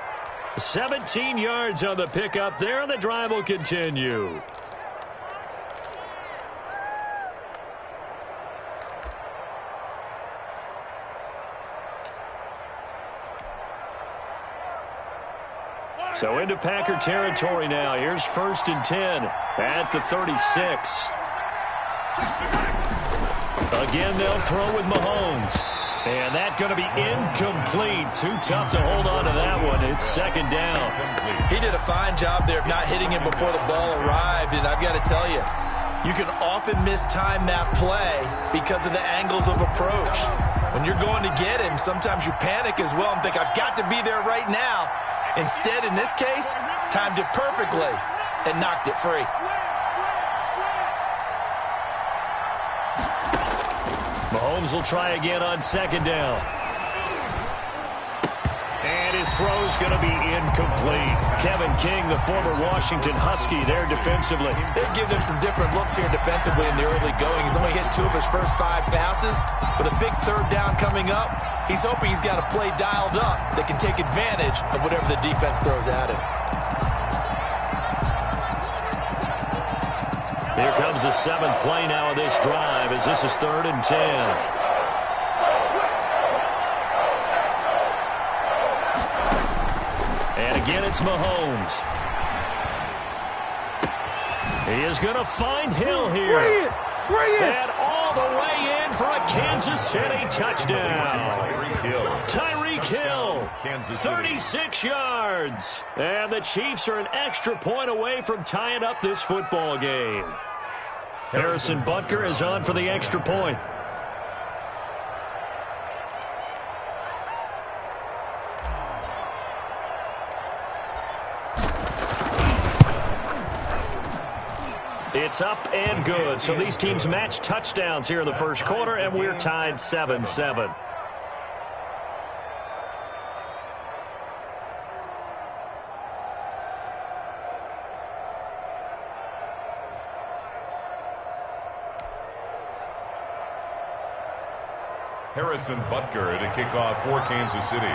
17 yards on the pickup there, and the drive will continue. So into Packer territory now. Here's 1st and 10 at the 36. Again, they'll throw with Mahomes. And that's going to be incomplete. Too tough to hold on to that one. It's 2nd down. He did a fine job there of not hitting him before the ball arrived. And I've got to tell you, you can often mistime that play because of the angles of approach. When you're going to get him, sometimes you panic as well and think, I've got to be there right now. Instead, in this case, timed it perfectly and knocked it free. Mahomes will try again on 2nd down. And his throw's going to be incomplete. Kevin King, the former Washington Husky, there defensively. They've given him some different looks here defensively in the early going. He's only hit 2 of his first 5 passes, but a big 3rd down coming up. He's hoping he's got a play dialed up that can take advantage of whatever the defense throws at him. Here comes the 7th play now of this drive as this is 3rd and 10. And again, it's Mahomes. He is going to find Hill here. Bring it! And all the way in for a Kansas City touchdown. Tyreek Hill, 36 yards. And the Chiefs are an extra point away from tying up this football game. Harrison Butker is on for the extra point. It's up and good. So these teams match touchdowns here in the first quarter, and we're tied 7-7. Harrison Butker to kick off for Kansas City.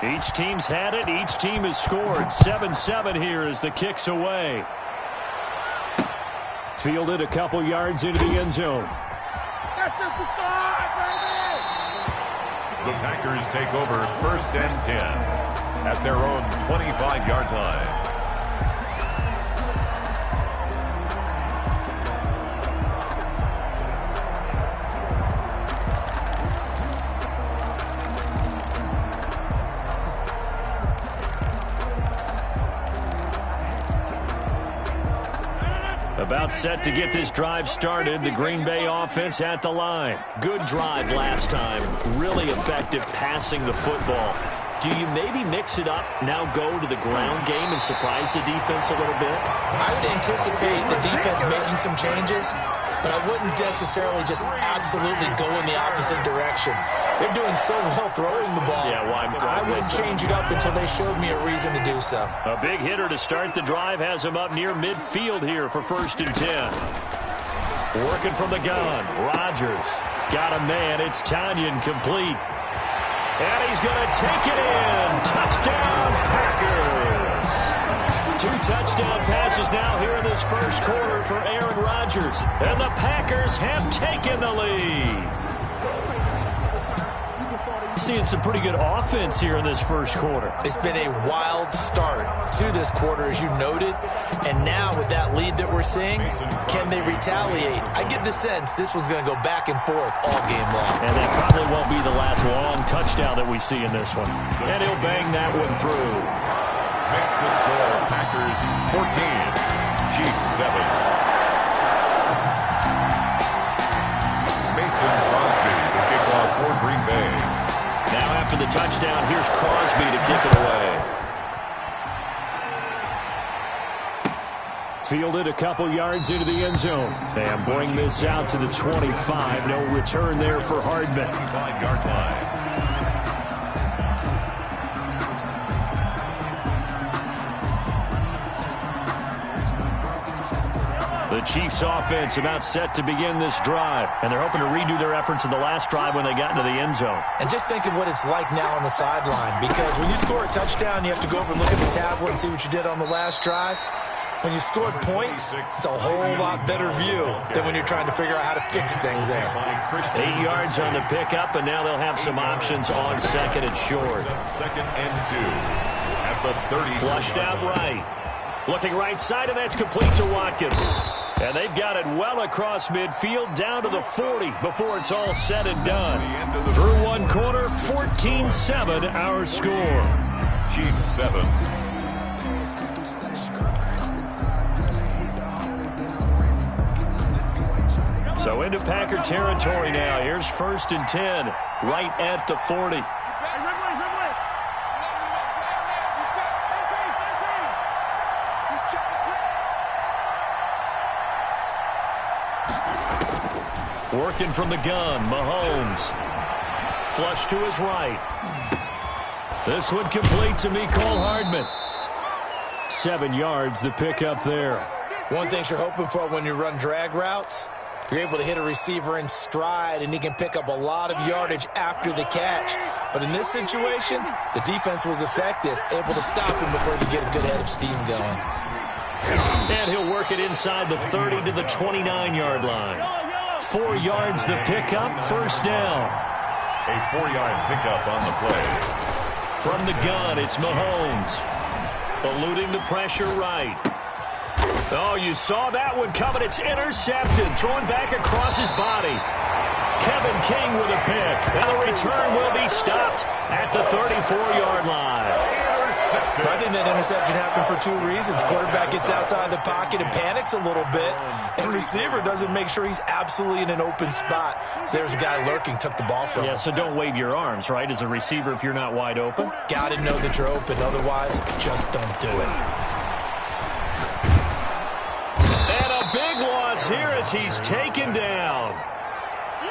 Each team's had it. Each team has scored. 7-7 here as the kick's away. Fielded a couple yards into the end zone. The Packers take over 1st and 10 at their own 25-yard line. About set to get this drive started. The Green Bay offense at the line. Good drive last time. Really effective passing the football. Do you maybe mix it up, now go to the ground game and surprise the defense a little bit? I would anticipate the defense making some changes, but I wouldn't necessarily just absolutely go in the opposite direction. They're doing so well throwing the ball. Yeah, why I wouldn't change it up until they showed me a reason to do so. A big hitter to start the drive has him up near midfield here for 1st and 10. Working from the gun. Rodgers got a man. It's Tanyan complete. And he's going to take it in. Touchdown, Packers. 2 touchdown passes now here in this first quarter for Aaron Rodgers. And the Packers have taken the lead. Seeing some pretty good offense here in this first quarter. It's been a wild start to this quarter, as you noted. And now with that lead that we're seeing, can they retaliate? I get the sense this one's going to go back and forth all game long. And that probably won't be the last long touchdown that we see in this one. And he'll bang that one through. Makes the score Packers 14, Chiefs 7. Mason Crosby to kick off for Green Bay. Now after the touchdown, here's Crosby to kick it away. Fielded a couple yards into the end zone. And bring this out to the 25. No return there for Hardman. 25-yard line. The Chiefs offense about set to begin this drive. And they're hoping to redo their efforts in the last drive when they got into the end zone. And just think of what it's like now on the sideline. Because when you score a touchdown, you have to go over and look at the tablet and see what you did on the last drive. When you scored points, it's a whole lot better view than when you're trying to figure out how to fix things there. 8 yards on the pickup, and now they'll have some options on 2nd and short. 2nd and 2 at the 30. Flushed out right. Looking right side, and that's complete to Watkins. And they've got it well across midfield, down to the 40 before it's all said and done. Through one quarter, 14-7 our score. Chiefs 7. So into Packer territory now. Here's 1st and 10, right at the 40. Working from the gun, Mahomes. Flush to his right. This one complete to Mecole Hardman. 7 yards, the pickup there. One thing you're hoping for when you run drag routes, you're able to hit a receiver in stride, and he can pick up a lot of yardage after the catch. But in this situation, the defense was effective, able to stop him before he could get a good head of steam going. And he'll work it inside the 30 to the 29-yard line. 4 yards the pickup, 1st down. A 4-yard pickup on the play. From the gun, it's Mahomes. Eluding the pressure right. Oh, you saw that one coming. It's intercepted. Throwing back across his body. Kevin King with a pick. And the return will be stopped at the 34-yard line. I think that interception happened for two reasons. Quarterback gets outside the pocket and panics a little bit, and receiver doesn't make sure he's absolutely in an open spot. So there's a guy lurking, took the ball from him. Yeah, so don't wave your arms, right, as a receiver if you're not wide open. Got to know that you're open. Otherwise, just don't do it. And a big loss here as he's taken down.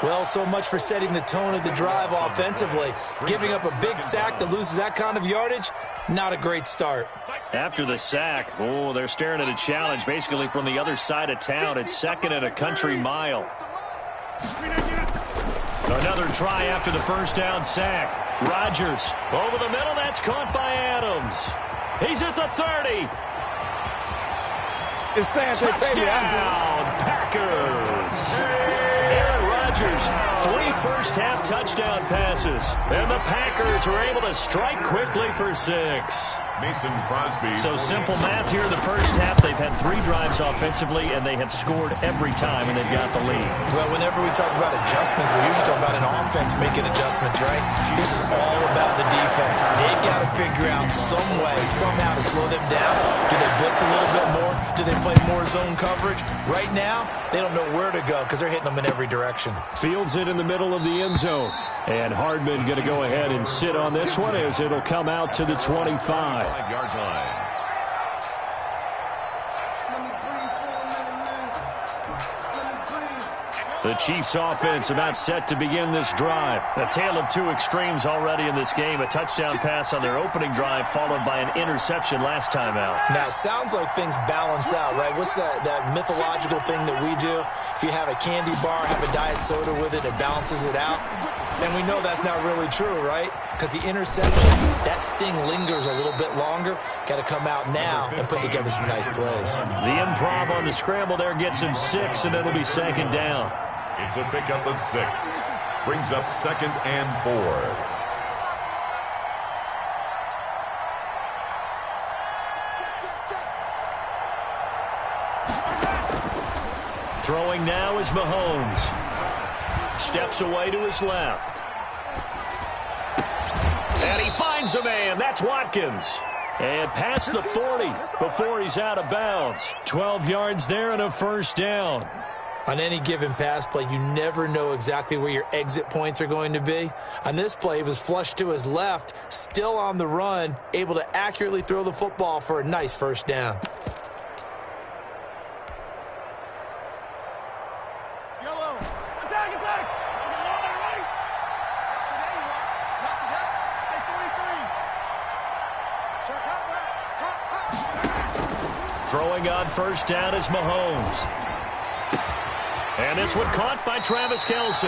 Well, so much for setting the tone of the drive offensively. Giving up a big sack that loses that kind of yardage, not a great start. After the sack, oh, they're staring at a challenge basically from the other side of town. It's second and a country mile. Another try after the first down sack. Rodgers over the middle. That's caught by Adams. He's at the 30. Touchdown, Packers. Aaron Rodgers, 3 first-half touchdown passes. And the Packers are able to strike quickly for 6. Mason Crosby. So simple math here in the first half. They've had 3 drives offensively, and they have scored every time, and they've got the lead. Well, whenever we talk about adjustments, we usually talk about an offense making adjustments, right? This is all about the defense. They've got to figure out some way, somehow to slow them down. Do they blitz a little bit more? Do they play more zone coverage? Right now, they don't know where to go because they're hitting them in every direction. Fields it in the middle of the end zone. And Hardman going to go ahead and sit on this one as it'll come out to the 25. 5-yard line. The Chiefs offense about set to begin this drive. A tale of two extremes already in this game. A touchdown pass on their opening drive followed by an interception last time out. Now, it sounds like things balance out, right? What's that mythological thing that we do? If you have a candy bar, have a diet soda with it, it balances it out. And we know that's not really true, right? Because the interception, that sting lingers a little bit longer. Got to come out now and put together some nice plays. The improv on the scramble there gets him 6, and it'll be second down. It's a pickup of 6. Brings up 2nd and 4. Throwing now is Mahomes. Steps away to his left. And he finds a man. That's Watkins. And past the 40 before he's out of bounds. 12 yards there and a first down. On any given pass play, you never know exactly where your exit points are going to be. On this play, he was flushed to his left, still on the run, able to accurately throw the football for a nice first down. Throwing on first down is Mahomes. And this one caught by Travis Kelce.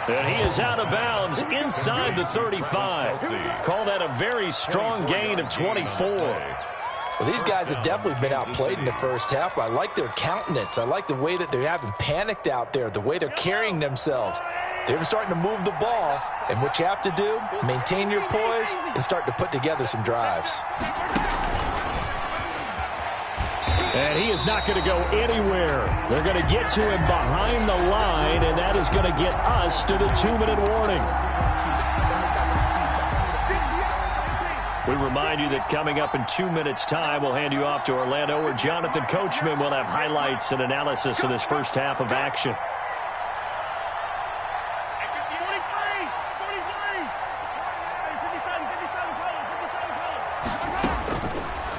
And he is out of bounds inside the 35. Call that a very strong gain of 24. Well, these guys have definitely been outplayed in the first half. I like their countenance. I like the way that they haven't panicked out there, the way they're carrying themselves. They're starting to move the ball, and what you have to do, maintain your poise and start to put together some drives. And he is not going to go anywhere. They're going to get to him behind the line, and that is going to get us to the 2-minute warning. We remind you that coming up in 2 minutes' time, we'll hand you off to Orlando, where Jonathan Coachman will have highlights and analysis of this first half of action.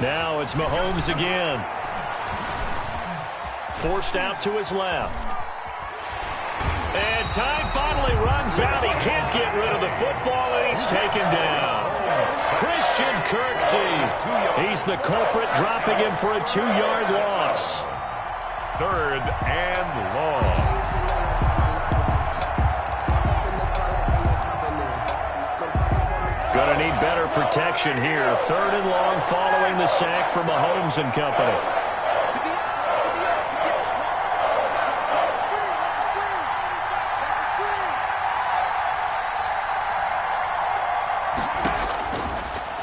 Now it's Mahomes again. Forced out to his left. And time finally runs out. He can't get rid of the football, and he's taken down. Christian Kirksey. He's the culprit, dropping him for a 2-yard loss. 3rd and long. Gonna need better protection here. 3rd and long following the sack from Mahomes and company.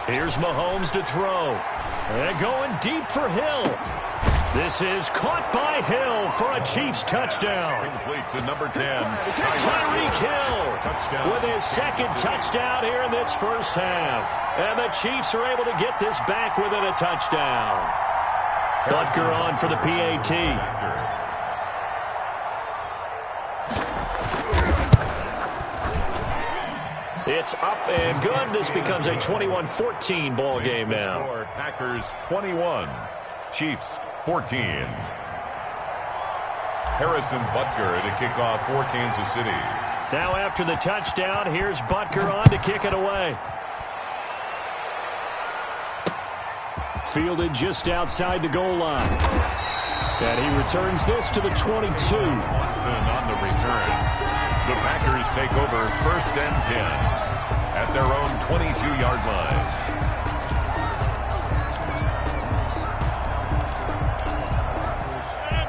Here's Mahomes to throw. And going deep for Hill. This is caught by Hill for a Chiefs touchdown. Complete to number 10. Tyreek Hill with his second touchdown here in this first half. And the Chiefs are able to get this back within a touchdown. Butker on for the PAT. It's up and good. This becomes a 21-14 ball game now. Packers 21, Chiefs 14. Harrison Butker to kick off for Kansas City. Now after the touchdown, here's Butker on to kick it away. Fielded just outside the goal line. And he returns this to the 22. Boston on the return. The Packers take over 1st and 10 at their own 22-yard line.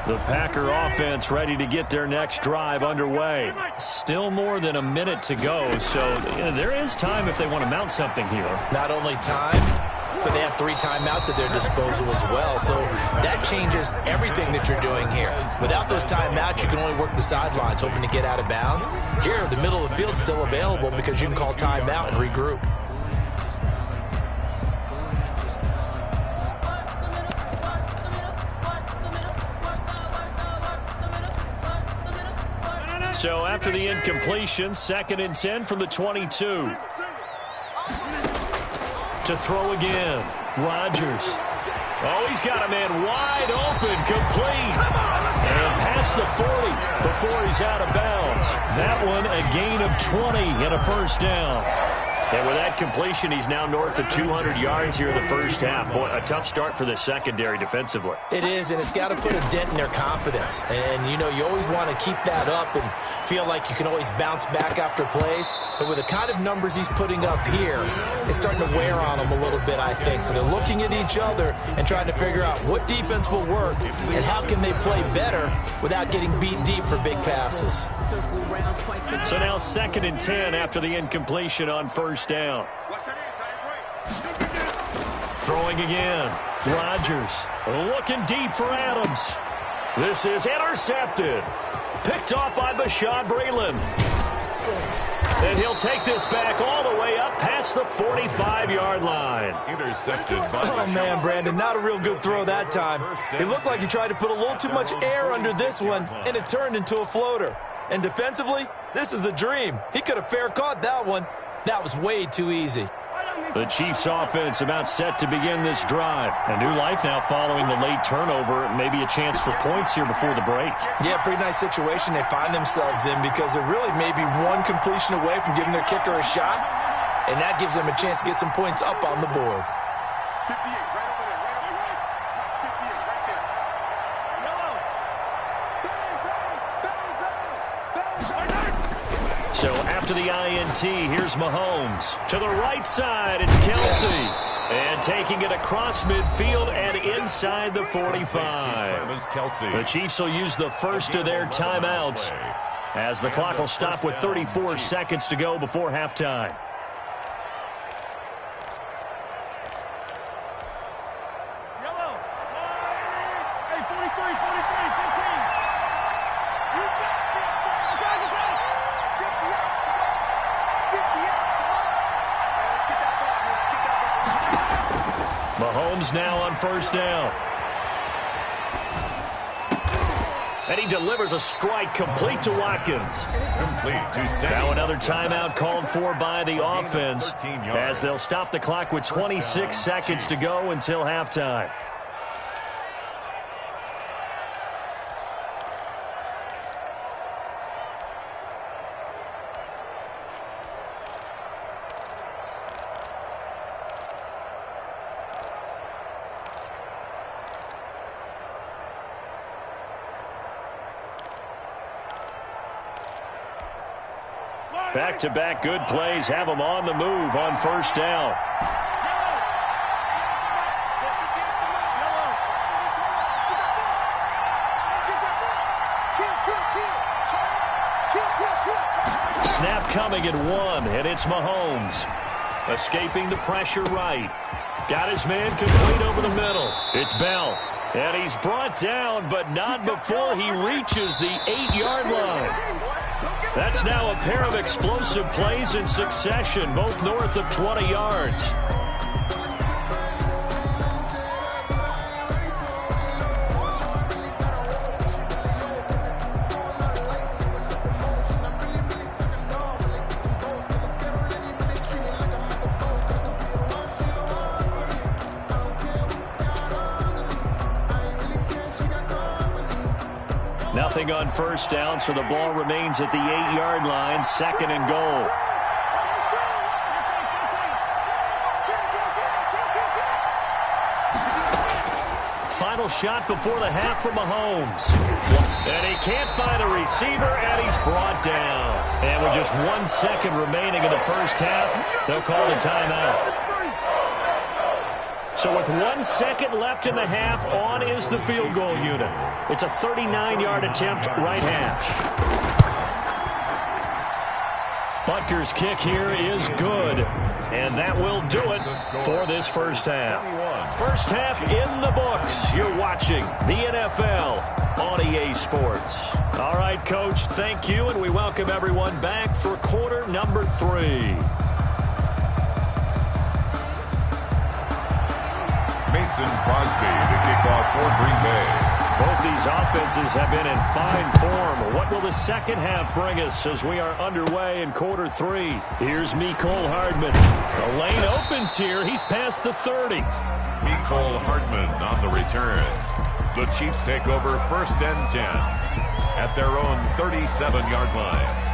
The Packer offense ready to get their next drive underway. Still more than a minute to go, so there is time if they want to mount something here. Not only time, but they have 3 timeouts at their disposal as well, so that changes everything that you're doing here. Without those timeouts, you can only work the sidelines, hoping to get out of bounds. Here, the middle of the field's still available because you can call timeout and regroup. So after the incompletion, 2nd and 10 from the 22. To throw again, Rodgers. Oh, he's got a man wide open, complete. And past the 40 before he's out of bounds. That one a gain of 20 and a first down. And with that completion, he's now north of 200 yards here in the first half. Boy, a tough start for the secondary defensively. It is, and it's got to put a dent in their confidence. And, you know, you always want to keep that up and feel like you can always bounce back after plays. But with the kind of numbers he's putting up here, it's starting to wear on them a little bit, I think. So they're looking at each other and trying to figure out what defense will work and how can they play better without getting beat deep for big passes. So now 2nd and 10 after the incompletion on first down. Throwing again. Rodgers looking deep for Adams. This is intercepted. Picked off by Bashaud Breeland. And he'll take this back all the way up past the 45-yard line. Intercepted by Oh, man, Brandon, not a real good throw that time. It looked like he tried to put a little too much air under this one, and it turned into a floater. And defensively, this is a dream. He could have fair caught that one. That was way too easy. The Chiefs offense about set to begin this drive. A new life now following the late turnover. Maybe a chance for points here before the break. Yeah, pretty nice situation they find themselves in because they're really maybe one completion away from giving their kicker a shot, and that gives them a chance to get some points up on the board. 58, right over there, right over there. 58, right there. Yellow. So after the INT, here's Mahomes. To the right side, it's Kelsey. And taking it across midfield and inside the 45. The Chiefs will use the first of their timeouts as the clock will stop with 34 seconds to go before halftime. Yellow. Hey, 43, 15. You got Mahomes now on first down. And he delivers a strike complete to Watkins. Complete to Sam. Now another timeout called for by the offense as they'll stop the clock with 26 seconds to go until halftime. Back-to-back good plays have them on the move on first down. Snap coming at 1, and it's Mahomes. Escaping the pressure right. Got his man complete over the middle. It's Bell. And he's brought down, but not before he reaches the 8-yard line. That's now a pair of explosive plays in succession, both north of 20 yards. Nothing on first down, so the ball remains at the 8-yard line, 2nd and goal. Final shot before the half from Mahomes. And he can't find a receiver, and he's brought down. And with just 1 second remaining in the first half, they'll call the timeout. So with 1 second left in the half, on is the field goal unit. It's a 39-yard attempt, right hash. Butker's kick here is good. And that will do it for this first half. First half in the books. You're watching the NFL on EA Sports. All right, Coach, thank you, and we welcome everyone back for quarter number 3. Mason Crosby to kick off for Green Bay. Both these offenses have been in fine form. What will the second half bring us as we are underway in quarter 3? Here's Mecole Hardman. The lane opens here. He's past the 30. Mecole Hardman on the return. The Chiefs take over 1st and 10 at their own 37-yard line.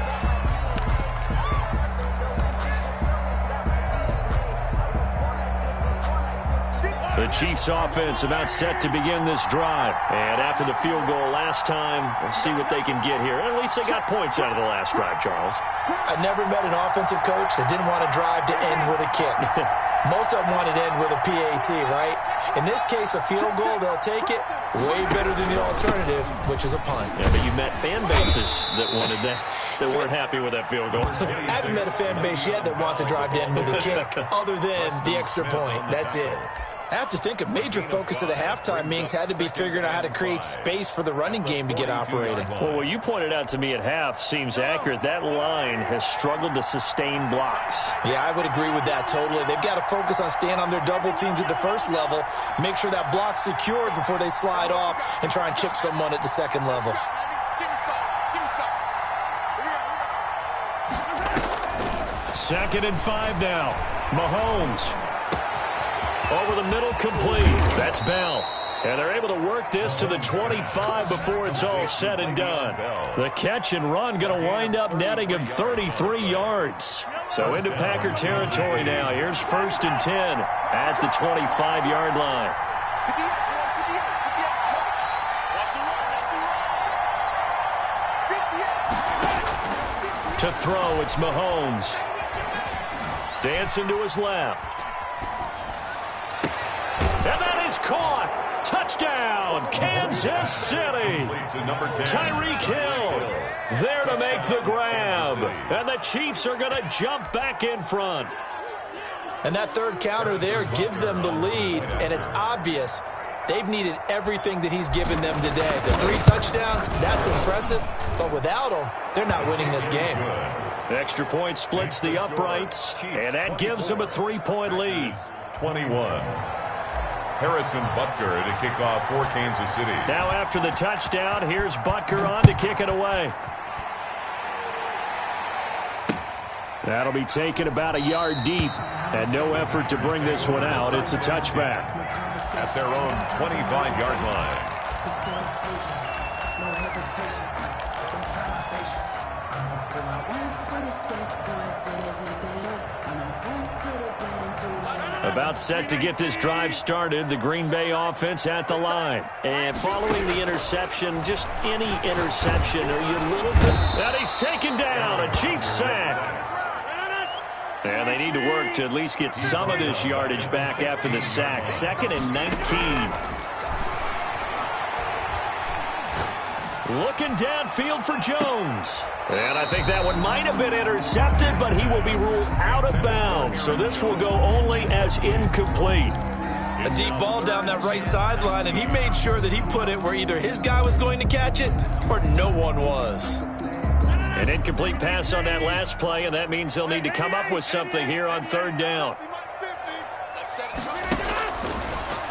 The Chiefs offense about set to begin this drive. And after the field goal last time, we'll see what they can get here. At least they got points out of the last drive, Charles. I never met an offensive coach that didn't want to drive to end with a kick. Most of them want it to end with a PAT, right? In this case, a field goal, they'll take it. Way better than the alternative, which is a punt. Yeah, but you met fan bases that wanted that weren't happy with that field goal. I haven't met a fan base yet that wants to drive to end with a kick, other than the extra point. That's it. I have to think a major focus of the halftime meetings had to be figuring out how to create space for the running game to get operating. Well, what you pointed out to me at half seems accurate. That line has struggled to sustain blocks. Yeah, I would agree with that totally. They've got to focus on staying on their double teams at the first level, make sure that block's secured before they slide off, and try and chip someone at the second level. Second and 5 now. Mahomes. Over the middle, complete. That's Bell. And they're able to work this to the 25 before it's all said and done. The catch and run going to wind up netting him 33 yards. So into Packer territory now. Here's 1st and 10 at the 25-yard line. To throw, it's Mahomes. Dancing to his left. And that is caught. Touchdown, Kansas City. Tyreek Hill there to make the grab. And the Chiefs are going to jump back in front. And that third counter there gives them the lead, and it's obvious they've needed everything that he's given them today. The 3 touchdowns, that's impressive, but without him, they're not winning this game. The extra point splits the uprights, and that gives them a 3-point lead. 21. Harrison Butker to kick off for Kansas City. Now after the touchdown, here's Butker on to kick it away. That'll be taken about a yard deep, and no effort to bring this one out. It's a touchback. At their own 25-yard line. About set to get this drive started. The Green Bay offense at the line. And following the interception, just any interception, are you a little bit... And he's taken down, a Chiefs sack. And they need to work to at least get some of this yardage back after the sack. 2nd and 19. Looking downfield for Jones. And I think that one might have been intercepted, but he will be ruled out of bounds. So this will go only as incomplete. A deep ball down that right sideline, and he made sure that he put it where either his guy was going to catch it or no one was. An incomplete pass on that last play, and that means they'll need to come up with something here on third down.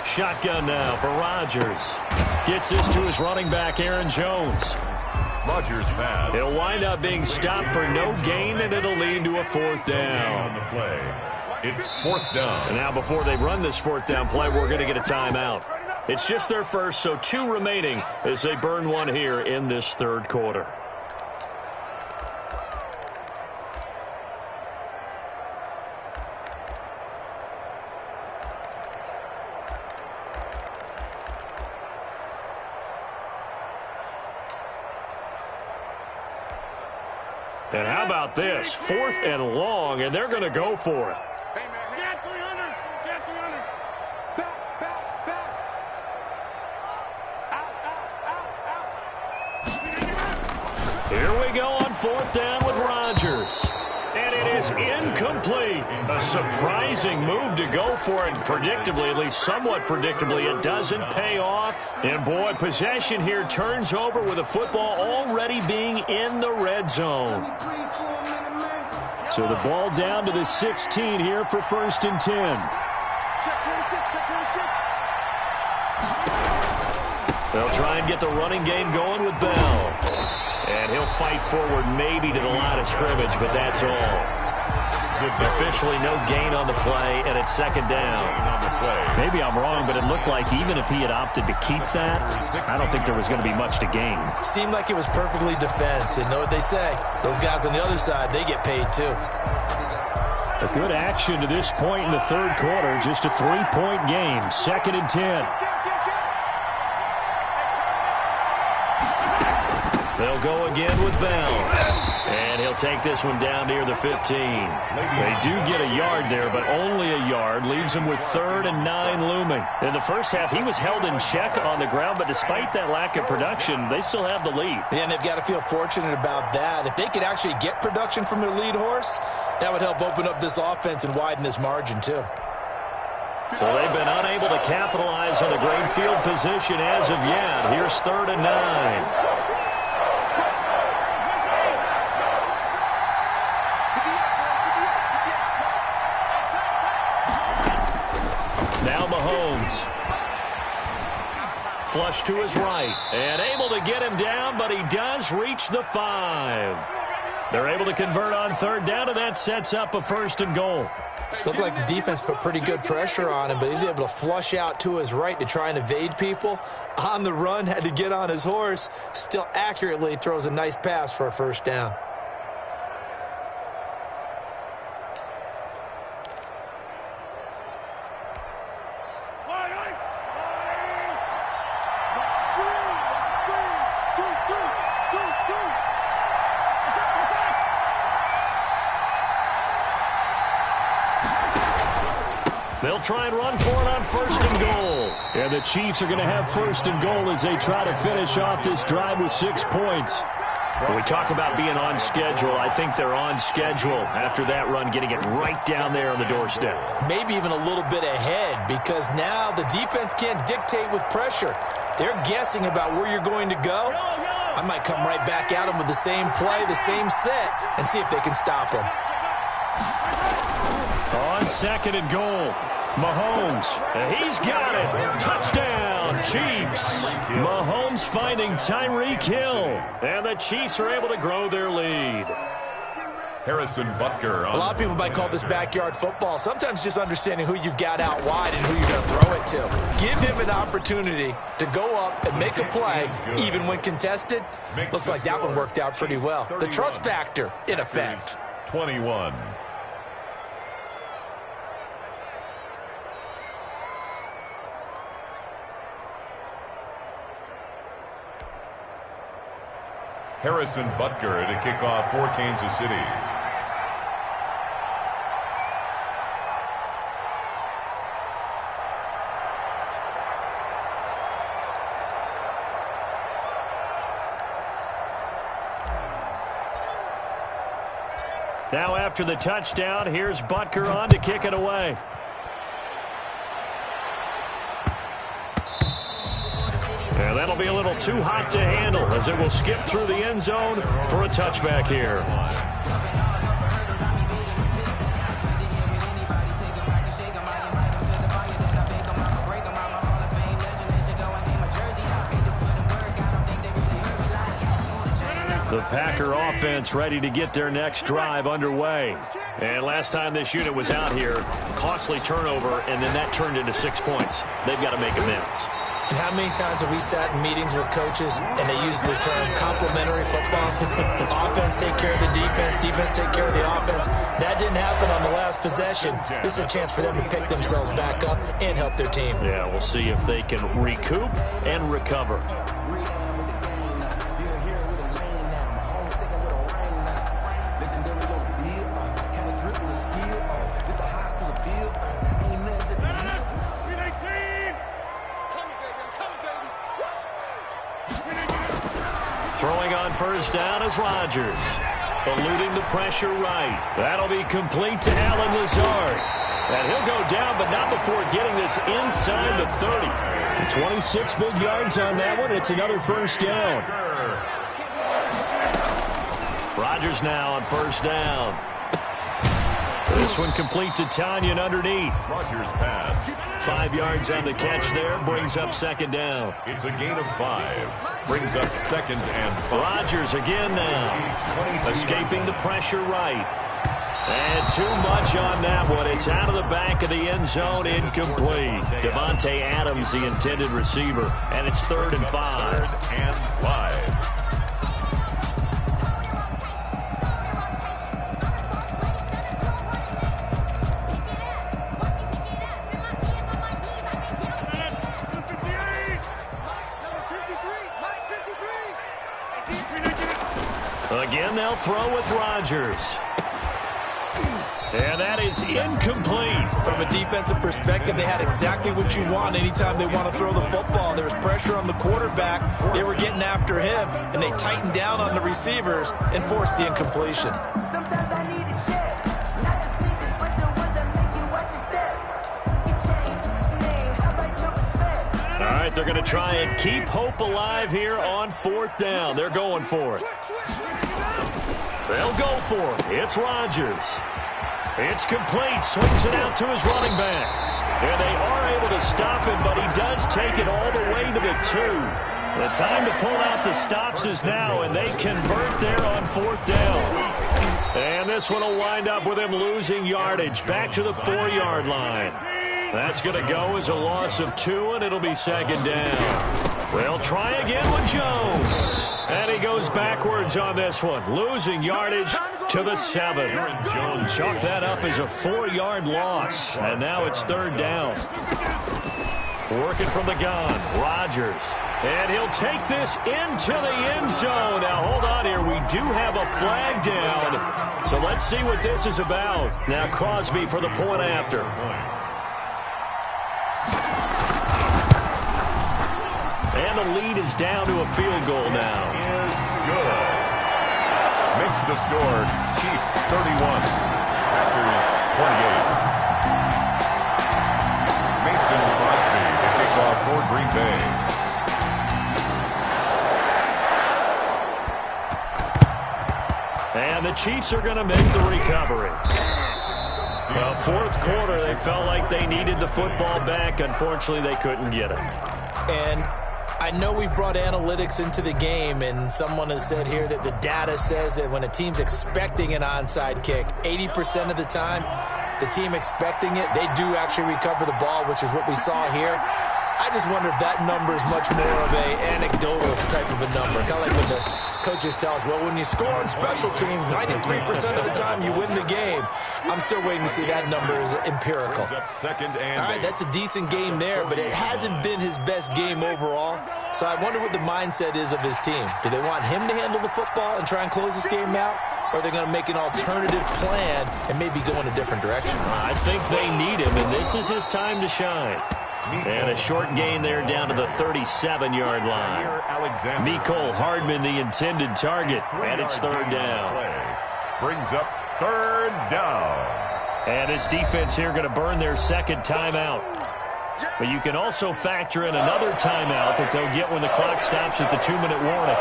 Shotgun now for Rodgers. Gets this to his running back, Aaron Jones. Rodgers pass. It'll wind up being stopped for no gain, and it'll lead to a fourth down. On the play, it's fourth down. And now before they run this fourth down play, we're going to get a timeout. It's just their first, so 2 remaining as they burn one here in this third quarter. And how about this? 4th and long, and they're going to go for it. Get 300. Get 300. Back. Out. Here we go on 4th down with Rodgers. And it is incomplete. A surprising move to go for it. Predictably, at least somewhat predictably, it doesn't pay off. And boy, possession here turns over with the football already being in the red zone. So the ball down to the 16 here for 1st and 10. They'll try and get the running game going with Bell. And he'll fight forward maybe to the line of scrimmage, but that's all. Officially no gain on the play, and it's 2nd down. Maybe I'm wrong, but it looked like even if he had opted to keep that, I don't think there was going to be much to gain. Seemed like it was perfectly defense. And know what they say? Those guys on the other side, they get paid too. A good action to this point in the third quarter. Just a 3-point game. 2nd and 10. They'll go again with Bell. And he'll take this one down near the 15. They do get a yard there, but only a yard. Leaves him with 3rd and 9 looming. In the first half, he was held in check on the ground, but despite that lack of production, they still have the lead. Yeah, and they've got to feel fortunate about that. If they could actually get production from their lead horse, that would help open up this offense and widen this margin too. So they've been unable to capitalize on a great field position as of yet. Here's 3rd and 9. Now Mahomes. Flush to his right. And able to get him down, but he does reach the 5. They're able to convert on 3rd down, and that sets up a 1st and goal. Looked like the defense put pretty good pressure on him, but he's able to flush out to his right to try and evade people. On the run, had to get on his horse. Still accurately throws a nice pass for a 1st down. They'll try and run for it on 1st and goal. And the Chiefs are going to have 1st and goal as they try to finish off this drive with 6 points. When we talk about being on schedule, I think they're on schedule after that run, getting it right down there on the doorstep. Maybe even a little bit ahead, because now the defense can't dictate with pressure. They're guessing about where you're going to go. I might come right back at them with the same play, the same set, and see if they can stop them. On 2nd and goal, Mahomes, he's got it. Touchdown, Chiefs. Mahomes finding Tyreek Hill, and the Chiefs are able to grow their lead. Harrison Butker. A lot of people might call this backyard football. Sometimes just understanding who you've got out wide and who you're going to throw it to. Give him an opportunity to go up and make a play, even when contested. Looks like that one worked out pretty well. The trust factor, in effect. 21. Harrison Butker to kick off for Kansas City. Now after the touchdown, here's Butker on to kick it away. And that'll be a little too hot to handle as it will skip through the end zone for a touchback here. The Packer offense ready to get their next drive underway. And last time this unit was out here, costly turnover, and then that turned into 6 points. They've got to make amends. And how many times have we sat in meetings with coaches and they use the term complementary football? Offense take care of the defense, defense take care of the offense. That didn't happen on the last possession. This is a chance for them to pick themselves back up and help their team. Yeah, we'll see if they can recoup and recover. Throwing on first down is Rodgers. Eluding the pressure right. That'll be complete to Allen Lazard. And he'll go down, but not before getting this inside the 30. 26 big yards on that one. It's another first down. Rodgers now on first down. This one complete to Tanyan underneath. Rodgers pass. 5 yards on the catch there. Brings up second down. It's a gain of 5. Brings up second and 5. Rodgers again now. Escaping the pressure right. And too much on that one. It's out of the back of the end zone. Incomplete. Devontae Adams, the intended receiver. And it's 3rd and 5. 3rd and 5. Again, they'll throw with Rodgers. And that is incomplete. From a defensive perspective, they had exactly what you want anytime they want to throw the football. There was pressure on the quarterback. They were getting after him, and they tightened down on the receivers and forced the incompletion. All right, they're going to try and keep hope alive here on 4th down. They're going for it. They'll go for it. It's Rodgers. It's complete. Swings it out to his running back. And they are able to stop him, but he does take it all the way to the 2. The time to pull out the stops is now, and they convert there on 4th down. And this one will wind up with him losing yardage back to the 4-yard line. That's going to go as a loss of 2, and it'll be second down. They'll try again with Jones. And he goes backwards on this one, losing yardage to the 7. Chalk that up as a 4-yard loss, and now it's 3rd down. Working from the gun, Rodgers. And he'll take this into the end zone. Now, hold on here. We do have a flag down. So let's see what this is about. Now, Crosby for the point after. And the lead is down to a field goal now. Is good. Makes the score. Chiefs 31. Packers 28. Mason Crosby to kick off for Green Bay. And the Chiefs are going to make the recovery. The 4th quarter, they felt like they needed the football back. Unfortunately, they couldn't get it. And I know we've brought analytics into the game, and someone has said here that the data says that when a team's expecting an onside kick, 80% of the time, the team expecting it, they do actually recover the ball, which is what we saw here. I just wonder if that number is much more of an anecdotal type of a number. Kind of like when the coaches tell us, well, when you score on special teams, 93% of the time you win the game. I'm still waiting to see that number is empirical. All right, that's a decent game there, but it hasn't been his best game overall. So I wonder what the mindset is of his team. Do they want him to handle the football and try and close this game out? Or are they going to make an alternative plan and maybe go in a different direction? I think they need him, and this is his time to shine. And a short gain there down to the 37-yard line. Mecole Hardman, the intended target, and it's 3rd down. Brings up 3rd down. And this defense here going to burn their second timeout. But you can also factor in another timeout that they'll get when the clock stops at the 2-minute warning.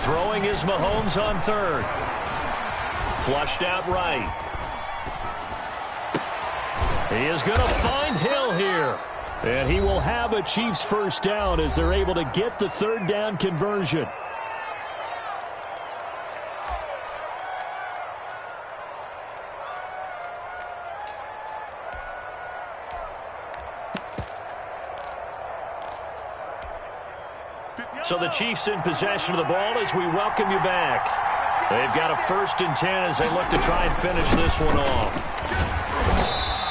Throwing is Mahomes on third. Flushed out right. He is going to find Hill here. And he will have a Chiefs first down as they're able to get the third down conversion. So the Chiefs in possession of the ball as we welcome you back. They've got a 1st and 10 as they look to try and finish this one off.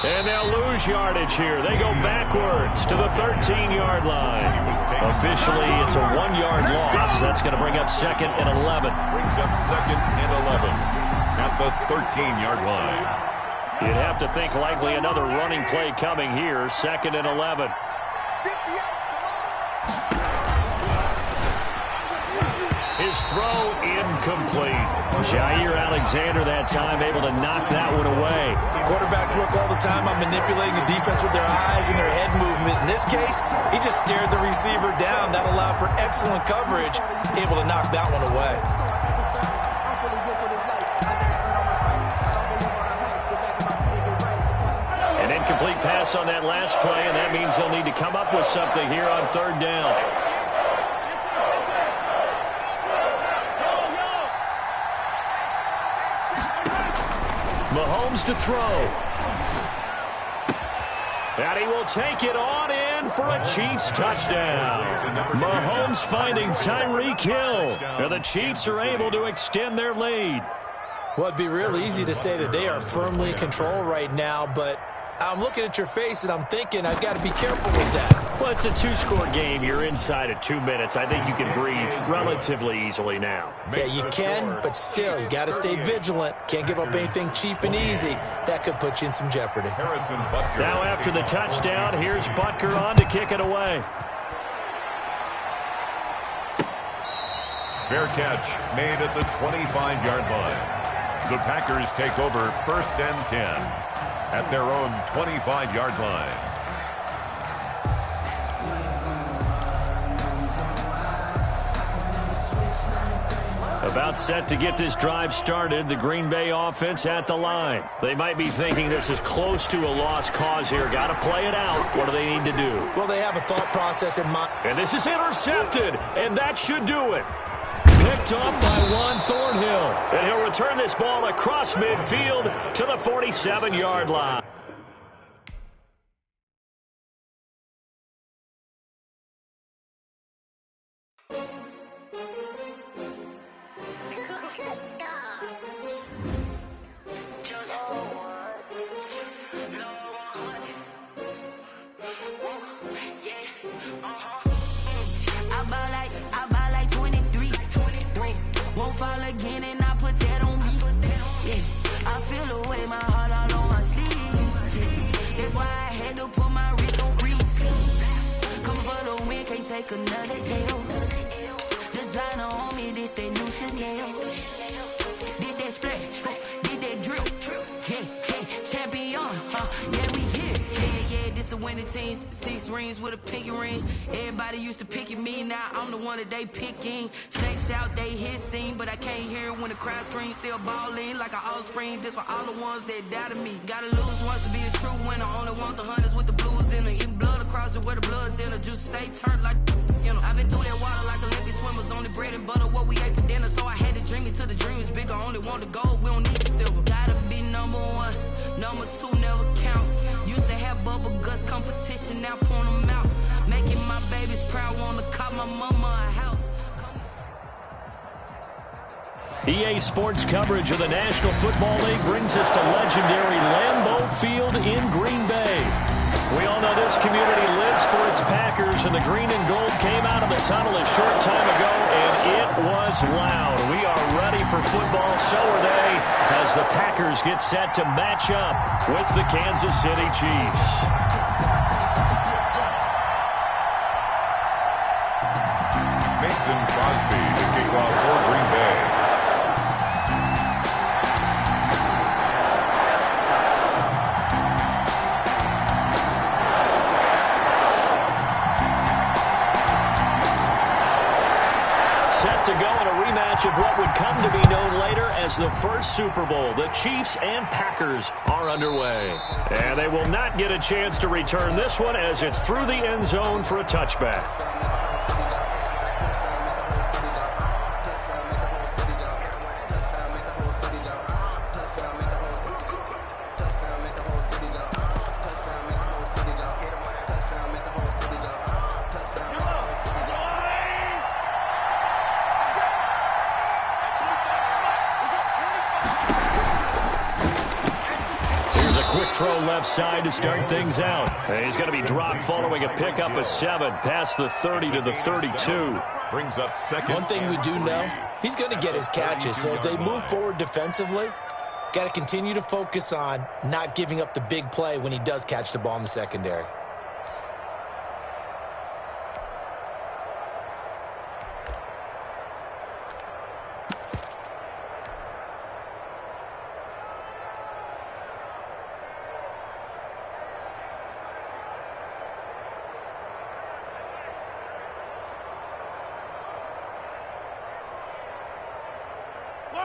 And they'll lose yardage here. They go backwards to the 13-yard line. Officially, it's a 1-yard loss. That's going to bring up 2nd and 11. Brings up 2nd and 11 at the 13-yard line. You'd have to think likely another running play coming here. 2nd and 11. His throw incomplete. Jair Alexander that time able to knock that one away. Quarterbacks work all the time on manipulating the defense with their eyes and their head movement. In this case, he just stared the receiver down. That allowed for excellent coverage, able to knock that one away. An incomplete pass on that last play, and that means they'll need to come up with something here on 3rd down. Mahomes to throw. And he will take it on in for a Chiefs touchdown. Mahomes finding Tyreek Hill. And the Chiefs are able to extend their lead. Well, it'd be real easy to say that they are firmly in control right now, but I'm looking at your face and I'm thinking I've got to be careful with that. Well, it's a 2-score game. You're inside at 2 minutes. I think you can breathe relatively easily now. Yeah, you can, but still, you got to stay vigilant. Can't give up anything cheap and easy. That could put you in some jeopardy. Now after the touchdown, here's Butker on to kick it away. Fair catch made at the 25-yard line. The Packers take over 1st and 10 at their own 25-yard line. About set to get this drive started, the Green Bay offense at the line. They might be thinking this is close to a lost cause here. Got to play it out. What do they need to do? Well, they have a thought process in mind. And this is intercepted, and that should do it. Picked up by Juan Thornhill. And he'll return this ball across midfield to the 47-yard line. Another deal. Designer on me, this that new Chanel. Did that splash, did that drip. Yeah, champion, yeah, we here. Yeah, this the winning team. 6 rings with a pinky ring. Everybody used to picking me, now I'm the one that they picking. Snakes out, they hissing, but I can't hear when the crowd screams. Still balling like an offspring. This for all the ones that doubted me. Gotta lose once to be a true winner. Only want the hunters with the blues in it. Eating blood across it where the blood dinner. Juice stay turned like. You know, I've been through that water like Olympic swimmers. Only bread and butter, what we ate for dinner. So I had to dream it till the dream is bigger. Only want the gold, we don't need the silver. Gotta be number 1, number 2 never count. Used to have bubble guts competition, now point them out. Making my babies proud, wanna call my mama a house. EA Sports coverage of the National Football League brings us to legendary Lambeau Field in Green Bay. We all know this community lives for its Packers, and the green and gold came out of the tunnel a short time ago, and it was loud. We are ready for football, so are they, as the Packers get set to match up with the Kansas City Chiefs. Mason Crosby to kick off for Green Bay. Set to go in a rematch of what would come to be known later as the first Super Bowl. The Chiefs and Packers are underway. And they will not get a chance to return this one as it's through the end zone for a touchback. Throw left side to start things out. And he's going to be dropped following a pickup of 7 past the 30 to the 32. Brings up second. One thing we do know, he's going to get his catches. So as they move forward defensively, got to continue to focus on not giving up the big play when he does catch the ball in the secondary.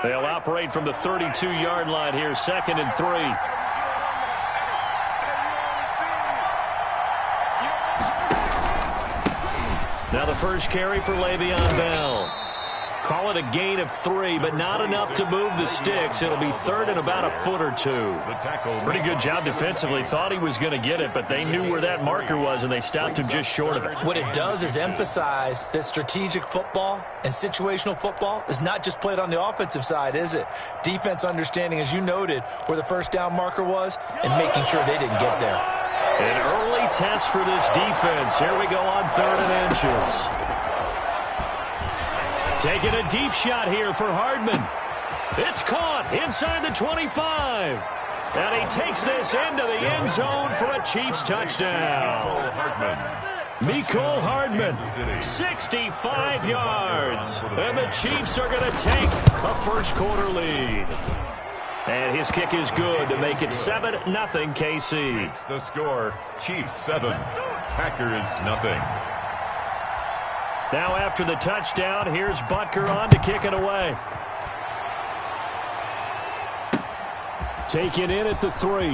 They'll operate from the 32-yard line here, 2nd and 3. Now the first carry for Le'Veon Bell. Call it a gain of 3, but not enough to move the sticks. It'll be 3rd and about a foot or 2. Pretty good job defensively. Thought he was going to get it, but they knew where that marker was, and they stopped him just short of it. What it does is emphasize that strategic football and situational football is not just played on the offensive side, is it? Defense understanding, as you noted, where the first down marker was and making sure they didn't get there. An early test for this defense. Here we go on 3rd and inches. Taking a deep shot here for Hardman. It's caught inside the 25. And he takes this into the end zone for a Chiefs touchdown. Mecole Hardman, 65 yards. And the Chiefs are going to take a first-quarter lead. And his kick is good to make it 7-0 KC. It's the score, Chiefs 7, Packers nothing. Now after the touchdown, here's Butker on to kick it away. Taken in at the 3.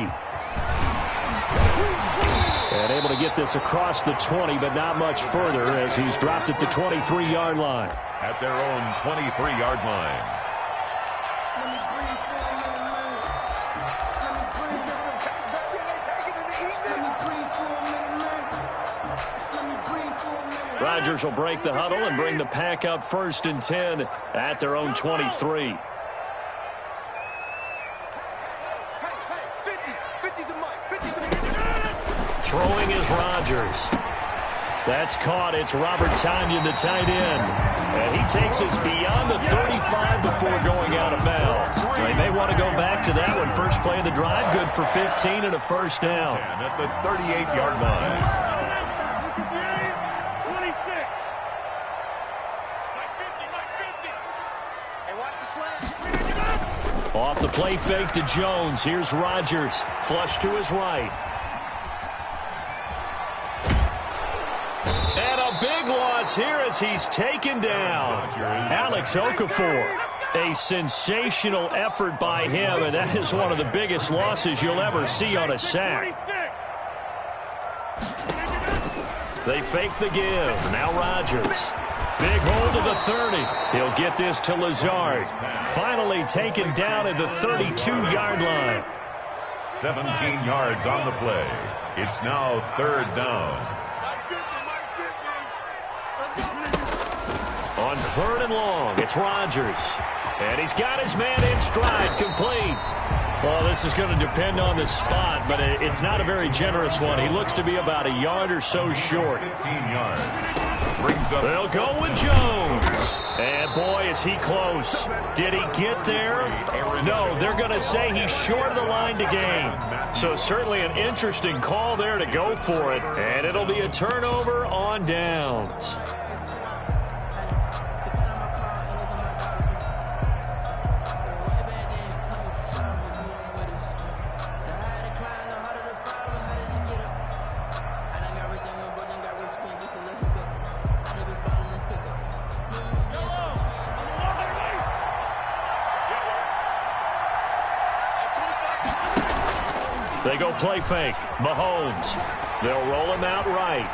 And able to get this across the 20, but not much further as he's dropped at the 23-yard line. At their own 23-yard line. Rodgers will break the huddle and bring the pack up 1st and 10 at their own 23. Throwing is Rodgers. That's caught. It's Robert Tonyan, the tight end. And he takes us beyond the 35 before going out of bounds. They may want to go back to that one. First play of the drive, good for 15 and a first down. At the 38-yard line. Off the play fake to Jones. Here's Rodgers. Flush to his right. And a big loss here as he's taken down. Alex Okafor. A sensational effort by him, and that is one of the biggest losses you'll ever see on a sack. They fake the give. Now Rodgers. Big hold of the 30. He'll get this to Lazard. Finally taken down at the 32-yard line. 17 yards on the play. It's now 3rd down. On 3rd and long, it's Rodgers. And he's got his man in stride, complete. Well, this is going to depend on the spot, but it's not a very generous one. He looks to be about a yard or so short. 15 yards. Brings up. They'll go with Jones. And, boy, is he close. Did he get there? No, they're going to say he's short of the line to gain. So certainly an interesting call there to go for it. And it'll be a turnover on downs. They go play fake. Mahomes. They'll roll him out right.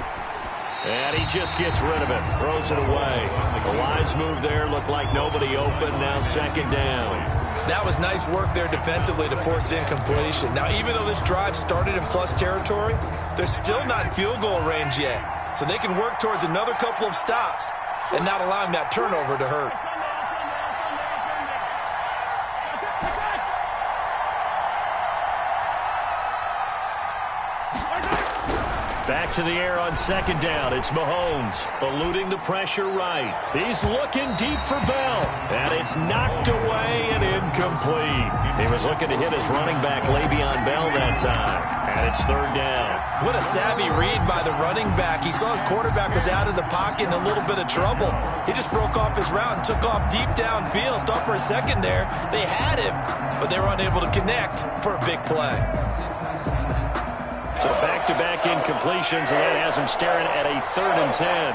And he just gets rid of it. Throws it away. The lines move there. Look like nobody open. Now second down. That was nice work there defensively to force incompletion. Now, even though this drive started in plus territory, they're still not in field goal range yet. So they can work towards another couple of stops and not allowing that turnover to hurt. Back to the air on second down. It's Mahomes eluding the pressure right. He's looking deep for Bell. And it's knocked away and incomplete. He was looking to hit his running back, Le'Veon Bell, that time. And it's third down. What a savvy read by the running back. He saw his quarterback was out of the pocket in a little bit of trouble. He just broke off his route and took off deep downfield. Thought for a second there they had him, but they were unable to connect for a big play. So back-to-back incompletions, and that has him staring at a 3rd and 10.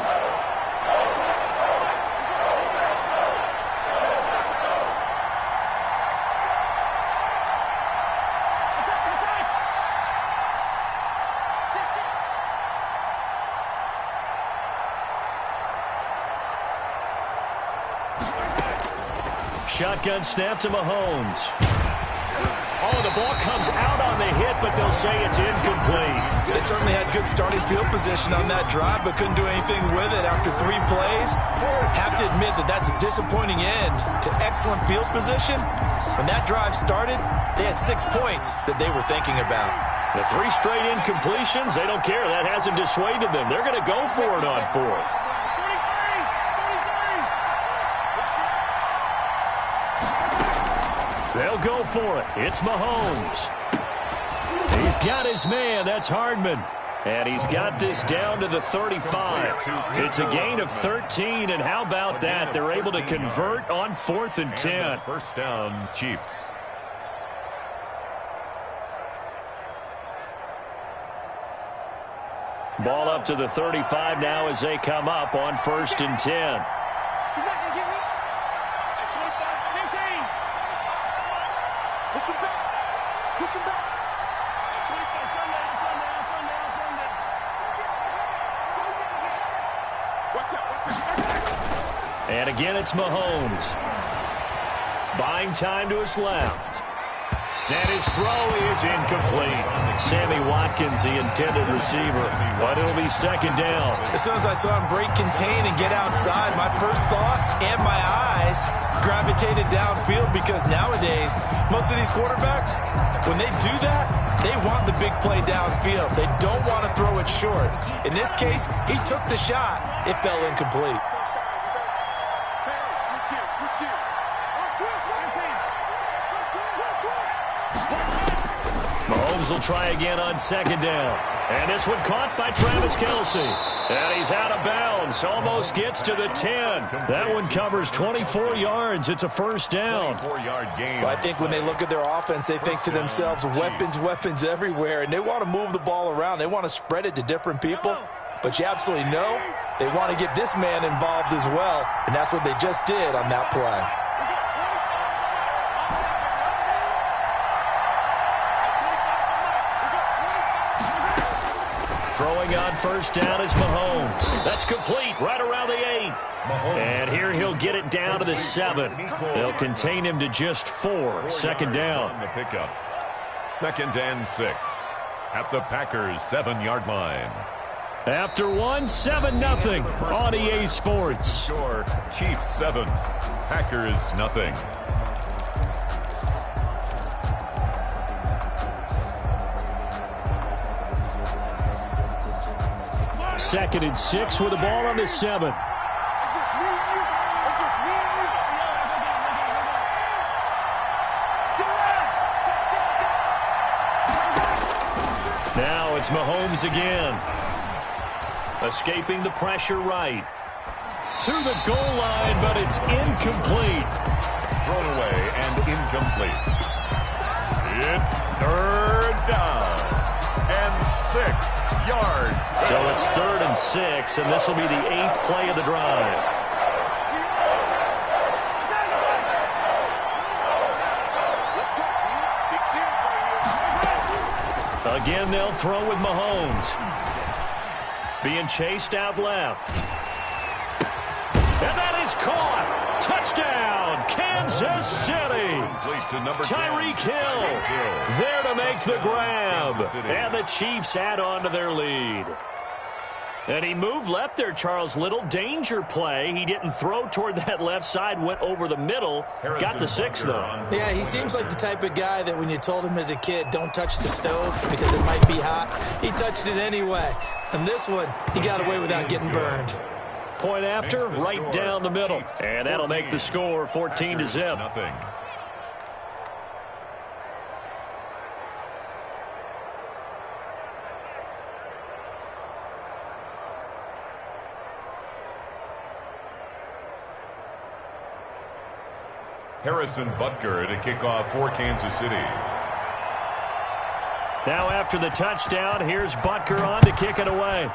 Shotgun snap to Mahomes. Oh, the ball comes out on the hit, but they'll say it's incomplete. They certainly had good starting field position on that drive, but couldn't do anything with it after 3 plays. Have to admit that that's a disappointing end to excellent field position. When that drive started, they had 6 points that they were thinking about. The 3 straight incompletions, they don't care. That hasn't dissuaded them. They're going to go for it on 4th. They'll go for it. It's Mahomes. He's got his man. That's Hardman. And he's got this down to the 35. It's a gain of 13, and how about that? They're able to convert on 4th and 10. First down, Chiefs. Ball up to the 35 now as they come up on 1st and 10. And again, it's Mahomes. Buying time to his left. And his throw is incomplete. Sammy Watkins, the intended receiver. But it'll be second down. As soon as I saw him break contain and get outside, my first thought and my eyes gravitated downfield, because nowadays, most of these quarterbacks, when they do that, they want the big play downfield. They don't want to throw it short. In this case, he took the shot. It fell incomplete. Mahomes will try again on second down. And this one caught by Travis Kelce. And he's out of bounds. Almost gets to the 10. That one covers 24 yards. It's a first down. 24-yard gain. Well, I think when they look at their offense, they think to themselves, weapons everywhere. And they want to move the ball around. They want to spread it to different people. But you absolutely know they want to get this man involved as well. And that's what they just did on that play. Throwing on first down is Mahomes. That's complete right around the 8. And here he'll get it down to the 7. They'll contain him to just 4. Second down. The pickup. 2nd and 6 at the Packers' 7-yard line. After 1, 7-0 on EA Sports. Score, Chiefs 7, Packers nothing. Second and 6 with the ball on the 7. Now it's Mahomes again. Escaping the pressure right. To the goal line, but it's incomplete. Thrown away and incomplete. It's 3rd down and 6 yards. So it's 3rd and 6, and this will be the 8th play of the drive. Again, they'll throw with Mahomes. Being chased out left. And that is caught. Touchdown, Kansas City. Tyreek Hill there to make the grab. And the Chiefs add on to their lead. And he moved left there, Charles. Little danger play. He didn't throw toward that left side, went over the middle. Got the 6, though. Yeah, he seems like the type of guy that when you told him as a kid, don't touch the stove because it might be hot, he touched it anyway. And this one, he got away without getting burned. Point after, right down the middle. And that'll make the score 14-0. Harrison Butker to kick off for Kansas City. Now after the touchdown, here's Butker on to kick it away.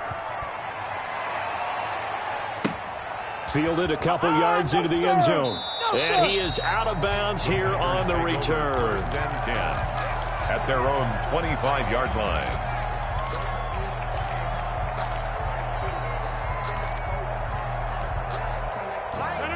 Fielded a couple yards into the end zone. And he is out of bounds here on the return. 10 at their own 25-yard line.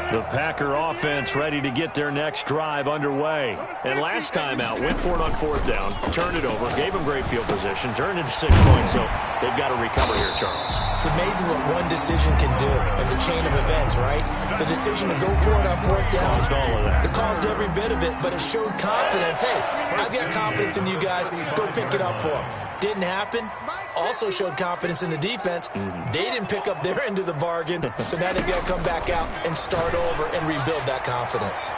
The Packer offense ready to get their next drive underway. And last time out, went for it on 4th down, turned it over, gave them great field position, turned it to 6 points, so they've got to recover here, Charles. It's amazing what one decision can do in the chain of events, right? The decision to go for it on 4th down. Caused all of that. It caused every bit of it, but it showed confidence. Hey, I've got confidence in you guys. Go pick it up for them. Didn't happen. Also showed confidence in the defense. They didn't pick up their end of the bargain, so now they've got to come back out and start over and rebuild that confidence.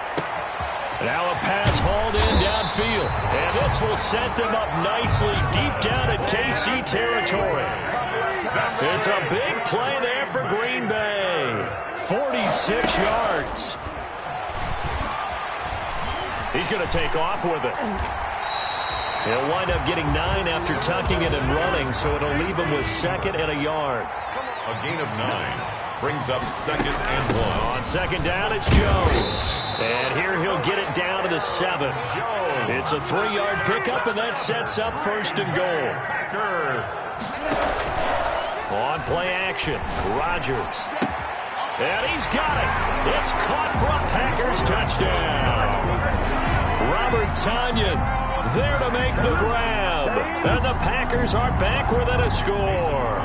Now a pass hauled in downfield, and this will set them up nicely deep down in KC territory. It's a big play there for Green Bay. 46 yards. He's going to take off with it. He'll wind up getting 9 after tucking it and running, so it'll leave him with 2nd and a yard. A gain of 9 brings up 2nd and 1. On 2nd down, it's Jones. And here he'll get it down to the 7. It's a 3-yard pickup, and that sets up 1st and goal. On play action, Rodgers. And he's got it. It's caught for a Packers touchdown. Robert Tonyan there to make the grab. And the Packers are back within a score.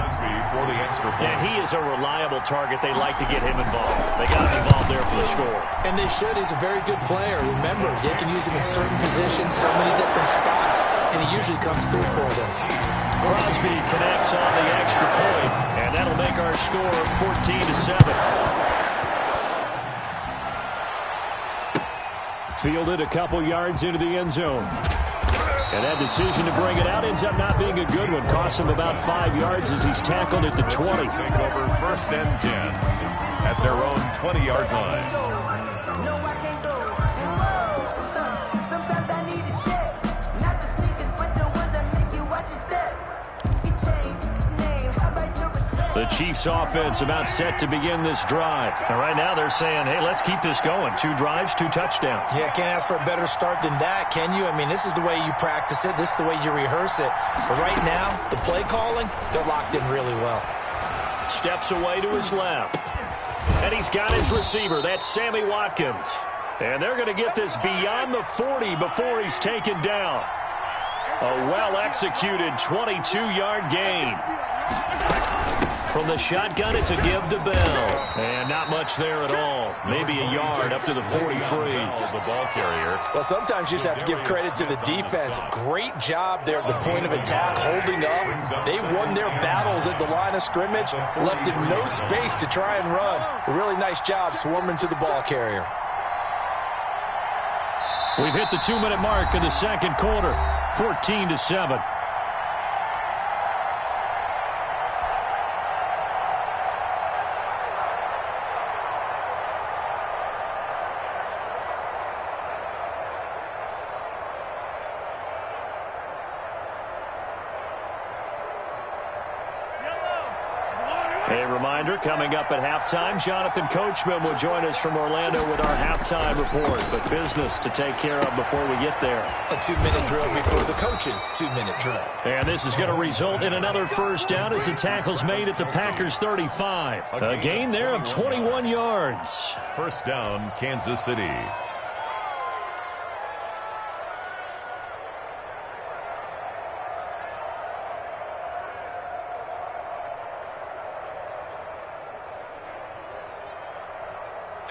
And he is a reliable target. They like to get him involved. They got him involved there for the score. And they should. He's a very good player. Remember, they can use him in certain positions, so many different spots, and he usually comes through for them. Crosby connects on the extra point, and that'll make our score 14-7. Fielded a couple yards into the end zone. And that decision to bring it out ends up not being a good one. Costs him about 5 yards as he's tackled at the 20. Take over 1st and 10 at their own 20-yard line. The Chiefs offense about set to begin this drive. And right now they're saying, hey, let's keep this going. 2 drives, 2 touchdowns. Yeah, can't ask for a better start than that, can you? I mean, this is the way you practice it. This is the way you rehearse it. But right now, the play calling, they're locked in really well. Steps away to his left. And he's got his receiver. That's Sammy Watkins. And they're going to get this beyond the 40 before he's taken down. A well-executed 22-yard gain. From the shotgun, it's a give to Bell. And not much there at all. Maybe a yard up to the 43. The ball carrier. Well, sometimes you just have to give credit to the defense. Great job there at the point of attack, holding up. They won their battles at the line of scrimmage, left in no space to try and run. A really nice job swarming to the ball carrier. We've hit the 2-minute mark in the second quarter. 14-7. A reminder, coming up at halftime, Jonathan Coachman will join us from Orlando with our halftime report. But business to take care of before we get there. A 2-minute drill before the coach's 2-minute drill. And this is going to result in another first down as the tackle's made at the Packers 35. A gain there of 21 yards. First down, Kansas City.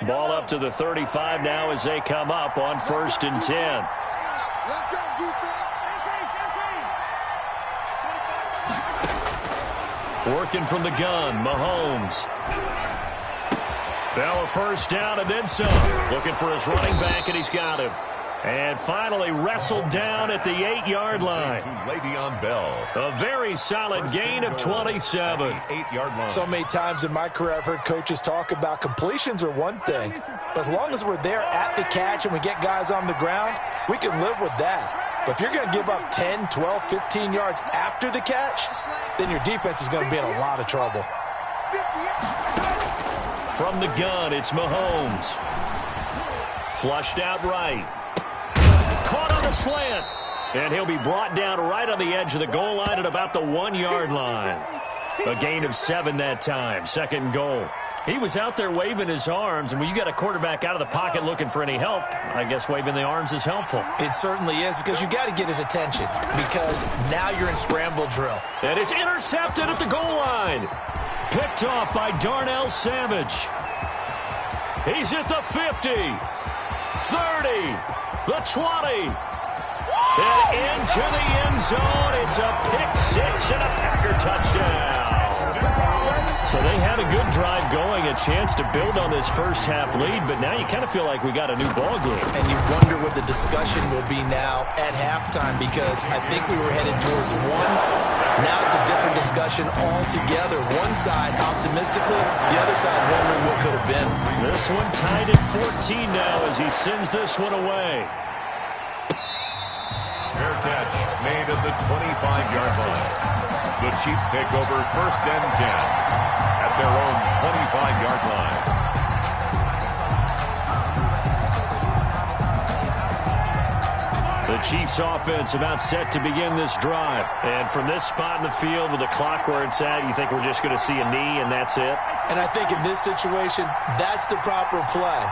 Ball up to the 35 now as they come up on 1st and 10. Let's go, defense. Working from the gun, Mahomes. Now a first down and then some. Looking for his running back, and he's got him. And finally wrestled down at the 8-yard line. Le'Veon Bell. A very solid gain of 27. 8-yard line. So many times in my career I've heard coaches talk about completions are one thing, but as long as we're there at the catch and we get guys on the ground, we can live with that. But if you're going to give up 10, 12, 15 yards after the catch, then your defense is going to be in a lot of trouble. From the gun, it's Mahomes. Flushed out right. Caught on the slant. And he'll be brought down right on the edge of the goal line at about the 1-yard line. A gain of 7 that time. 2nd and goal. He was out there waving his arms, and when you got a quarterback out of the pocket looking for any help, I guess waving the arms is helpful. It certainly is, because you got to get his attention, because now you're in scramble drill. And it's intercepted at the goal line. Picked off by Darnell Savage. He's at the 50, 30, the 20, and into the end zone. It's a pick-6 and a Packer touchdown. So they had a good drive going, a chance to build on this first-half lead, but now you kind of feel like we got a new ball game. And you wonder what the discussion will be now at halftime, because I think we were headed towards one. Now it's a different discussion altogether. One side optimistically, the other side wondering what could have been. This one tied at 14 now as he sends this one away. Fair catch made at the 25-yard line. The Chiefs take over 1st and 10 at their own 25-yard line. The Chiefs offense about set to begin this drive. And from this spot in the field with the clock where it's at, you think we're just going to see a knee and that's it? And I think in this situation, that's the proper play.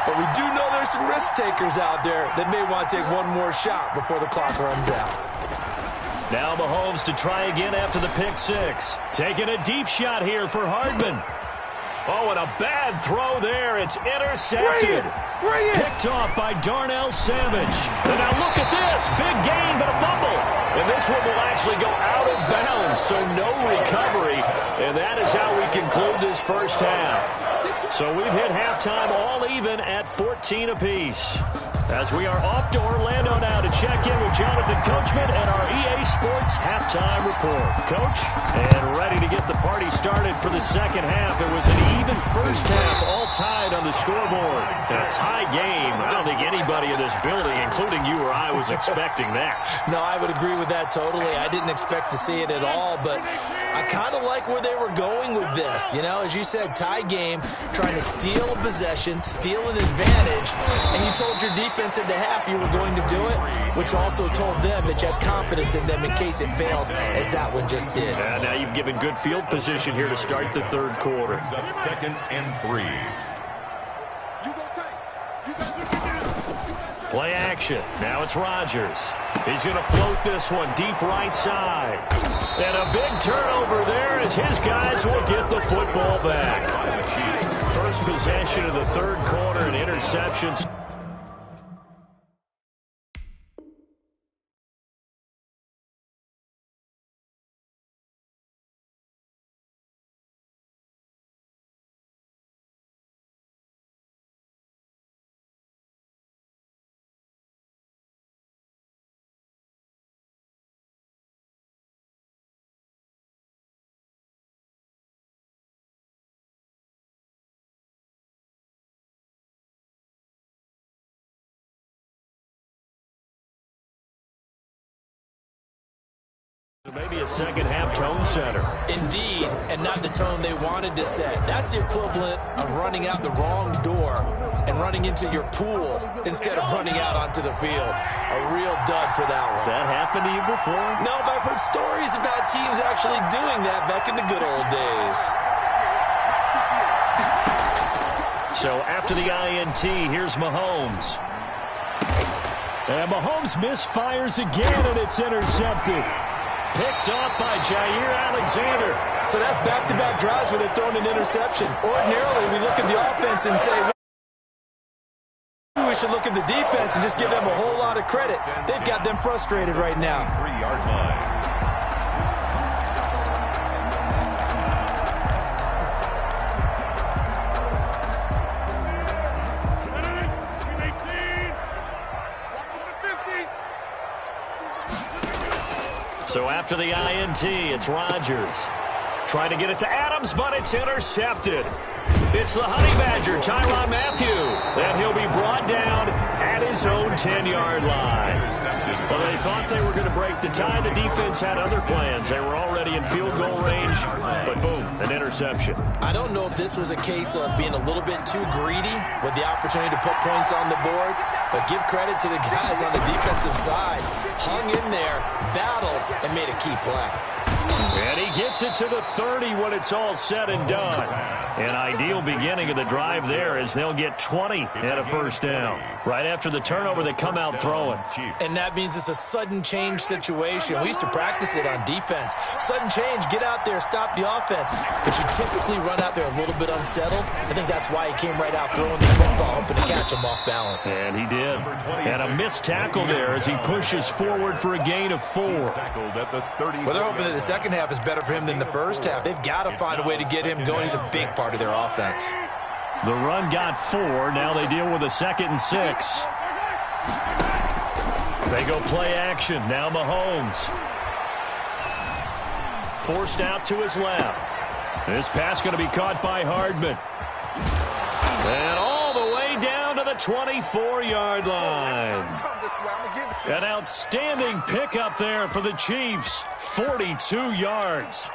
But we do know there's some risk takers out there that may want to take one more shot before the clock runs out. Now Mahomes to try again after the pick-6. Taking a deep shot here for Hardman. Oh, and a bad throw there. It's intercepted. Picked off by Darnell Savage. And now look at this. Big gain, but a fumble. And this one will actually go out of bounds, so no recovery. And that is how we conclude this first half. So we've hit halftime all even at 14 apiece. As we are off to Orlando now to check in with Jonathan Coachman and our EA Sports halftime report. Coach, and ready to get the party started for the second half. It was an even first half, all tied on the scoreboard. A tie game. I don't think anybody in this building, including you or I, was expecting that. No, I would agree with that totally. I didn't expect to see it at all, but I kind of like where they were going with this. You know, as you said, tie game, trying to steal a possession, steal an advantage, and you told your defense at the half you were going to do it, which also told them that you had confidence in them in case it failed, as that one just did. Now you've given good field position here to start the third quarter. Brings up 2nd and 3. Play action. Now it's Rodgers. He's going to float this one deep right side. And a big turnover there as his guys will get the football back. First possession of the third quarter and interceptions. Maybe a second-half tone setter. Indeed, and not the tone they wanted to set. That's the equivalent of running out the wrong door and running into your pool instead of running out onto the field. A real dud for that one. Has that happened to you before? No, but I've heard stories about teams actually doing that back in the good old days. So after the INT, here's Mahomes. And Mahomes misfires again, and it's intercepted. Picked off by Jair Alexander. So that's back-to-back drives where they're throwing an interception. Ordinarily, we look at the offense and say, we should look at the defense and just give them a whole lot of credit. They've got them frustrated right now. 3-yard line. So after the INT, it's Rodgers. Trying to get it to Adams, but it's intercepted. It's the Honey Badger, Tyrann Mathieu. And he'll be brought down at his own 10-yard line. Well, they thought they were going to break the tie. The defense had other plans. They were already in field goal range, but boom, an interception. I don't know if this was a case of being a little bit too greedy with the opportunity to put points on the board, but give credit to the guys on the defensive side. Hung in there, battled, and made a key play. And he gets it to the 30 when it's all said and done. An ideal beginning of the drive there as they'll get 20 and a first down. Right after the turnover, they come out throwing. And that means it's a sudden change situation. We used to practice it on defense. Sudden change, get out there, stop the offense. But you typically run out there a little bit unsettled. I think that's why he came right out throwing the football, hoping to catch him off balance. And he did. And a missed tackle there as he pushes forward for a gain of 4. Well, they're hoping that the second half is better for him than the first half. They've got to find a way to get him going. He's a big part of their offense. The run got 4. Now they deal with a 2nd and 6. They go play action. Now Mahomes. Forced out to his left. This pass going to be caught by Hardman. And all the way down to the 24-yard line. An outstanding pickup there for the Chiefs. 42 yards.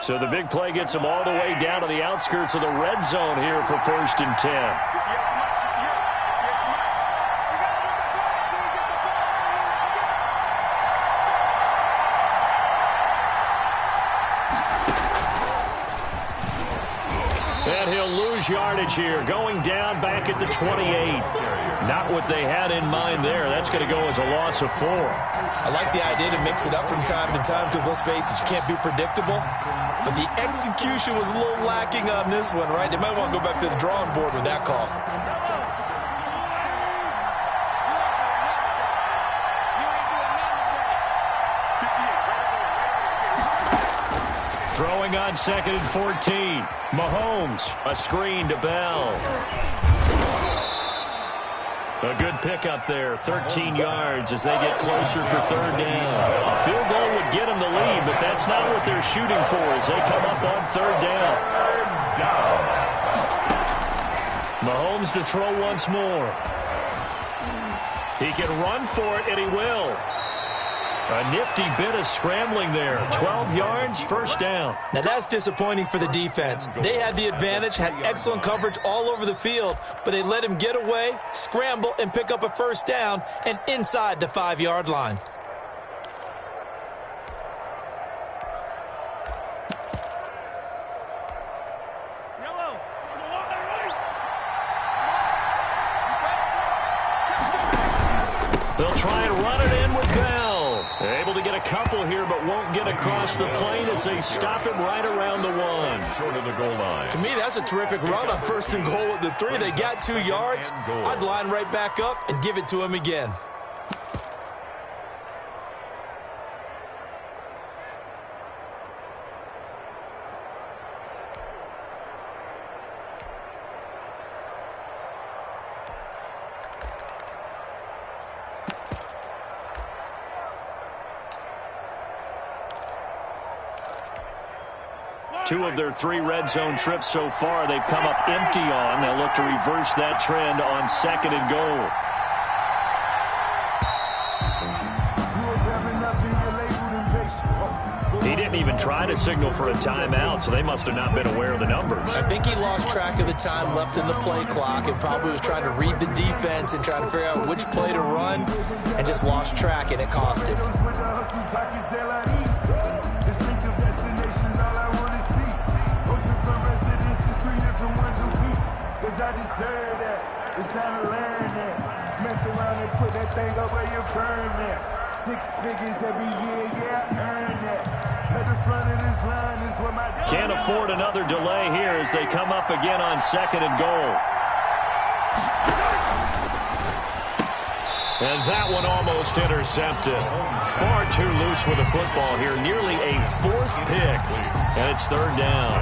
So the big play gets them all the way down to the outskirts of the red zone here for 1st and 10. And he'll lose yardage here, going down back at the 28. Not what they had in mind there. That's going to go as a loss of 4. I like the idea to mix it up from time to time because, let's face it, you can't be predictable. But the execution was a little lacking on this one, right? They might want to go back to the drawing board with that call. Throwing on 2nd and 14. Mahomes, a screen to Bell. A good pickup there, 13 yards as they get closer for 3rd down. A field goal would get them the lead, but that's not what they're shooting for as they come up on 3rd down. Mahomes to throw once more. He can run for it, and he will. A nifty bit of scrambling there. 12 yards, 1st down. Now that's disappointing for the defense. They had the advantage, had excellent coverage all over the field, but they let him get away, scramble, and pick up a 1st down and inside the 5-yard line. They'll try and run it in with Bell. Able to get a couple here, but won't get across the plane as they stop him right around the 1. Short of the goal line. To me, that's a terrific run on 1st and goal at the 3. They got 2 yards. I'd line right back up and give it to him again. 2 of their 3 red zone trips so far they've come up empty on. They'll look to reverse that trend on 2nd and goal. He didn't even try to signal for a timeout, so they must have not been aware of the numbers. I think he lost track of the time left in the play clock and probably was trying to read the defense and trying to figure out which play to run and just lost track, and it cost him. I deserve that. It's time to learn that. Mess around and put that thing up where you burn that. 6 figures every year, yeah, I earn that. At the front of this line is what my... Can't afford another delay here as they come up again on 2nd and goal. And that one almost intercepted. Far too loose with the football here. Nearly a 4th pick. And it's 3rd down.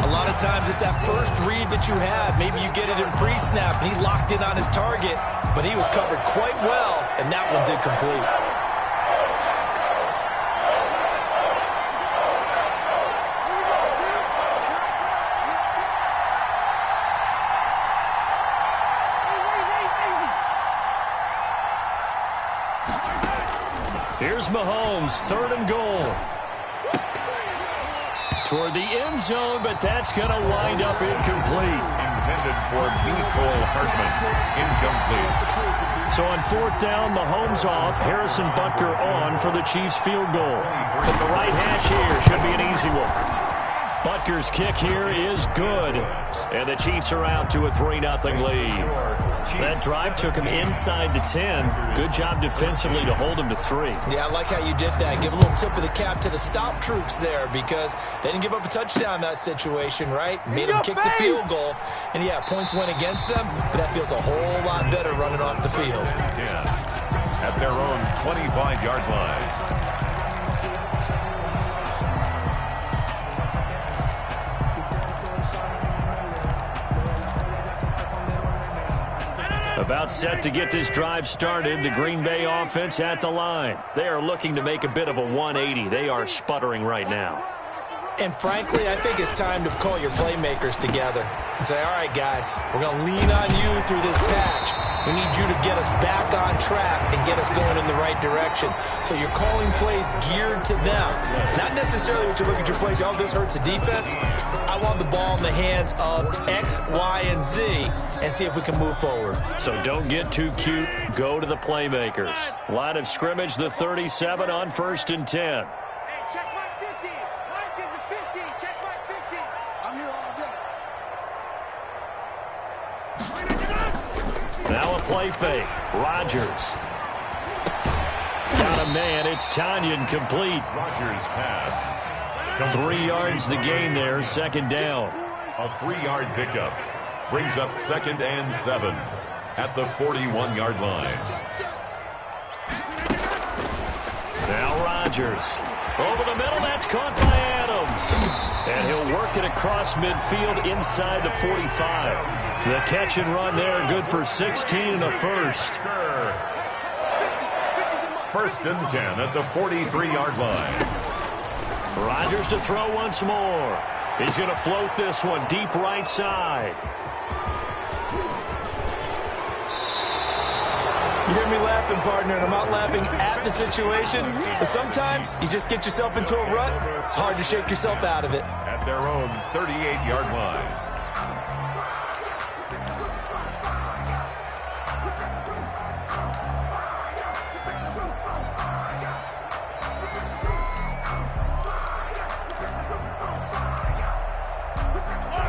A lot of times it's that first read that you have. Maybe you get it in pre-snap, and he locked in on his target, but he was covered quite well, and that one's incomplete. Here's Mahomes, 3rd and goal. Toward the end zone, but that's going to wind up incomplete. Intended for Nicole Hartman. Incomplete. So on 4th down, Mahomes off. Harrison Butker on for the Chiefs field goal. From the right hash here, should be an easy one. Butker's kick here is good. And the Chiefs are out to a 3-0 lead. That drive took him inside the 10. Good job defensively to hold him to 3. Yeah, I like how you did that. Give a little tip of the cap to the stop troops there because they didn't give up a touchdown in that situation, right? Made them kick the field goal. And, yeah, points went against them, but that feels a whole lot better running off the field. Yeah, at their own 25-yard line. About set to get this drive started, the Green Bay offense at the line. They are looking to make a bit of a 180. They are sputtering right now. And frankly, I think it's time to call your playmakers together and say, all right, guys, we're going to lean on you through this patch. We need you to get us back on track and get us going in the right direction. So you're calling plays geared to them. Not necessarily what you look at your plays, oh, this hurts the defense. I want the ball in the hands of X, Y, and Z and see if we can move forward. So don't get too cute. Go to the playmakers. Line of scrimmage, the 37 on 1st and 10. Check my 50. Mike is a 50. Check my 50. I'm here all day. Now a play fake. Rodgers. Got a man. It's Tanyan complete. Rodgers pass. 3 yards the gain there. 2nd down. A 3-yard pickup. Brings up 2nd and 7 at the 41-yard line. Now Rodgers. Over the middle, that's caught by Adams. And he'll work it across midfield inside the 45. The catch and run there, good for 16 and a first. 1st and 10 at the 43-yard line. Rodgers to throw once more. He's going to float this one deep right side. You hear me laughing, partner, and I'm not laughing at the situation. But sometimes you just get yourself into a rut. It's hard to shake yourself out of it. At their own 38-yard line.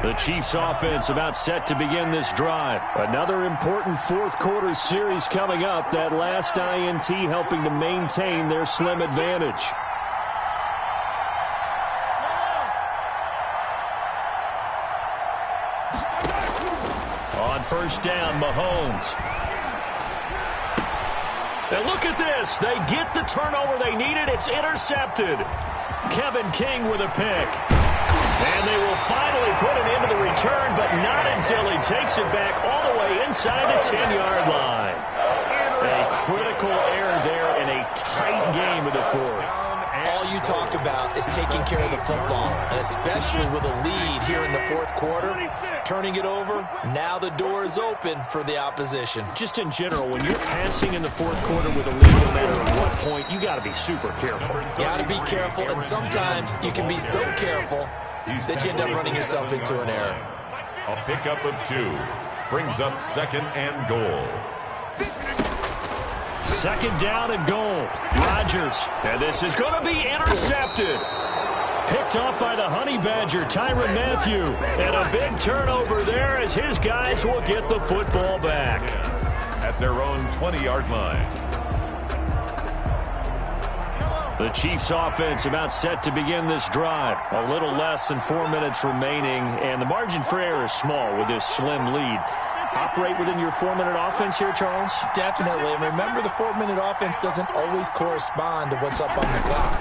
The Chiefs offense about set to begin this drive. Another important 4th quarter series coming up. That last INT helping to maintain their slim advantage. On 1st down, Mahomes. And look at this. They get the turnover they needed. It's intercepted. Kevin King with a pick. And they will finally put it into the return, but not until he takes it back all the way inside the 10-yard line. A critical error there in a tight game of the 4th. All you talk about is taking care of the football, and especially with a lead here in the fourth quarter, turning it over, now the door is open for the opposition. Just in general, when you're passing in the fourth quarter with a lead, no matter at what point, you got to be super careful. Got to be careful, and sometimes you can be so careful that you end up running yourself into an error. A pickup of 2 brings up 2nd and goal. 2nd down and goal. Rodgers. And this is going to be intercepted. Picked off by the Honey Badger, Tyrann Mathieu. And a big turnover there as his guys will get the football back. At their own 20-yard line. The Chiefs offense about set to begin this drive. A little less than 4 minutes remaining, and the margin for error is small with this slim lead. Operate within your 4-minute offense here, Charles? Definitely. And remember, the 4-minute offense doesn't always correspond to what's up on the clock.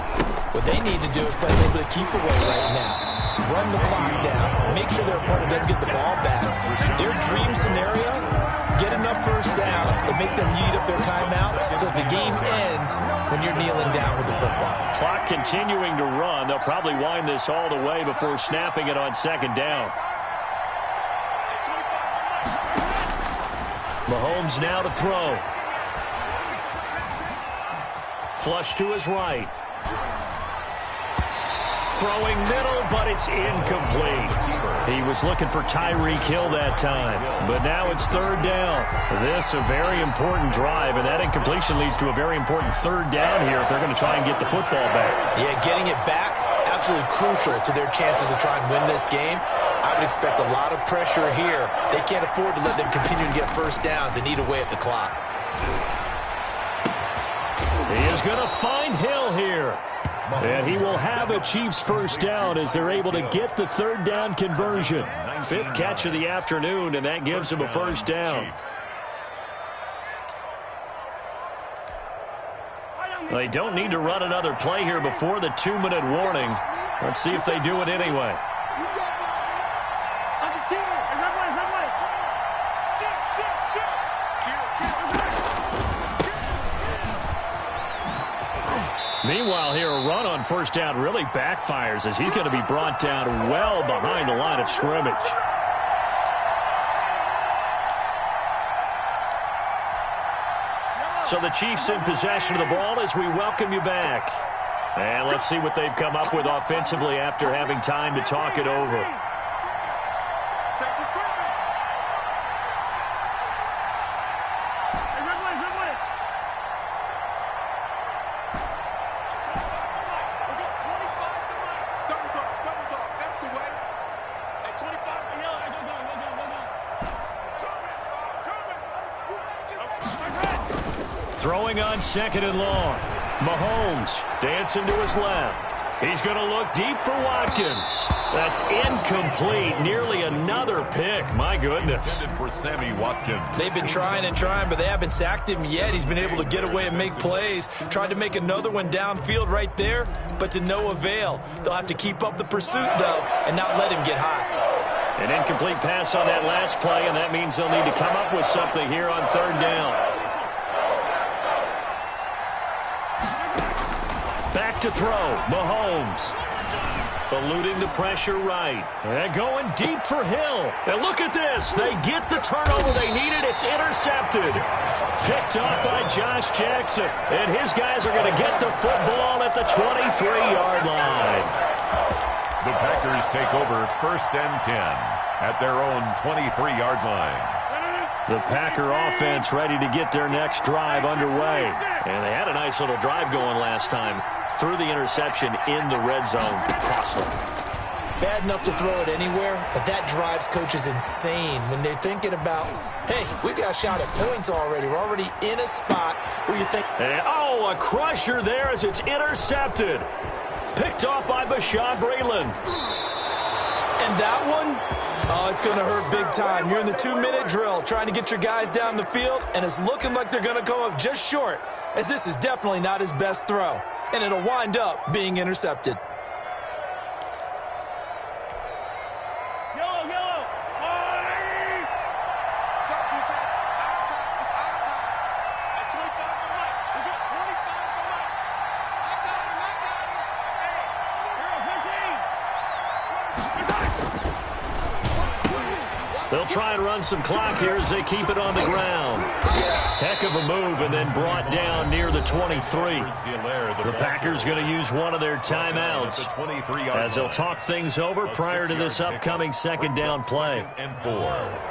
What they need to do is play a little bit of keep away right now. Run the clock down. Make sure their opponent doesn't get the ball back. Their dream scenario, get enough first downs and make them eat up their timeouts so the game ends when you're kneeling down with the football. Clock continuing to run. They'll probably wind this all the way before snapping it on 2nd down. Mahomes now to throw. Flush to his right. Throwing middle, but it's incomplete. He was looking for Tyreek Hill that time, but now it's 3rd down. This a very important drive, and that incompletion leads to a very important 3rd down here if they're going to try and get the football back. Yeah, getting it back, absolutely crucial to their chances to try and win this game. I would expect a lot of pressure here. They can't afford to let them continue to get first downs and eat away at the clock. He is going to find Hill here. And he will have a Chiefs first down as they're able to get the 3rd down conversion. 5th catch of the afternoon, and that gives him a first down. They don't need to run another play here before the 2-minute warning. Let's see if they do it anyway. Meanwhile, here, a run on first down really backfires as he's going to be brought down well behind the line of scrimmage. So the Chiefs in possession of the ball as we welcome you back. And let's see what they've come up with offensively after having time to talk it over. Throwing on 2nd and long. Mahomes dancing to his left. He's going to look deep for Watkins. That's incomplete. Nearly another pick. My goodness. For Sammy Watkins. They've been trying and trying, but they haven't sacked him yet. He's been able to get away and make plays. Tried to make another one downfield right there, but to no avail. They'll have to keep up the pursuit, though, and not let him get hot. An incomplete pass on that last play, and that means they'll need to come up with something here on 3rd down. Back to throw, Mahomes. Eluding the pressure right. And going deep for Hill. And look at this. They get the turnover they needed. It's intercepted. Picked off by Josh Jackson. And his guys are going to get the football at the 23-yard line. The Packers take over 1st and 10 at their own 23-yard line. The Packer offense ready to get their next drive underway. And they had a nice little drive going last time. Threw the interception in the red zone. Costly. Bad enough to throw it anywhere, but that drives coaches insane when they're thinking about, hey, we've got a shot at points already. We're already in a spot where you think. And, oh, a crusher there as it's intercepted. Picked off by Bashaud Breeland. And that one, oh, it's going to hurt big time. You're in the 2-minute drill trying to get your guys down the field, and it's looking like they're going to come up just short, as this is definitely not his best throw. And it'll wind up being intercepted. They'll try and run some clock here as they keep it on the ground. Heck of a move, and then brought down near the 23. The Packers going to use one of their timeouts as they'll talk things over prior to this upcoming second down play. And 4.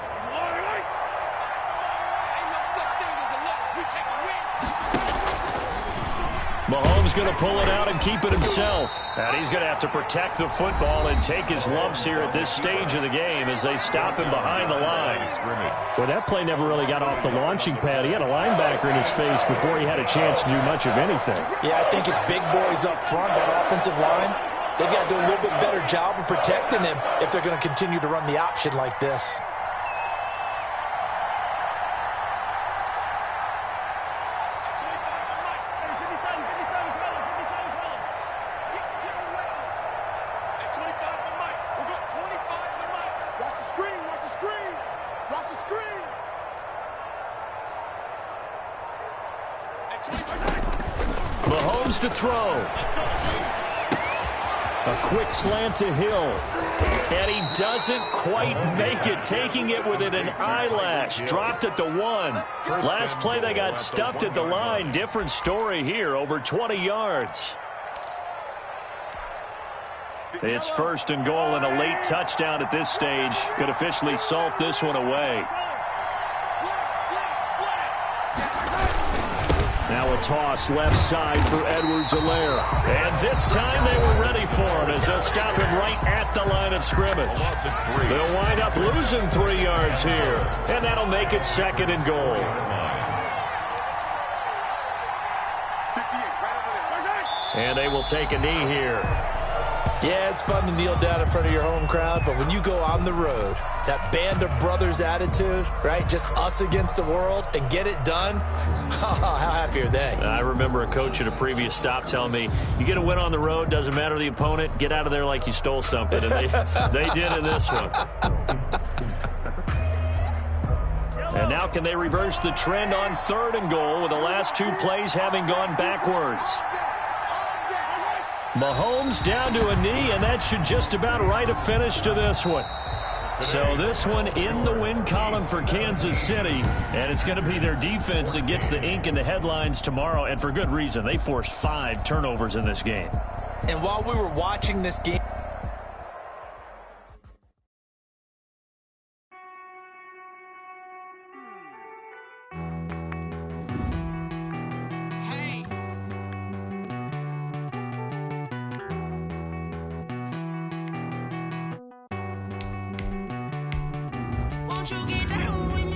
Mahomes going to pull it out and keep it himself. And he's going to have to protect the football and take his lumps here at this stage of the game as they stop him behind the line. Well, that play never really got off the launching pad. He had a linebacker in his face before he had a chance to do much of anything. Yeah, I think it's big boys up front, that offensive line. They've got to do a little bit better job of protecting him if they're going to continue to run the option like this. Mahomes to throw. A quick slant to Hill. And he doesn't quite make it, taking it within an eyelash. Dropped at the 1. Last play they got stuffed at the line. Different story here, over 20 yards. It's 1st and goal and a late touchdown at this stage. Could officially salt this one away. Now a toss left side for Edwards-Helaire. And this time they were ready for him as they'll stop him right at the line of scrimmage. They'll wind up losing 3 yards here. And that'll make it 2nd and goal. And they will take a knee here. Yeah, it's fun to kneel down in front of your home crowd, but when you go on the road, that band of brothers attitude, right, just us against the world, and get it done, how happy are they? I remember a coach at a previous stop telling me, you get a win on the road, doesn't matter the opponent, get out of there like you stole something, and they did in this one. And now can they reverse the trend on 3rd and goal with the last 2 plays having gone backwards? Mahomes down to a knee, and that should just about write a finish to this one. So this one in the win column for Kansas City, and it's going to be their defense that gets the ink in the headlines tomorrow, and for good reason. They forced 5 turnovers in this game. And while we were watching this game, Won't you get down with me?